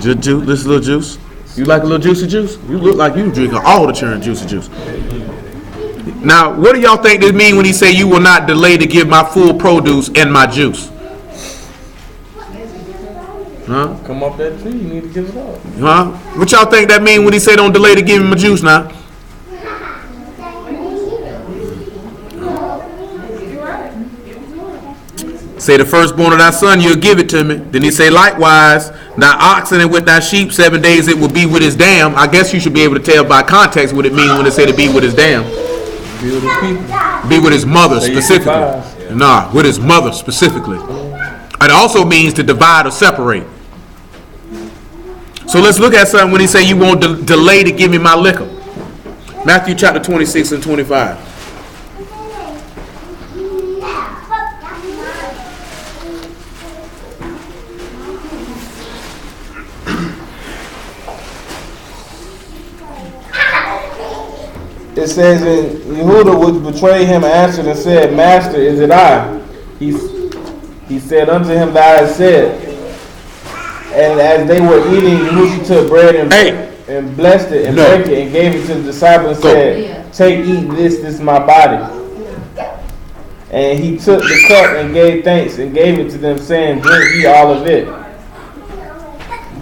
Just juice. This little juice. You like a little juicy juice? You look like you drinking all the churn juicy juice. Now, what do y'all think this mean when he say you will not delay to give my full produce and my juice? Huh? Come off that tree, you need to give it up. Huh? What y'all think that mean when he say don't delay to give him my juice now? Say the firstborn of thy son, you'll give it to me. Then he say, likewise, thy oxen and with thy sheep, 7 days it will be with his dam. I guess you should be able to tell by context what it means when it say to be with his dam. Be with his people. Be with his mother specifically. Nah, with his mother specifically. It also means to divide or separate. So let's look at something when he say you won't delay to give me my liquor. Matthew chapter 26 and 25. It says, and Yehudah, which betrayed him, answered and said, Master, is it I? He said unto him, Thou hast said. And as they were eating, Yehudah took bread and blessed it and broke it and gave it to the disciples and said, Take, eat this is my body. And he took the cup and gave thanks and gave it to them, saying, Drink ye all of it.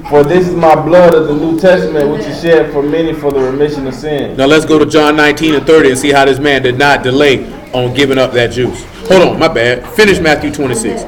For this is my blood of the New Testament, which is shed for many for the remission of sin. Now let's go to John 19 and 30 and see how this man did not delay on giving up that juice. Hold on, my bad. Finish Matthew 26.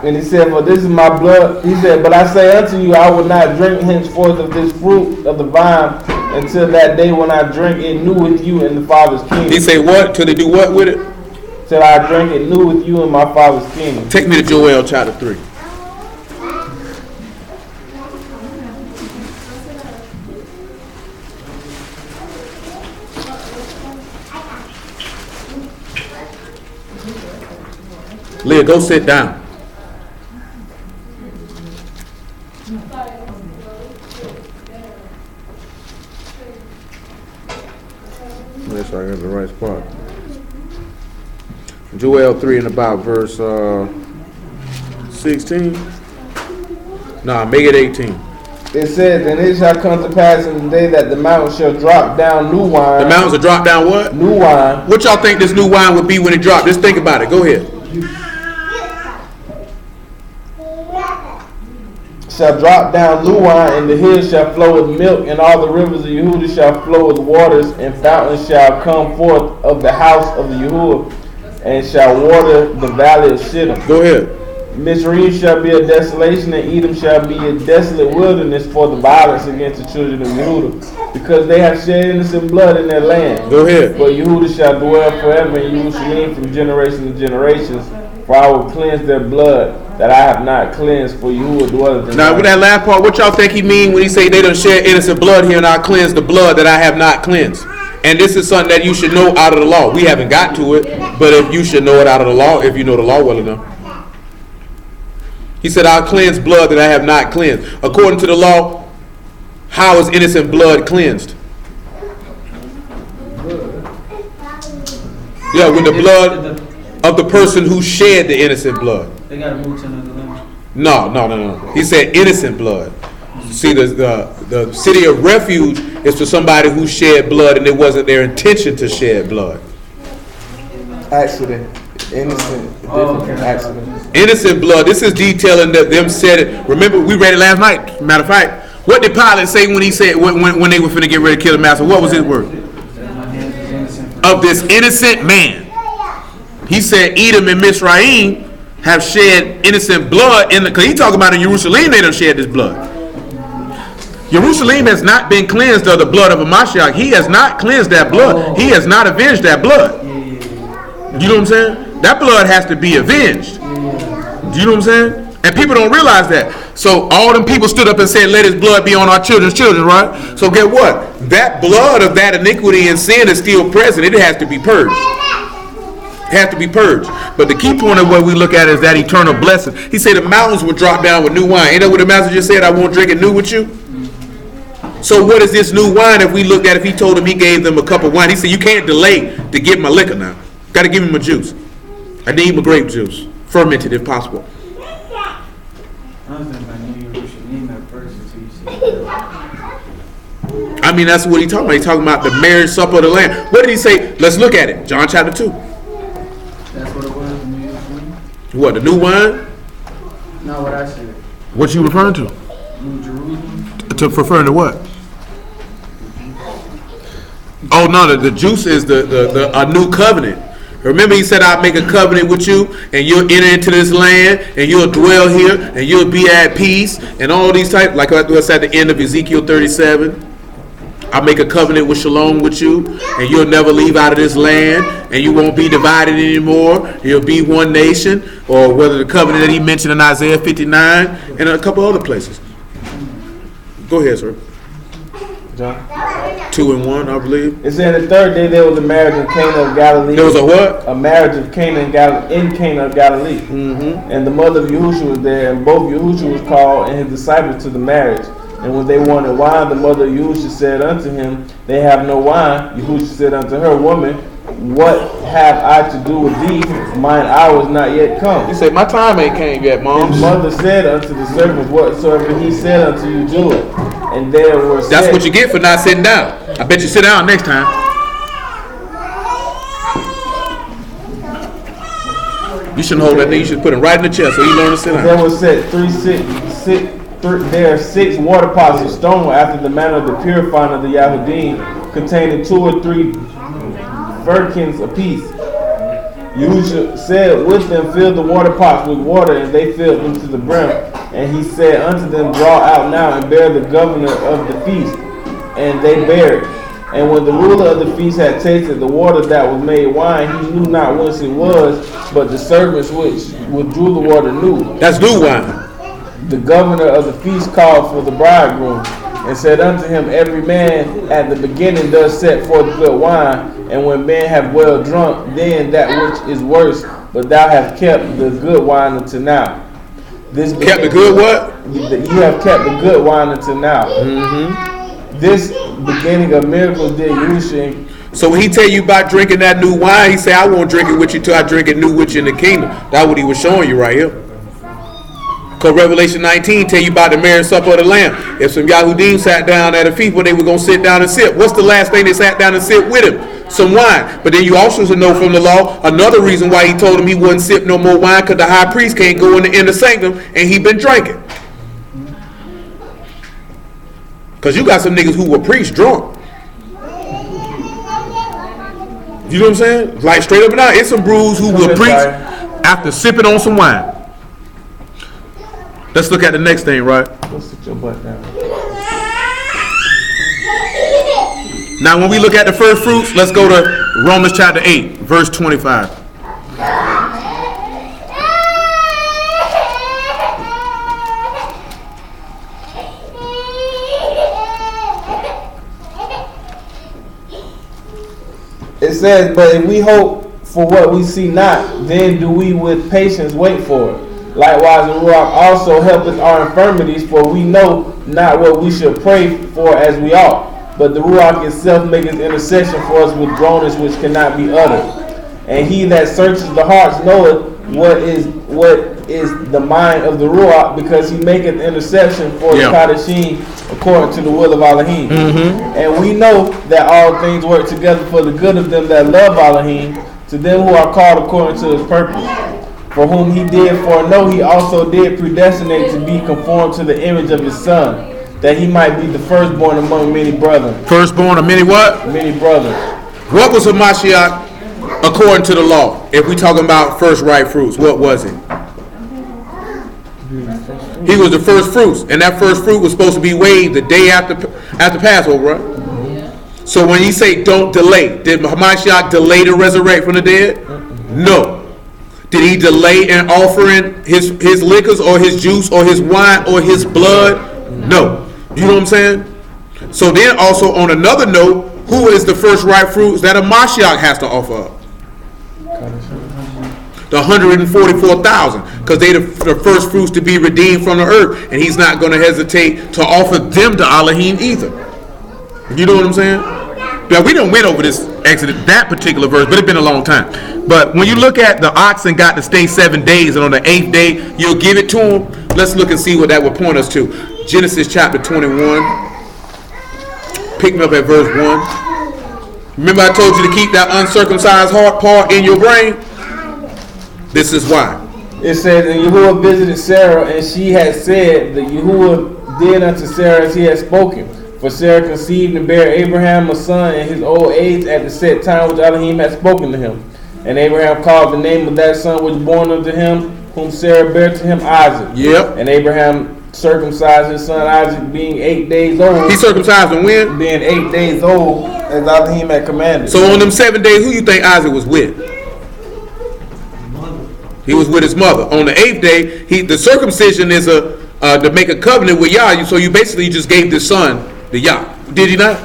And he said, For this is my blood. He said, But I say unto you, I will not drink henceforth of this fruit of the vine until that day when I drink it new with you in the Father's kingdom. He say what? Till they do what with it? Till I drink it new with you in my Father's kingdom. Take me to Joel chapter 3. Leah, go sit down. Make sure I got the right spot. Joel 3 and about verse 16. Nah, make it 18. It says, and it shall come to pass in the day that the mountains shall drop down new wine. The mountains will drop down what? New wine. What y'all think this new wine would be when it dropped? Just think about it. Go ahead. Shall drop down new wine, and the hills shall flow with milk, and all the rivers of Yahudah shall flow with waters, and fountains shall come forth of the house of the Yahuah, and shall water the valley of Shittim. Go ahead. Mizraim shall be a desolation, and Edom shall be a desolate wilderness for the violence against the children of Yahudah, because they have shed innocent blood in their land. Go ahead. But Yahudah shall dwell forever in Jerusalem from generation to generations, for I will cleanse their blood that I have not cleansed, for Yahudah dwelleth in Now, with that last part, what y'all think he mean when he say they done shed innocent blood here, and I cleanse the blood that I have not cleansed? And this is something that you should know out of the law. We haven't got to it, but if you should know it out of the law, if you know the law well enough. He said, I'll cleanse blood that I have not cleansed. According to the law, how is innocent blood cleansed? Yeah, with the blood of the person who shed the innocent blood. They gotta move to another land. No. He said innocent blood. See, the city of refuge is for somebody who shed blood and it wasn't their intention to shed blood. accident. Innocent, different from accident. Innocent blood. This is detailing that them said it. Remember, we read it last night. Matter of fact, what did Pilate say when he said when they were finna get ready to kill the master? What was his word? Of this innocent man. He said Edom and Mizraim have shed innocent blood in the. Because he talking about in Jerusalem they done shed this blood. Jerusalem has not been cleansed of the blood of a Mashiach. He has not cleansed that blood. He has not avenged that blood. You know what I'm saying? That blood has to be avenged. Do you know what I'm saying? And people don't realize that. So all them people stood up and said, let his blood be on our children's children, right? So get what? That blood of that iniquity and sin is still present. It has to be purged. It has to be purged. But the key point of what we look at is that eternal blessing. He said the mountains will drop down with new wine. Ain't that what the master just said? I won't drink it new with you. So what is this new wine? If we looked at, if he told them he gave them a cup of wine, he said, you can't delay to get my liquor now. Got to give him a juice. I need my grape juice, fermented if possible. I mean, that's what he's talking about. He's talking about the marriage supper of the Lamb. What did he say? Let's look at it. John chapter 2. That's what it was, the New Jerusalem? What, the new wine? No, what I said. What you referring to? New Jerusalem? To referring to what? Oh no, the juice is a new covenant. Remember, he said, I'll make a covenant with you, and you'll enter into this land, and you'll dwell here, and you'll be at peace, and all these types, like what's at the end of Ezekiel 37. I'll make a covenant with shalom with you, and you'll never leave out of this land, and you won't be divided anymore. You'll be one nation, or whether the covenant that he mentioned in Isaiah 59, and a couple other places. Go ahead, sir. John? 2 and 1, I believe. It said the third day there was a marriage in Cana of Galilee. There was a what? A marriage of Cana in Cana of Galilee. Mm-hmm. And the mother of Yahushua was there, and both Yahushua was called and his disciples to the marriage. And when they wanted wine, the mother of Yahushua said unto him, they have no wine. Yahushua said unto her, woman, what have I to do with thee? Mine hour is not yet come. He said, my time ain't came yet, Mom. His mother said unto the servants, whatsoever he said unto you, do it. And there were That's what you get for not sitting down. I bet you sit down next time. You shouldn't hold that thing. You should put it right in the chest so you learn to sit down. There was set there are 6 water pots of stone after the manner of the purifying of the Yahudim, containing 2 or 3 firkins apiece. Yahushua said with them, fill the water pots with water, and they filled them to the brim. And he said unto them, draw out now and bear the governor of the feast. And they bare it. And when the ruler of the feast had tasted the water that was made wine, he knew not whence it was, but the servants which withdrew the water knew. That's new wine. The governor of the feast called for the bridegroom, and said unto him, every man at the beginning does set forth good wine, and when men have well drunk, then that which is worse, but thou hast kept the good wine until now. Kept the good what? You have kept the good wine until now. Mm-hmm. This beginning of miracles did Yahushua. So when he tell you about drinking that new wine, he say, I won't drink it with you till I drink it new with you in the kingdom. That's what he was showing you right here. Because Revelation 19 tell you about the marriage supper of the Lamb. If some Yahudim sat down at a feast where they were going to sit down and sip, what's the last thing they sat down and sip with him? Some wine. But then you also should know from the law, another reason why he told him he wouldn't sip no more wine, because the high priest can't go in the inner sanctum and he been drinking. Because you got some niggas who were priests drunk. You know what I'm saying? Like straight up and down. It's some brews who were priests after sipping on some wine. Let's look at the next thing, right? Let's sit your butt down. Now, when we look at the first fruits, let's go to Romans chapter 8, verse 25. It says, but if we hope for what we see not, then do we with patience wait for it. Likewise, the Ruach also helpeth our infirmities, for we know not what we should pray for as we ought. But the Ruach itself maketh intercession for us with groanings which cannot be uttered. And he that searches the hearts knoweth what is the mind of the Ruach, because he maketh intercession for the Kadeshim according to the will of Elohim. And we know that all things work together for the good of them that love Elohim, to them who are called according to his purpose. For whom he did foreknow, he also did predestinate to be conformed to the image of his Son, that he might be the firstborn among many brethren. Firstborn of many what? Many brethren. What was a Mashiach according to the law? If we talking about first ripe fruits, what was it? He was the first fruits, and that first fruit was supposed to be weighed the day after Passover, right? So when you say don't delay, did Mashiach delay to resurrect from the dead? No. Did he delay in offering his liquors or his juice or his wine or his blood? No. You know what I'm saying? So then also on another note, who is the first ripe fruits that a Mashiach has to offer up? The 144,000, because they the first fruits to be redeemed from the earth, and he's not going to hesitate to offer them to Elohim either. You know what I'm saying? Now, we don't went over this Exodus, that particular verse, but it's been a long time. But when you look at the oxen got to stay 7 days, and on the 8th day you'll give it to them. Let's look and see what that would point us to. Genesis chapter 21. Pick me up at verse 1. Remember I told you to keep that uncircumcised heart part in your brain? This is why. It says, and Yahuah visited Sarah, and she had said that Yahuah did unto Sarah as he had spoken. For Sarah conceived and bare Abraham a son in his old age at the set time which Elohim had spoken to him. And Abraham called the name of that son which was born unto him, whom Sarah bare to him, Isaac. Yep. And Abraham circumcised his son Isaac, being 8 days old. He circumcised him when? Being 8 days old, as Elohim had commanded. So on them 7 days, who you think Isaac was with? He was with his mother. On the 8th day, the circumcision is to make a covenant with Yah. So you basically just gave this son to Yah. Did he not?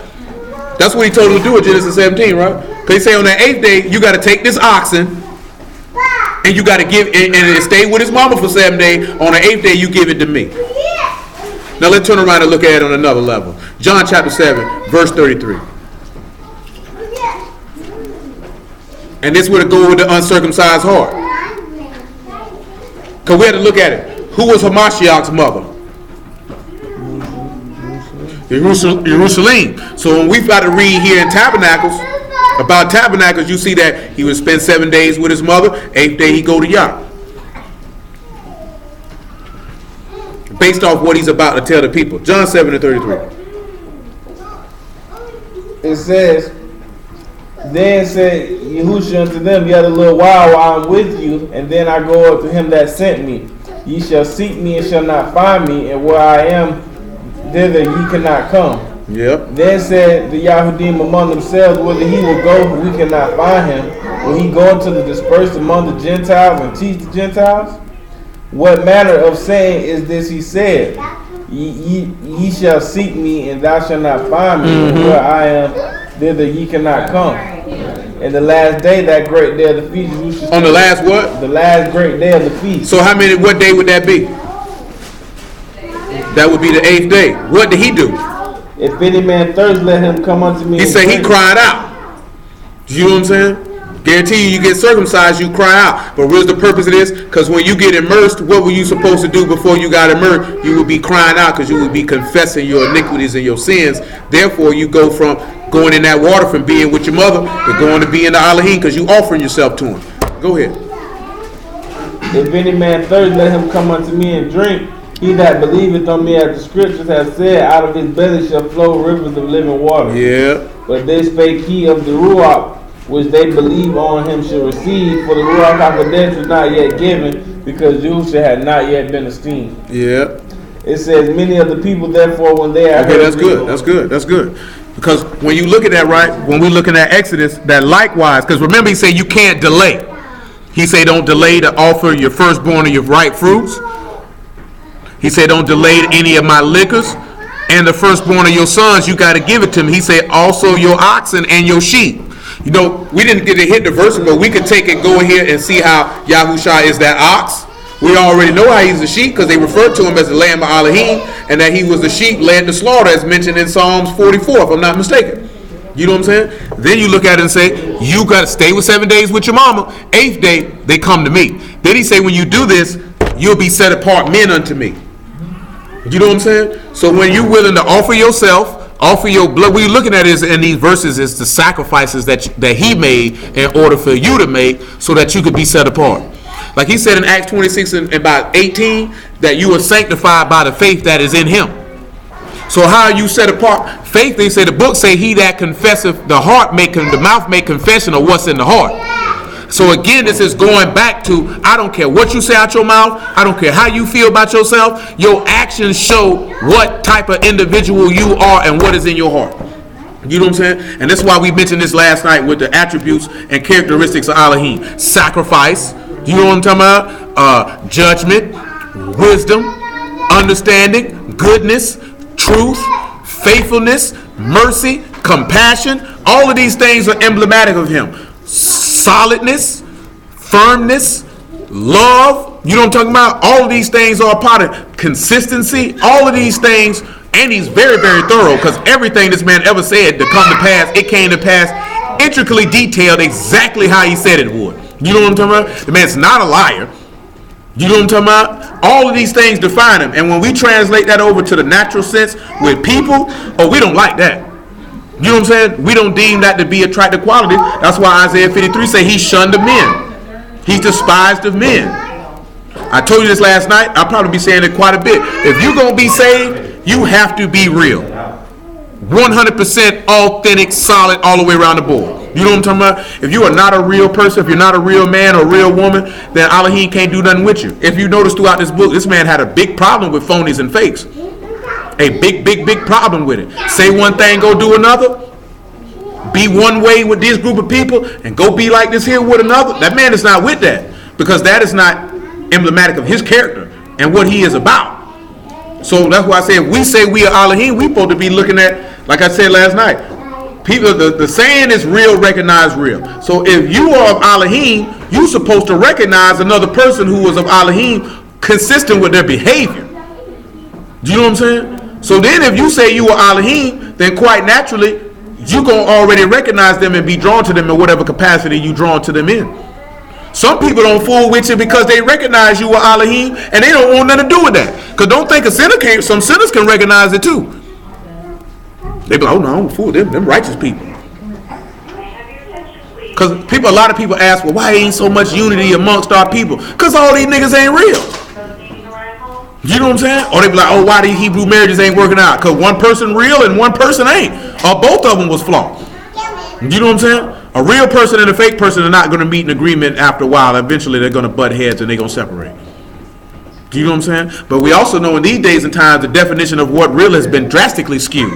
That's what he told him to do in Genesis 17, right? Because he said on the 8th day, you got to take this oxen and you got to give it, and it stayed with his mama for 7 days. On the 8th day, you give it to me. Now let's turn around and look at it on another level. John chapter 7, verse 33. And this would go with the uncircumcised heart. Because we had to look at it. Who was Hamashiach's mother? Jerusalem. So when we've got to read here in Tabernacles, about Tabernacles, you see that he would spend 7 days with his mother. 8th day he go to Yah. Based off what he's about to tell the people. John 7 and 33. It says, then said Yahushua unto them, yet a little while I'm with you, and then I go up to him that sent me. Ye shall seek me and shall not find me, and where I am, thither ye cannot come. Yep. Then said the Yahudim among themselves, whither he will go, we cannot find him. Will he go into the dispersed among the Gentiles and teach the Gentiles? What manner of saying is this he said? Ye shall seek me, and thou shalt not find me, and where I am, thither ye cannot come. And the last day, that great day of the feast. On the last what? The last great day of the feast. So what day would that be? That would be the 8th day. What did he do? If any man thirst, let him come unto me. He said he cried out. You know what I'm saying? Guarantee you get circumcised, you cry out. But where's the purpose of this? Because when you get immersed, what were you supposed to do before you got immersed? You would be crying out because you would be confessing your iniquities and your sins. Therefore, you go from going in that water from being with your mother to going to be in the Elohim because you offering yourself to him. Go ahead. If any man thirst, let him come unto me and drink. He that believeth on me, as the scriptures have said, out of his belly shall flow rivers of living water. Yeah. But they spake he of the Ruach, which they believe on him shall receive, for the Ruach HaKodesh was not yet given, because Yahushua had not yet been esteemed. Yeah. It says, many of the people, therefore, when they are... Okay, that's good. That's good. That's good. Because when you look at that, right, when we're looking at Exodus, that likewise, because remember he said you can't delay. He said don't delay to offer your firstborn of your ripe fruits. He said don't delay any of my liquors. And the firstborn of your sons, you got to give it to me. He said also your oxen and your sheep. You know, we didn't get to hit the verse, but we could take and go here and see how Yahushua is that ox. We already know how he's a sheep because they referred to him as the Lamb of Elohim, and that he was the sheep led to slaughter as mentioned in Psalms 44, if I'm not mistaken. You know what I'm saying? Then you look at it and say, you got to stay with 7 days with your mama. 8th day, they come to me. Then he say, when you do this, you'll be set apart men unto me. You know what I'm saying? So when you're willing to offer yourself, offer your blood, what you're looking at is in these verses is the sacrifices that he made in order for you to make so that you could be set apart. Like he said in Acts 26 and about 18, that you are sanctified by the faith that is in him. So how are you set apart? Faith, they say, the book say, he that confesseth the heart, the mouth make confession of what's in the heart. So again, this is going back to, I don't care what you say out your mouth. I don't care how you feel about yourself. Your actions show what type of individual you are and what is in your heart. You know what I'm saying? And that's why we mentioned this last night with the attributes and characteristics of Elohim. Sacrifice, you know what I'm talking about? Judgment, wisdom, understanding, goodness, truth, faithfulness, mercy, compassion. All of these things are emblematic of him. Solidness, firmness, love. You know what I'm talking about? All of these things are a part of consistency. All of these things, and he's very, very thorough because everything this man ever said to come to pass, it came to pass intricately detailed exactly how he said it would. You know what I'm talking about? The man's not a liar. You know what I'm talking about? All of these things define him. And when we translate that over to the natural sense with people, we don't like that. You know what I'm saying? We don't deem that to be attractive quality. That's why Isaiah 53 say he shunned of men. He's despised of men. I told you this last night. I'll probably be saying it quite a bit. If you're going to be saved, you have to be real. 100% authentic, solid, all the way around the board. You know what I'm talking about? If you are not a real person, if you're not a real man or a real woman, then Elohim can't do nothing with you. If you notice throughout this book, this man had a big problem with phonies and fakes. A big problem with it. Say one thing, go do another. Be one way with this group of people and go be like this here with another. That man is not with that because that is not emblematic of his character and what he is about. So that's why I say if we say we are Elohim, we supposed to be looking at, like I said last night, people. The saying is real, recognize real. So if you are of Elohim, you're supposed to recognize another person who is of Elohim consistent with their behavior. Do you know what I'm saying? So then if you say you are Elohim, then quite naturally, you're going to already recognize them and be drawn to them in whatever capacity you're drawn to them in. Some people don't fool with you because they recognize you are Elohim and they don't want nothing to do with that. Because don't think a sinner can't, some sinners can recognize it too. They be like, oh no, I don't fool them righteous people. Because a lot of people ask, well, why ain't so much unity amongst our people? Because all these niggas ain't real. You know what I'm saying? Or they be like, oh, why these Hebrew marriages ain't working out? Because one person real and one person ain't. Or both of them was flawed. You know what I'm saying? A real person and a fake person are not going to meet in agreement after a while. Eventually they're going to butt heads and they're going to separate. Do you know what I'm saying? But we also know in these days and times the definition of what real has been drastically skewed.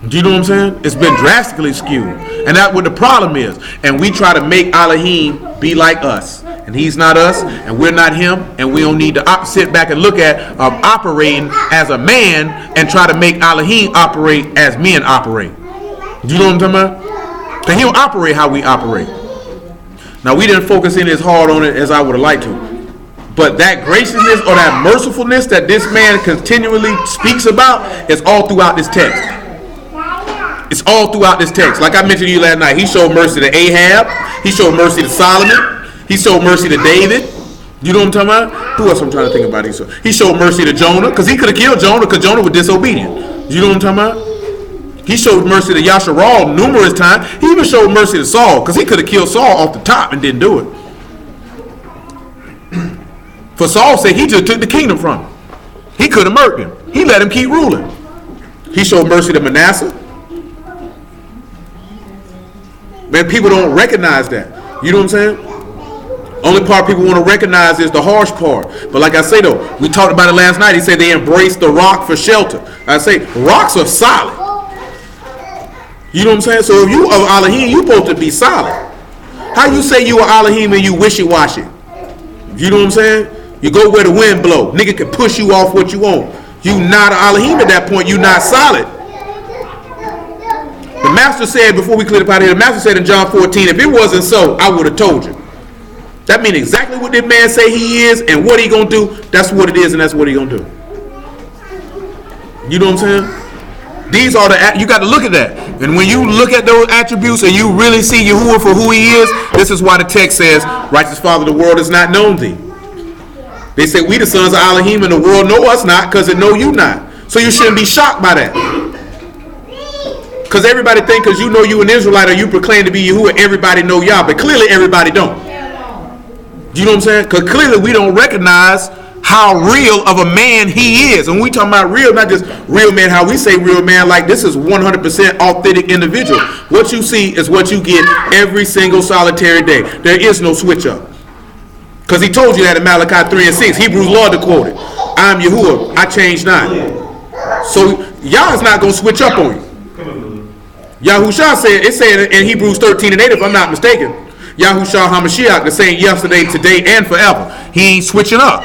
Do you know what I'm saying? It's been drastically skewed. And that's what the problem is. And we try to make Elohim be like us. And he's not us, and we're not him, and we don't need to sit back and look at operating as a man and try to make Elohim operate as men operate. Do you know what I'm talking about? Because he don't operate how we operate. Now, we didn't focus in as hard on it as I would have liked to. But that graciousness or that mercifulness that this man continually speaks about is all throughout this text. It's all throughout this text. Like I mentioned to you last night, he showed mercy to Ahab. He showed mercy to Solomon. He showed mercy to David. You know what I'm talking about? Who else I'm trying to think about? He showed mercy to Jonah, because he could have killed Jonah because Jonah was disobedient. You know what I'm talking about? He showed mercy to Yasharal numerous times. He even showed mercy to Saul, because he could have killed Saul off the top and didn't do it. For Saul's sake, he just took the kingdom from him. He could have murdered him. He let him keep ruling. He showed mercy to Manasseh. Man, people don't recognize that. You know what I'm saying? Only part people want to recognize is the harsh part. But like I say though, we talked about it last night. He said they embraced the rock for shelter. I say rocks are solid. You know what I'm saying? So if you are Elohim, you supposed to be solid. How you say you are Elohim and you wishy-washy? You know what I'm saying? You go where the wind blow. Nigga can push you off what you want. You not an Elohim at that point. You not solid. The master said, before we clear up out of here, the master said in John 14, if it wasn't so, I would have told you. That means exactly what this man say he is and what he gonna do. That's what it is, and that's what he gonna do. You know what I'm saying? These are you got to look at that. And when you look at those attributes and you really see Yahuah for who he is, this is why the text says, righteous Father, the world has not known thee. They say we the sons of Elohim and the world know us not because it know you not. So you shouldn't be shocked by that. Because everybody think because you know you an Israelite or you proclaim to be Yahuah, everybody know Yah. But clearly everybody don't. You know what I'm saying? Because clearly we don't recognize how real of a man he is. And we talking about real, not just real man, how we say real man, like this is 100% authentic individual. What you see is what you get every single solitary day. There is no switch up. Because he told you that in Malachi 3 and 6. Hebrews law to quote it. I am Yahuah, I change not. So Yah is not going to switch up on you. Yahushua said, it said in Hebrews 13 and 8, if I'm not mistaken, Yahushua HaMashiach, the same yesterday, today, and forever. He ain't switching up.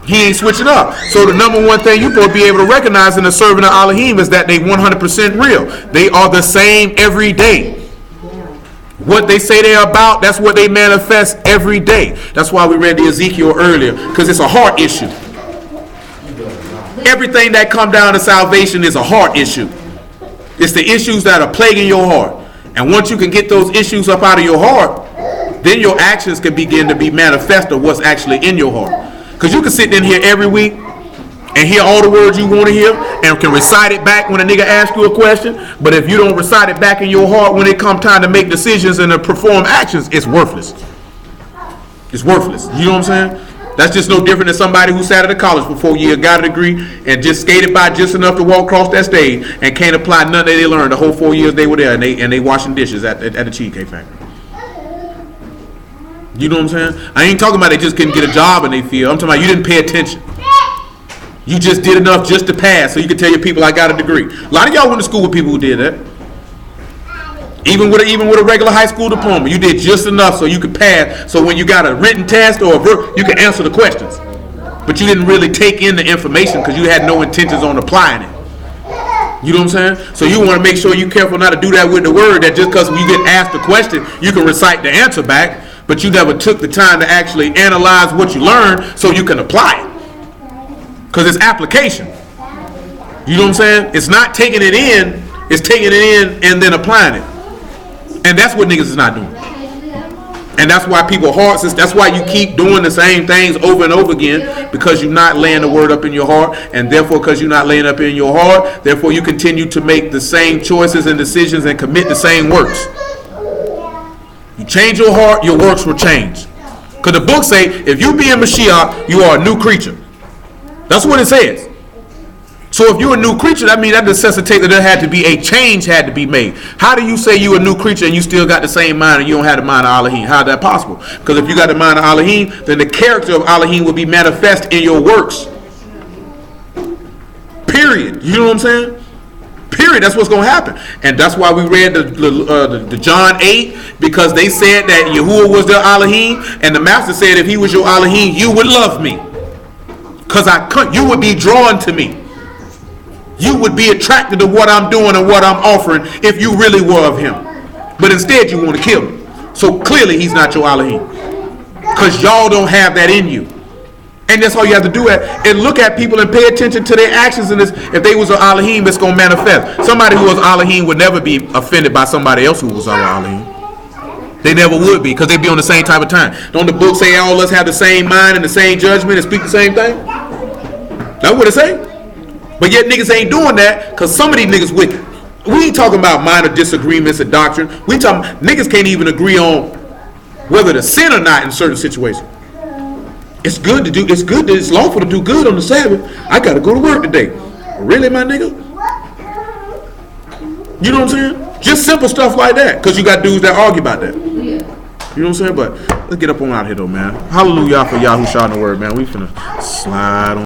He ain't switching up. So the number one thing you're supposed to be able to recognize in the servant of Elohim is that they 100% real. They are the same every day. What they say they're about, that's what they manifest every day. That's why we read the Ezekiel earlier, because it's a heart issue. Everything that come down to salvation is a heart issue. It's the issues that are plaguing your heart. And once you can get those issues up out of your heart, then your actions can begin to be manifest of what's actually in your heart. Because you can sit in here every week and hear all the words you want to hear and can recite it back when a nigga asks you a question. But if you don't recite it back in your heart when it comes time to make decisions and to perform actions, it's worthless. It's worthless. You know what I'm saying? That's just no different than somebody who sat at a college for 4 years, got a degree, and just skated by just enough to walk across that stage and can't apply nothing that they learned the whole 4 years they were there, and they washing dishes at the Cheesecake Factory. You know what I'm saying? I ain't talking about they just couldn't get a job and they feel. I'm talking about you didn't pay attention. You just did enough just to pass so you could tell your people I got a degree. A lot of y'all went to school with people who did that. Even with a regular high school diploma, you did just enough so you could pass. So when you got a written test or a verb, you can answer the questions. But you didn't really take in the information because you had no intentions on applying it. You know what I'm saying? So you want to make sure you're careful not to do that with the word, that just because you get asked a question, you can recite the answer back, but you never took the time to actually analyze what you learned so you can apply it. Because it's application. You know what I'm saying? It's not taking it in, it's taking it in and then applying it. And that's what niggas is not doing. And that's why people hearts, that's why you keep doing the same things over and over again, because you're not laying the word up in your heart, and therefore because you're not laying up in your heart, therefore you continue to make the same choices and decisions and commit the same works. You change your heart, your works will change. Because the book say, if you be in Mashiach, you are a new creature. That's what it says. So if you're a new creature, that means that necessitates that there had to be a change had to be made. How do you say you're a new creature and you still got the same mind and you don't have the mind of Elohim? How is that possible? Because if you got the mind of Elohim, then the character of Elohim will be manifest in your works. Period. You know what I'm saying? Period. That's what's going to happen. And that's why we read the John 8, because they said that Yahuah was their Elohim, and the master said if he was your Elohim, you would love me. Because you would be drawn to me. You would be attracted to what I'm doing and what I'm offering if you really were of him. But instead you want to kill him. So clearly he's not your Elohim. Because y'all don't have that in you. And that's all you have to do and look at people and pay attention to their actions in this. If they was an Elohim, it's going to manifest. Somebody who was Elohim would never be offended by somebody else who was an Elohim. They never would be, because they'd be on the same type of time. Don't the book say all of us have the same mind and the same judgment and speak the same thing? That's what it say. But yet niggas ain't doing that, because some of these niggas wicked. We ain't talking about minor disagreements and doctrine. We talking, niggas can't even agree on whether to sin or not in certain situations. It's good to do. It's lawful to do good on the Sabbath. I gotta go to work today. Really, my nigga? You know what I'm saying? Just simple stuff like that. Because you got dudes that argue about that. You know what I'm saying? But let's get up on out here though, man. Hallelujah for Yahuah in the word, man. We finna slide on.